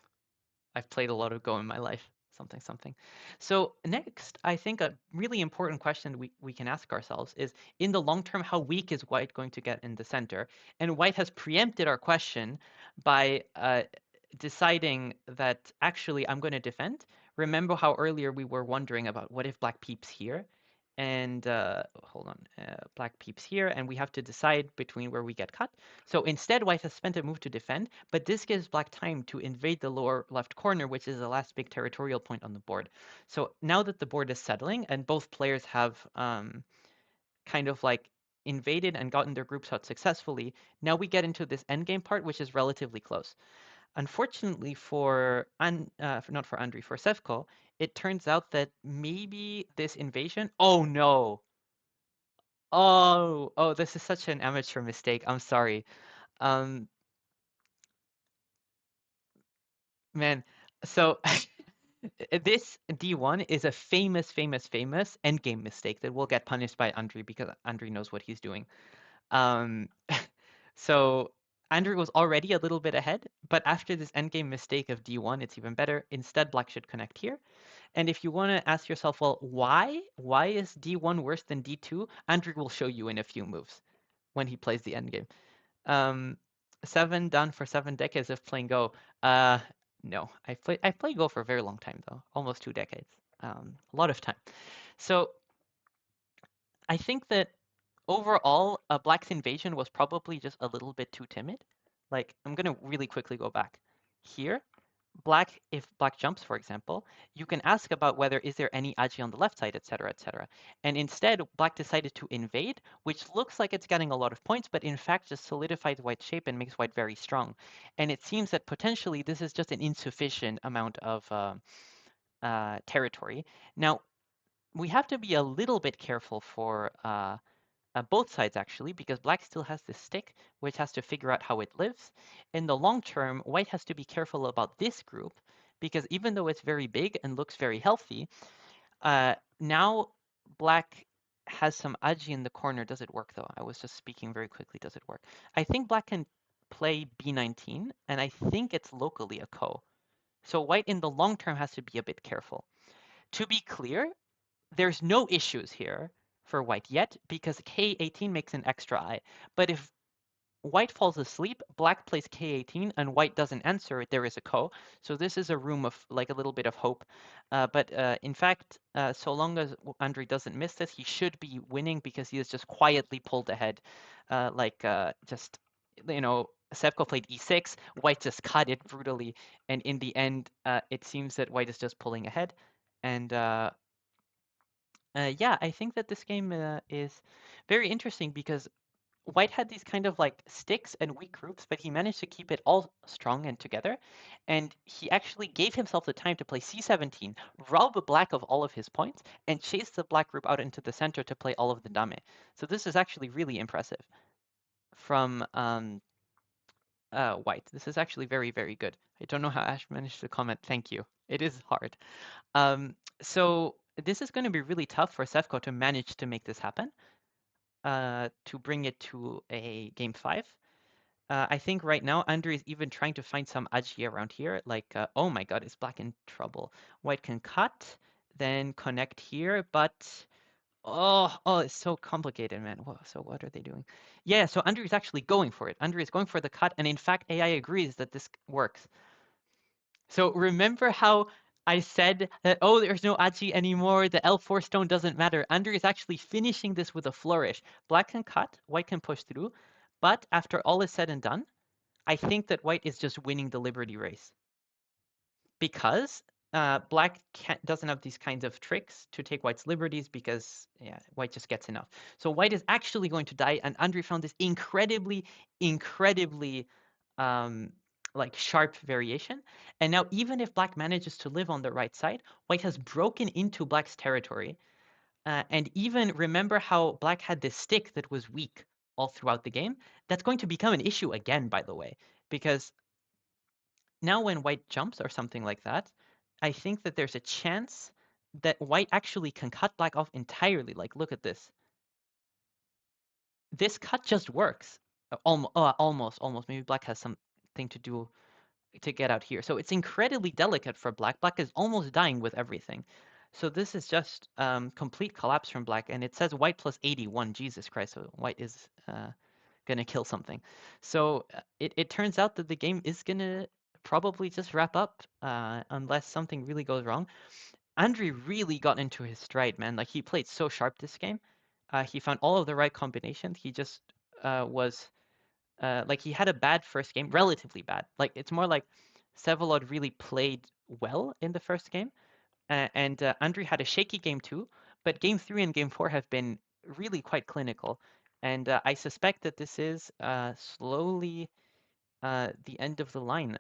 I've played a lot of Go in my life, something, something. So next, I think a really important question we can ask ourselves is, in the long term, how weak is White going to get in the center? And White has preempted our question by deciding that actually I'm going to defend. Remember how earlier we were wondering about what if Black peeps here? And hold on, Black peeps here, and we have to decide between where we get cut. So instead, White has spent a move to defend, but this gives Black time to invade the lower left corner, which is the last big territorial point on the board. So now that the board is settling and both players have kind of like invaded and gotten their groups out successfully, now we get into this endgame part, which is relatively close. Unfortunately not for Andrii, for Sevko, it turns out that maybe this invasion. Oh no! Oh, this is such an amateur mistake. I'm sorry. Um, Man, so this D1 is a famous endgame mistake that will get punished by Andrii because Andrii knows what he's doing. Um, so Andrii was already a little bit ahead, but after this endgame mistake of D1, it's even better. Instead, Black should connect here. And if you want to ask yourself, well, why? Why is D1 worse than D2? Andrii will show you in a few moves when he plays the endgame. 7 done for 7 decades of playing Go. Uh, no, I played Go for a very long time though, almost 2 decades. A lot of time. So I think that overall, Black's invasion was probably just a little bit too timid. Like, I'm gonna really quickly go back. Here, if Black jumps, for example, you can ask about whether is there any agi on the left side, etc., etc. And instead, Black decided to invade, which looks like it's getting a lot of points, but in fact just solidifies White's shape and makes White very strong. And it seems that potentially this is just an insufficient amount of territory. Now, we have to be a little bit careful for both sides actually, because Black still has this stick, which has to figure out how it lives. In the long term, White has to be careful about this group, because even though it's very big and looks very healthy, now Black has some agi in the corner. Does it work though? I was just speaking very quickly. Does it work? I think Black can play B19, and I think it's locally a ko. So White in the long term has to be a bit careful. To be clear, there's no issues here for White yet because K18 makes an extra eye. But if White falls asleep, Black plays K18 and White doesn't answer, there is a ko. So this is a room of like a little bit of hope. But in fact, so long as Andrii doesn't miss this, he should be winning because he has just quietly pulled ahead. Just, you know, Sevko played E6, White just cut it brutally. And in the end, it seems that White is just pulling ahead. And yeah, I think that this game is very interesting because White had these kind of like sticks and weak groups, but he managed to keep it all strong and together. And he actually gave himself the time to play C17, rob Black of all of his points, and chase the Black group out into the center to play all of the dame. So this is actually really impressive from White. This is actually very, very good. I don't know how Ash managed to comment. Thank you. It is hard. So this is going to be really tough for Sevko to manage to make this happen, to bring it to a game 5. I think right now Andrii is even trying to find some agi around here. Like, oh my god, is Black in trouble? White can cut, then connect here, but oh, it's so complicated, man. Whoa, so what are they doing? Yeah, so Andrii is actually going for it. Andrii is going for the cut, and in fact, AI agrees that this works. So remember how I said that, oh, there's no agi anymore, the L4 stone doesn't matter. Andrii is actually finishing this with a flourish. Black can cut, White can push through, but after all is said and done, I think that White is just winning the Liberty race. Because Black doesn't have these kinds of tricks to take White's liberties because yeah, White just gets enough. So White is actually going to die, and Andrii found this incredibly like sharp variation. And now even if Black manages to live on the right side, White has broken into Black's territory. And even remember how Black had this stick that was weak all throughout the game? That's going to become an issue again, by the way, because now when White jumps or something like that, I think that there's a chance that White actually can cut Black off entirely. Like, look at this. This cut just works. Almost. Maybe black has something to do to get out here. So it's incredibly delicate for black. Black is almost dying with everything. So this is just complete collapse from black, and it says white plus 81. Jesus Christ, so white is gonna kill something. So it turns out that the game is gonna probably just wrap up unless something really goes wrong. Andrii really got into his stride, man. Like he played so sharp this game. He found all of the right combinations. He just was like he had a bad first game, relatively bad. Like it's more like Vsevolod really played well in the first game, and Andrii had a shaky game too. But game 3 and game 4 have been really quite clinical, and I suspect that this is slowly the end of the line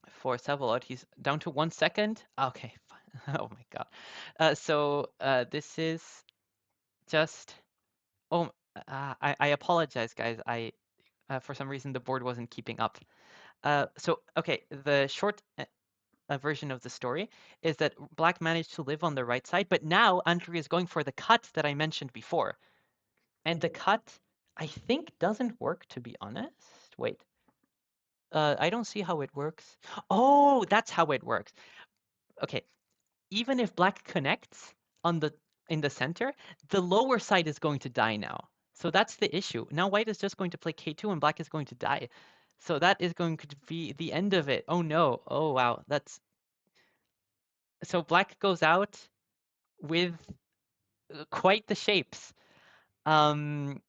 for Vsevolod. He's down to 1 second. Okay, fine. Oh my god. This is just. Oh, I apologize, guys. For some reason the board wasn't keeping up. Okay, the short version of the story is that black managed to live on the right side, but now Andrii is going for the cut that I mentioned before. And the cut, I think, doesn't work, to be honest. Wait. I don't see how it works. Oh, that's how it works. Okay, even if black connects on in the center, the lower side is going to die now. So that's the issue. Now white is just going to play K2 and black is going to die. So that is going to be the end of it. Oh no. Oh wow. That's so black goes out with quite the shapes. Um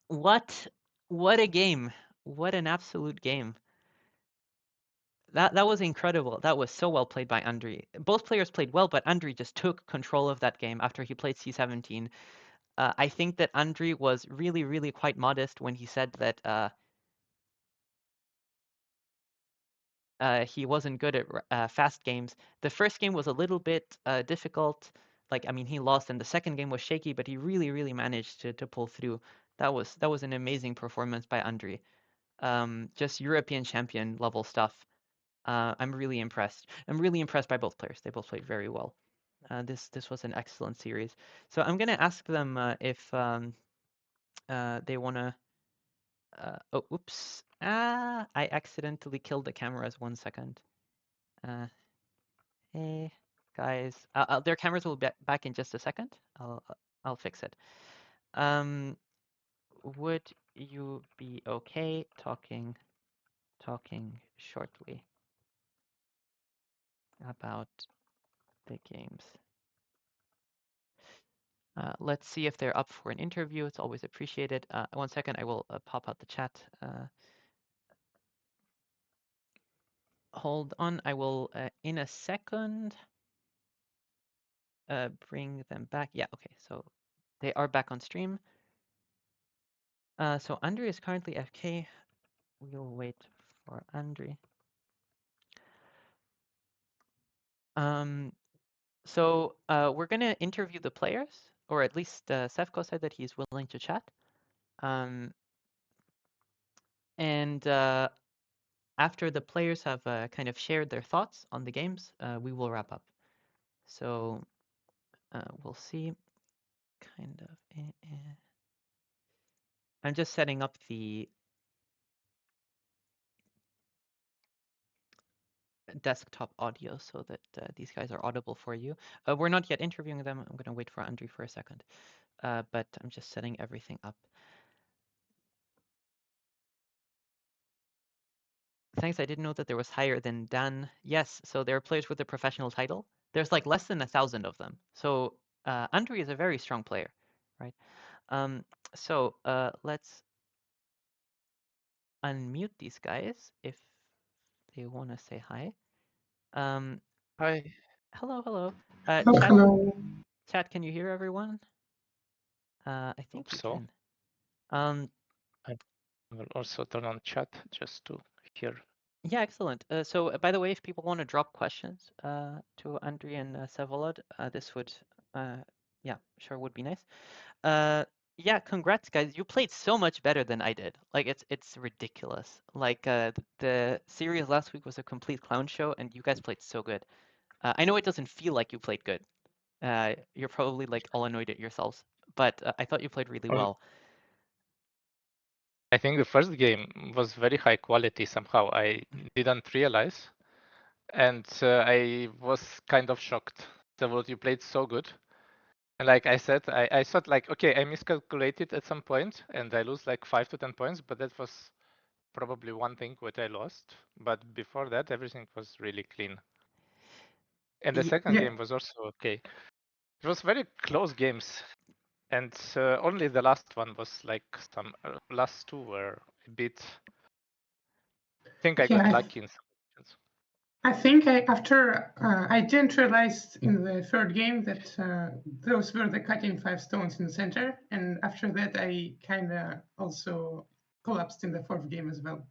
what what a game. What an absolute game. That was incredible. That was so well played by Andrii. Both players played well, but Andrii just took control of that game after he played C17. I think that Andrii was really, really quite modest when he said that he wasn't good at fast games. The first game was a little bit difficult. Like, I mean, he lost, and the second game was shaky, but he really, really managed to pull through. That was an amazing performance by Andrii. Just European champion level stuff. I'm really impressed. I'm really impressed by both players. They both played very well. This was an excellent series. So I'm gonna ask them if they wanna. Oh, oops. I accidentally killed the cameras. 1 second. Hey, guys. Their cameras will be back in just a second. I'll fix it. Would you be okay talking shortly about the games? Let's see if they're up for an interview. It's always appreciated. 1 second, I will pop out the chat. Hold on, I will in a second bring them back. Yeah, okay, so they are back on stream. So Andrii is currently FK. We'll wait for Andrii. So we're gonna interview the players, or at least Sevko said that he's willing to chat. And after the players have kind of shared their thoughts on the games, we will wrap up. So we'll see. Kind of. I'm just setting up the desktop audio so that these guys are audible for you. We're not yet interviewing them. I'm going to wait for Andrii for a second. But I'm just setting everything up. Thanks, I didn't know that there was higher than Dan. Yes, so there are players with a professional title. There's like less than 1,000 of them. So Andrii is a very strong player, right? Let's unmute these guys if they want to say hi. Hi. Hello, hello. Hello, Chat, hello. chat, can you hear everyone? I think Hope you so. can. Um, I will also turn on chat just to hear. yeah, excellent. By the way, if people want to drop questions to Andrii and Vsevolod, this would, yeah, sure would be nice. Yeah, congrats, guys. You played so much better than I did. Like, it's ridiculous. Like, the series last week was a complete clown show, and you guys played so good. I know it doesn't feel like you played good. You're probably like all annoyed at yourselves, but I thought you played really Well, well. I think the first game was very high quality somehow. I didn't realize, and I was kind of shocked. Vsevolod, you played so good. And like I said, I thought like, okay, I miscalculated at some point and I lose like 5 to 10 points, but that was probably one thing what I lost. But before that, everything was really clean. And the second Yeah, game was also okay. It was very close games, and only the last one was like some last two were a bit. I think I got yeah. lucky in some situations. I think after I didn't realize in the third game that those were the cutting 5 stones in the center, and after that I kind of also collapsed in the fourth game as well.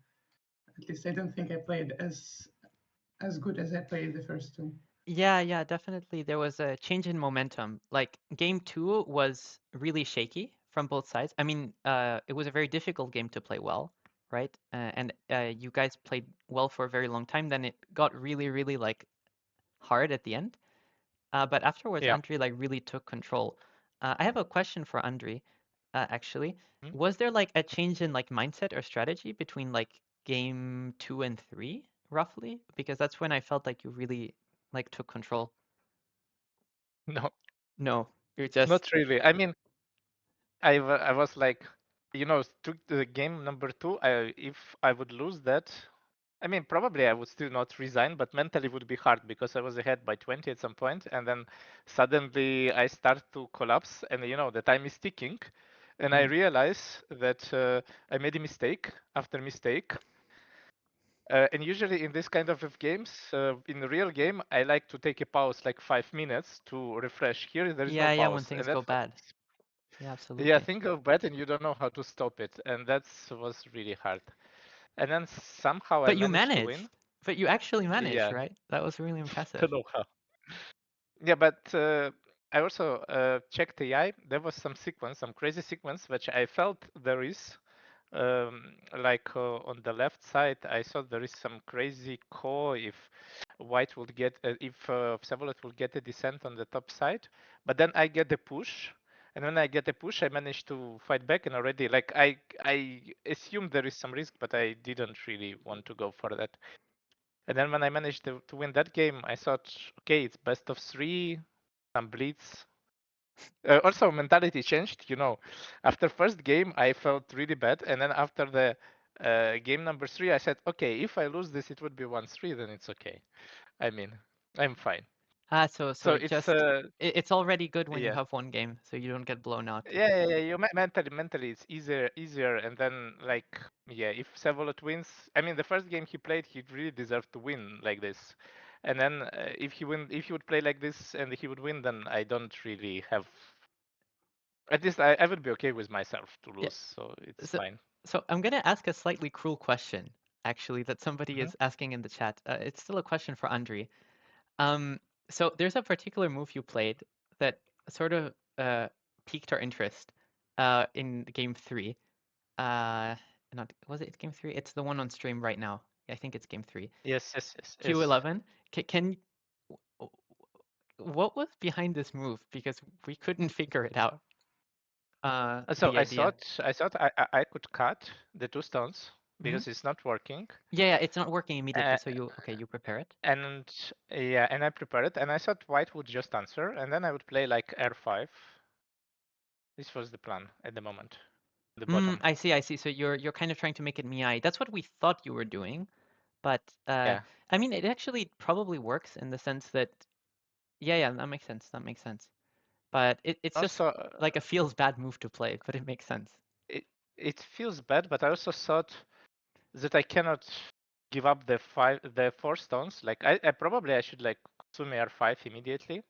At least I don't think I played as good as I played the first two. Yeah, definitely. There was a change in momentum. Like game two was really shaky from both sides. I mean, it was a very difficult game to play well, right? And you guys played well for a very long time. Then it got really, really like hard at the end. But afterwards, Yeah. Andrii like really took control. I have a question for Andrii, actually. Hmm? Was there like a change in like mindset or strategy between like game two and three, roughly? Because that's when I felt like you really like took control. No, No, you're just not really. I mean, I was like, to the game number two. If I would lose that, I mean, probably I would still not resign, but mentally it would be hard because I was ahead by 20 at some point, and then suddenly I start to collapse, and the time is ticking, and I mm. realize that I made a mistake after mistake. And usually in this kind of games, in the real game, I like to take a pause like 5 minutes to refresh. Here, there is no Yeah, when pause, and things go that bad. Yeah, yeah, absolutely. think of bad, and you don't know how to stop it, and that was really hard. And then somehow I But you managed to managed. win. But you actually managed, Yeah, right? That was really I impressive. don't know how. Yeah, but I also checked AI. There was some sequence, some crazy sequence, which I felt there is. Like on the left side, I thought there is some crazy core if White would get, if Vsevolod will get a descent on the top side. But then I get the push, and when I get the push, I managed to fight back, and already like I assumed there is some risk, but I didn't really want to go for that. And then when I managed to win that game, I thought, okay, it's best of three, some blitz. Also, mentality changed. After first game, I felt really bad, and then after the game number three, I said, okay, if I lose this, it would be 1-3, then it's okay. I mean, I'm fine. Ah, so So it it's just it's already good when you yeah. have one game, so you don't get blown out. Yeah. You mentally it's easier, and then like yeah, if Vsevolod wins, I mean the first game he played, he really deserved to win like this, and then if he would play like this and he would win, then I don't really have. At least I would be okay with myself to Yeah. lose, so it's So fine. so I'm gonna ask a slightly cruel question, actually, that somebody Hmm. is asking in the chat. It's still a question for Andrii. Um, so there's a particular move you played that sort of piqued our interest in game three. Not was it game three? It's the one on stream right now. I think it's game three. Yes. Q11. Can what was behind this move? Because we couldn't figure it out. So The I idea. thought I could cut the two stones Hmm. because it's not working, Yeah, it's not working immediately. uh, So you prepare it. and yeah, and I prepared it, and I thought White would just answer, and then I would play like R5. This was the plan at the moment, the bottom. I see. So you're kind of trying to make it Miai. That's what we thought you were doing, but Yeah. I mean, it actually probably works in the sense that yeah, that makes sense. That makes sense. But it's just Also, like a feels bad move to play, but it makes sense. it it feels bad, but I also thought that I cannot give up the four stones. Like I probably I should like consume R5 immediately,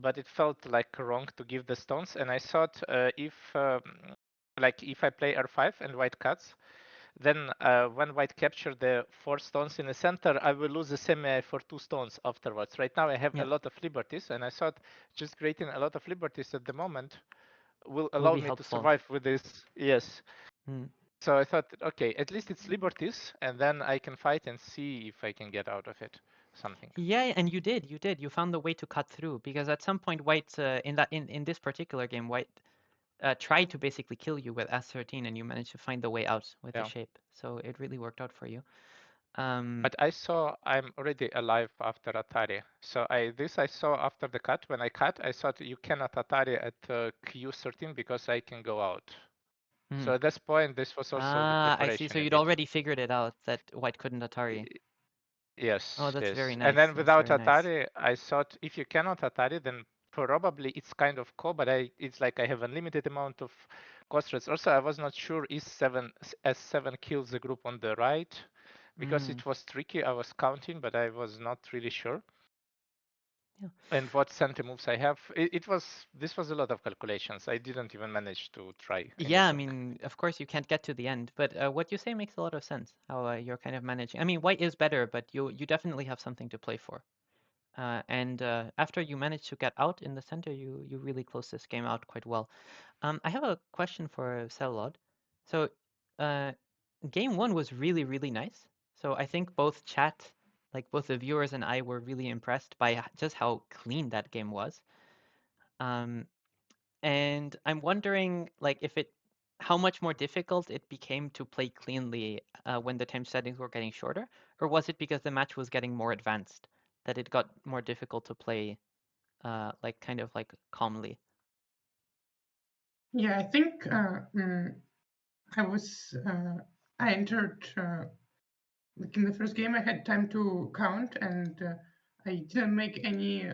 but it felt like wrong to give the stones, and I thought if I play R5 and White cuts, then when White capture the four stones in the center, I will lose the semi for two stones afterwards. Right now I have a Yeah, lot of liberties, and I thought just creating a lot of liberties at the moment will will allow be me to helpful. survive with this. Yes. Mm. So I thought, okay, at least it's liberties, and then I can fight and see if I can get out of it something. Yeah, and you did. You did. You found the way to cut through because at some point White in this particular game, White tried to basically kill you with S13, and you managed to find the way out with the Yeah. shape. So it really worked out for you. But I saw I'm already alive after Atari. So I saw after the cut. When I cut, I thought you cannot Atari at Q13 because I can go out. hmm. So at this point, this was also the I see. preparation So a you'd bit. already figured it out that white couldn't Atari. Oh, Yes, that's very yes. And nice. then That's without very nice. Atari, I thought if you cannot Atari, then probably it's kind of cool, but it's like I have unlimited amount of cost rates. Also, I was not sure is S7 kills the group on the right because Mm, it was tricky. I was counting, but I was not really sure. yeah. And what center moves I have. This was a lot of calculations. I didn't even manage to try Yeah, I anything. mean, of course you can't get to the end, but what you say makes a lot of sense. How you're kind of managing. I mean, white is better, but you definitely have something to play for. And after you manage to get out in the center, you really close this game out quite well. I have a question for Vsevolod. So, uh, game one was really, really nice. So I think both chat, like both the viewers and I, were really impressed by just how clean that game was. Um, and I'm wondering, like, how much more difficult it became to play cleanly when the time settings were getting shorter, or was it because the match was getting more advanced that it got more difficult to play, like, kind of like calmly? Yeah, I think I was I entered like in the first game. I had time to count, and I didn't make any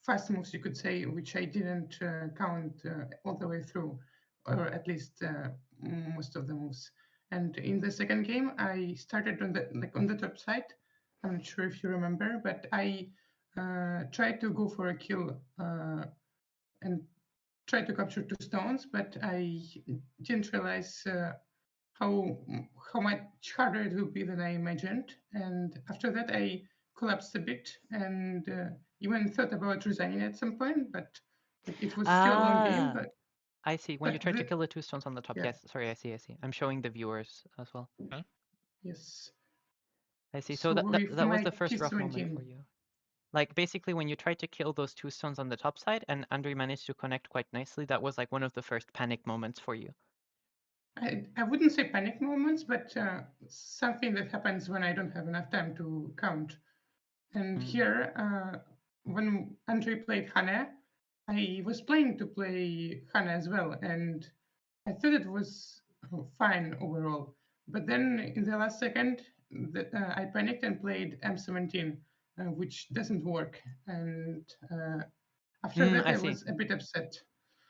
fast moves, you could say, which I didn't count all the way through, or at least most of the moves. And in the second game, I started on the top side. I'm not sure if you remember, but I tried to go for a kill and try to capture 2 stones, but I didn't realize how how much harder it will be than I imagined. And after that, I collapsed a bit and even thought about resigning at some point, but like it was still a long game. Ah, I see. When you But tried to kill the 2 stones on the top. yeah, Yes, sorry, I see, I see. I'm showing the viewers as well. Hmm? yes. I see. So So with that was my the first rough moment T17, for you. Like basically when you tried to kill those 2 stones on the top side and Andrii managed to connect quite nicely, that was like one of the first panic moments for you. I wouldn't say panic moments, but something that happens when I don't have enough time to count. And Mm. here, when Andrei played Hana, I was planning to play Hana as well, and I thought it was fine overall. But then in the last second, I panicked and played M17, which doesn't work. And after that, I I see. was a bit upset.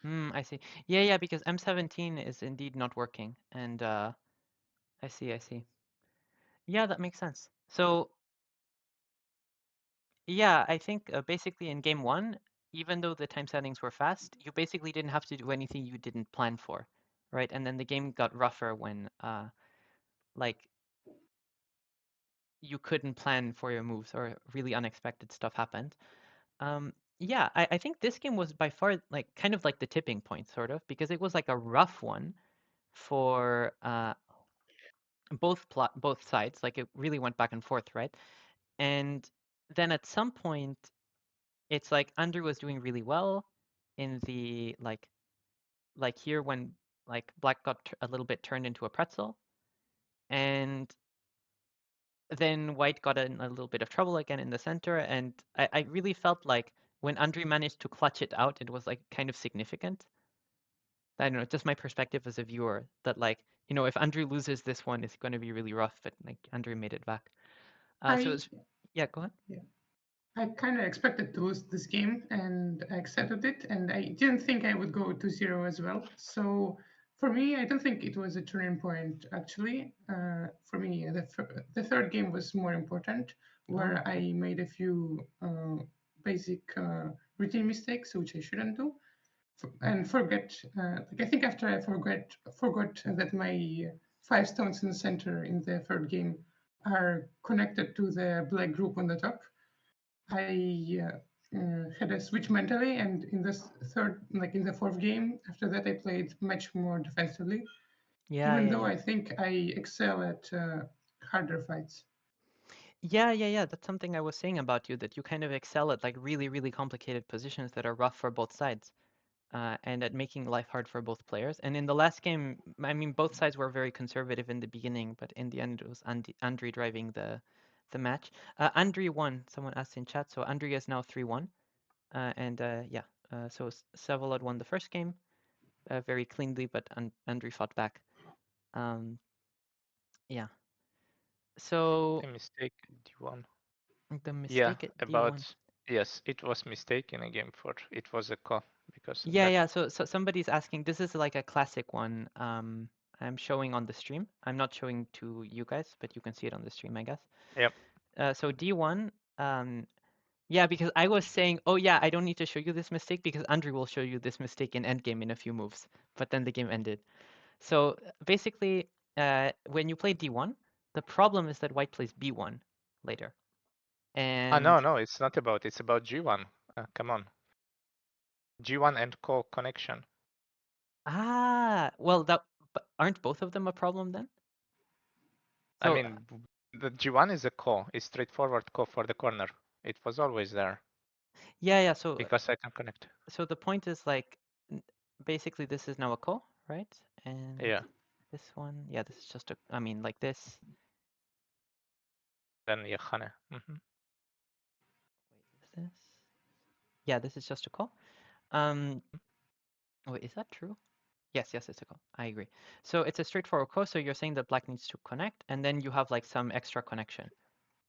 I see. Yeah, yeah, because M17 is indeed not working. And I see, I see. Yeah, that makes sense. So, yeah, I think basically in game one, even though the time settings were fast, you basically didn't have to do anything you didn't plan for, right? And then the game got rougher when like you couldn't plan for your moves or really unexpected stuff happened. Yeah, I think this game was by far like kind of like the tipping point, sort of, because it was like a rough one for both sides. Like it really went back and forth, right? And then at some point, it's like Andrew was doing really well in the like here when like black got a little bit turned into a pretzel, and then white got in a little bit of trouble again in the center, and I really felt like when Andriy managed to clutch it out, it was like kind of significant. I don't know, just my perspective as a viewer that like, if Andriy loses this one, it's going to be really rough, but like Andriy made it back. So I it's, yeah, go ahead. yeah, I kind of expected to lose this game, and I accepted it. And I didn't think I would go to 0 as well. So for me, I don't think it was a turning point. Actually, for me, the third game was more important, Oh, where okay. I made a few basic routine mistakes, which I shouldn't do, and forget. Like I think after I forgot that my 5 stones in the center in the third game are connected to the black group on the top. I had a switch mentally, and in this like in the fourth game, after that, I played much more defensively, Yeah, even yeah, though yeah. I think I excel at harder fights. Yeah, yeah, yeah. That's something I was saying about you, that you kind of excel at like really, really complicated positions that are rough for both sides. and at making life hard for both players. And in the last game, I mean, both sides were very conservative in the beginning, but in the end, it was Andrii driving the match. Andrii won. Someone asked in chat, so Andrii is now 3-1. Yeah, so Vsevolod won the first game very cleanly, but Andrii fought back. Yeah. So The mistake D1. the Yeah, mistake at D1. about yes, it was mistake in a game 4. It was a call because of Yeah, that. yeah. So somebody's asking. This is like a classic one. I'm showing on the stream. I'm not showing to you guys, but you can see it on the stream, I guess. Yep. So D1. Yeah, because I was saying, oh yeah, I don't need to show you this mistake because Andrii will show you this mistake in endgame in a few moves. But then the game ended. So basically, when you play D1, the problem is that White plays B1 later. No, And no, it's not about. It's about G1. Come on. G1 and call connection. well, but aren't both of them a problem then? I So mean, the G1 is a call. It's straightforward call for the corner. It was always there yeah. So because I can connect. so the point is like basically this is now a call, right? And Yeah. this one, yeah, this is just a, I mean, like this. Then Yahane. Wait, is this? Yeah, this is just a call. Wait, is that true? Yes, it's a call. I agree. So it's a straightforward call. So you're saying that black needs to connect, and then you have like some extra connection.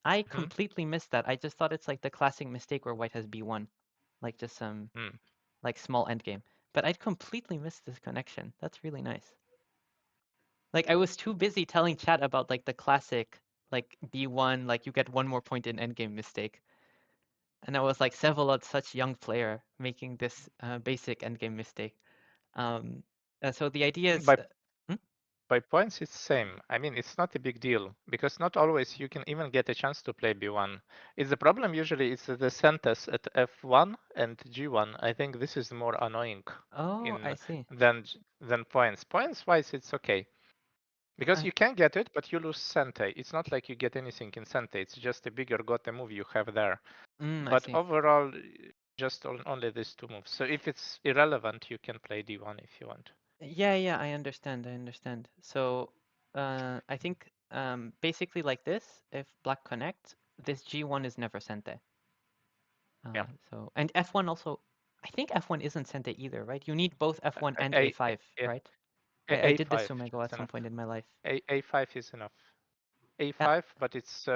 I completely missed that. I just thought it's like the classic mistake where white has b1, like just some like small endgame. But I'd completely missed this connection. That's really nice. Like I was too busy telling chat about like the classic like b1, like you get one more point in endgame mistake. And I was like, Vsevolod, such young player, making this basic endgame mistake. So the idea is, By hmm? by points, it's same. I mean, it's not a big deal because not always you can even get a chance to play B1. It's the problem usually is the sentence at F1 and G1. I think this is more annoying Oh, I in see. than points. Points wise, it's okay. Because I, you can get it, but you lose Sente. It's not like you get anything in Sente. It's just a bigger Gote move you have there. I But see. overall, just only these two moves. So if it's irrelevant, you can play D1 if you want. Yeah, I understand. So I think basically like this, if black connects, this G1 is never Sente. Yeah. So and F1 also, I think F1 isn't Sente either, right? You need both F1 and A, A5, yeah, right? I did this A5 to Mego is at some enough. point in my life. A5 is enough. Uh, A5, but it's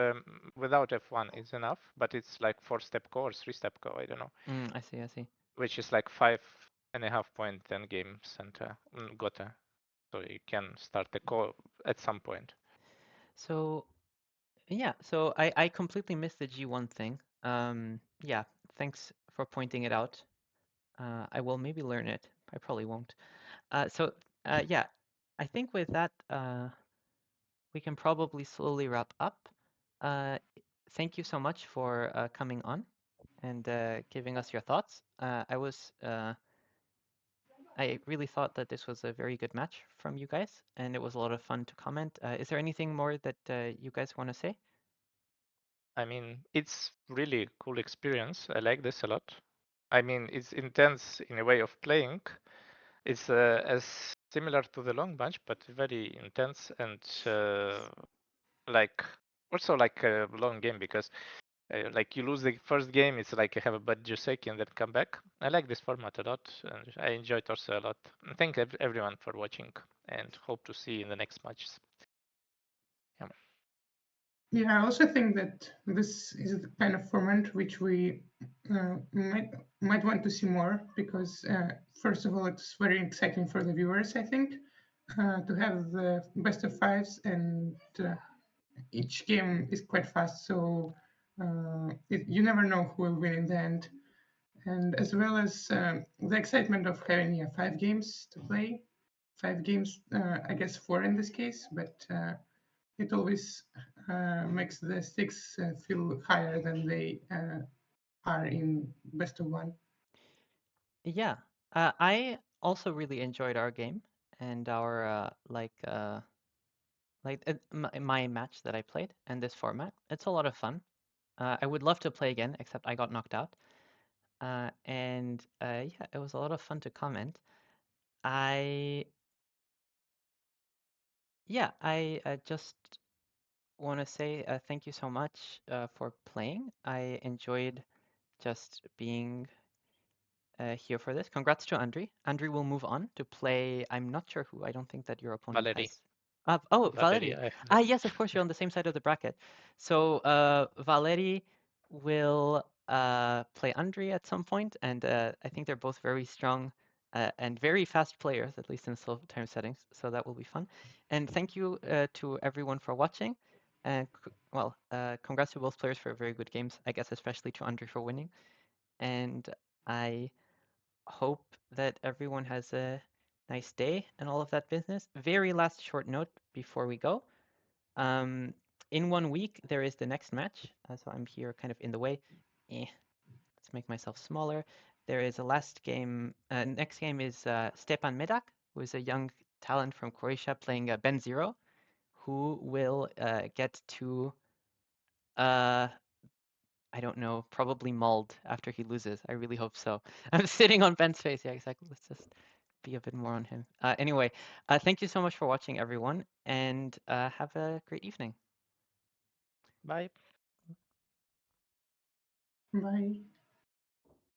without F1 is enough, but it's like 4-step go or 3-step go, I don't know. I see. Which is like 5.5 point then game center Gotha. So you can start the call at some point. So yeah, so I completely missed the G1 thing. Yeah, thanks for pointing it out. I will maybe learn it. I probably won't. Yeah, I think with that, we can probably slowly wrap up. Thank you so much for coming on and giving us your thoughts. I really thought that this was a very good match from you guys, and it was a lot of fun to comment. Is there anything more that you guys want to say? I mean, it's really cool experience. I like this a lot. I mean, it's intense in a way of playing. It's as similar to the long bunch, but very intense and like also like a long game because like you lose the first game, it's like you have a bad Joseki and then come back. I like this format a lot and I enjoyed also a lot. Thank everyone for watching and hope to see you in the next matches. Yeah. Yeah, I also think that this is the kind of format which we might want to see more because first of all, it's very exciting for the viewers. I think to have the best of fives, and each game is quite fast, so you never know who will win in the end. And as well as the excitement of having 5 games to play, 5 games, I guess 4 in this case, but it always makes the stakes feel higher than they are in best of one. Yeah, I also really enjoyed our game and our my match that I played and this format. It's a lot of fun. I would love to play again, except I got knocked out. Yeah, it was a lot of fun to comment. I just want to say thank you so much for playing. I enjoyed just being here for this. Congrats to Andrii. Andrii will move on to play. I'm not sure who. I don't think that your opponent Valerie. has. Oh, Valerie, Valerii. I Ah, have. yes, of course, you're on the same side of the bracket. So Valerii will play Andrii at some point, and I think they're both very strong and very fast players, at least in slow time settings. So that will be fun. And thank you to everyone for watching. And congrats to both players for very good games. I guess especially to Andrii for winning. And I hope that everyone has a nice day and all of that business. Very last short note before we go. Um, in 1 week, there is the next match. So I'm here kind of in the way. Let's make myself smaller. There is a last game. Next game is Stjepan Medak, who is a young talent from Croatia playing Ben Zero, who will get to I don't know, probably mauled after he loses. I really hope so. I'm sitting on Ben's face. Yeah, exactly. Let's just be a bit more on him. Anyway, thank you so much for watching, everyone, and have a great evening. Bye. Bye.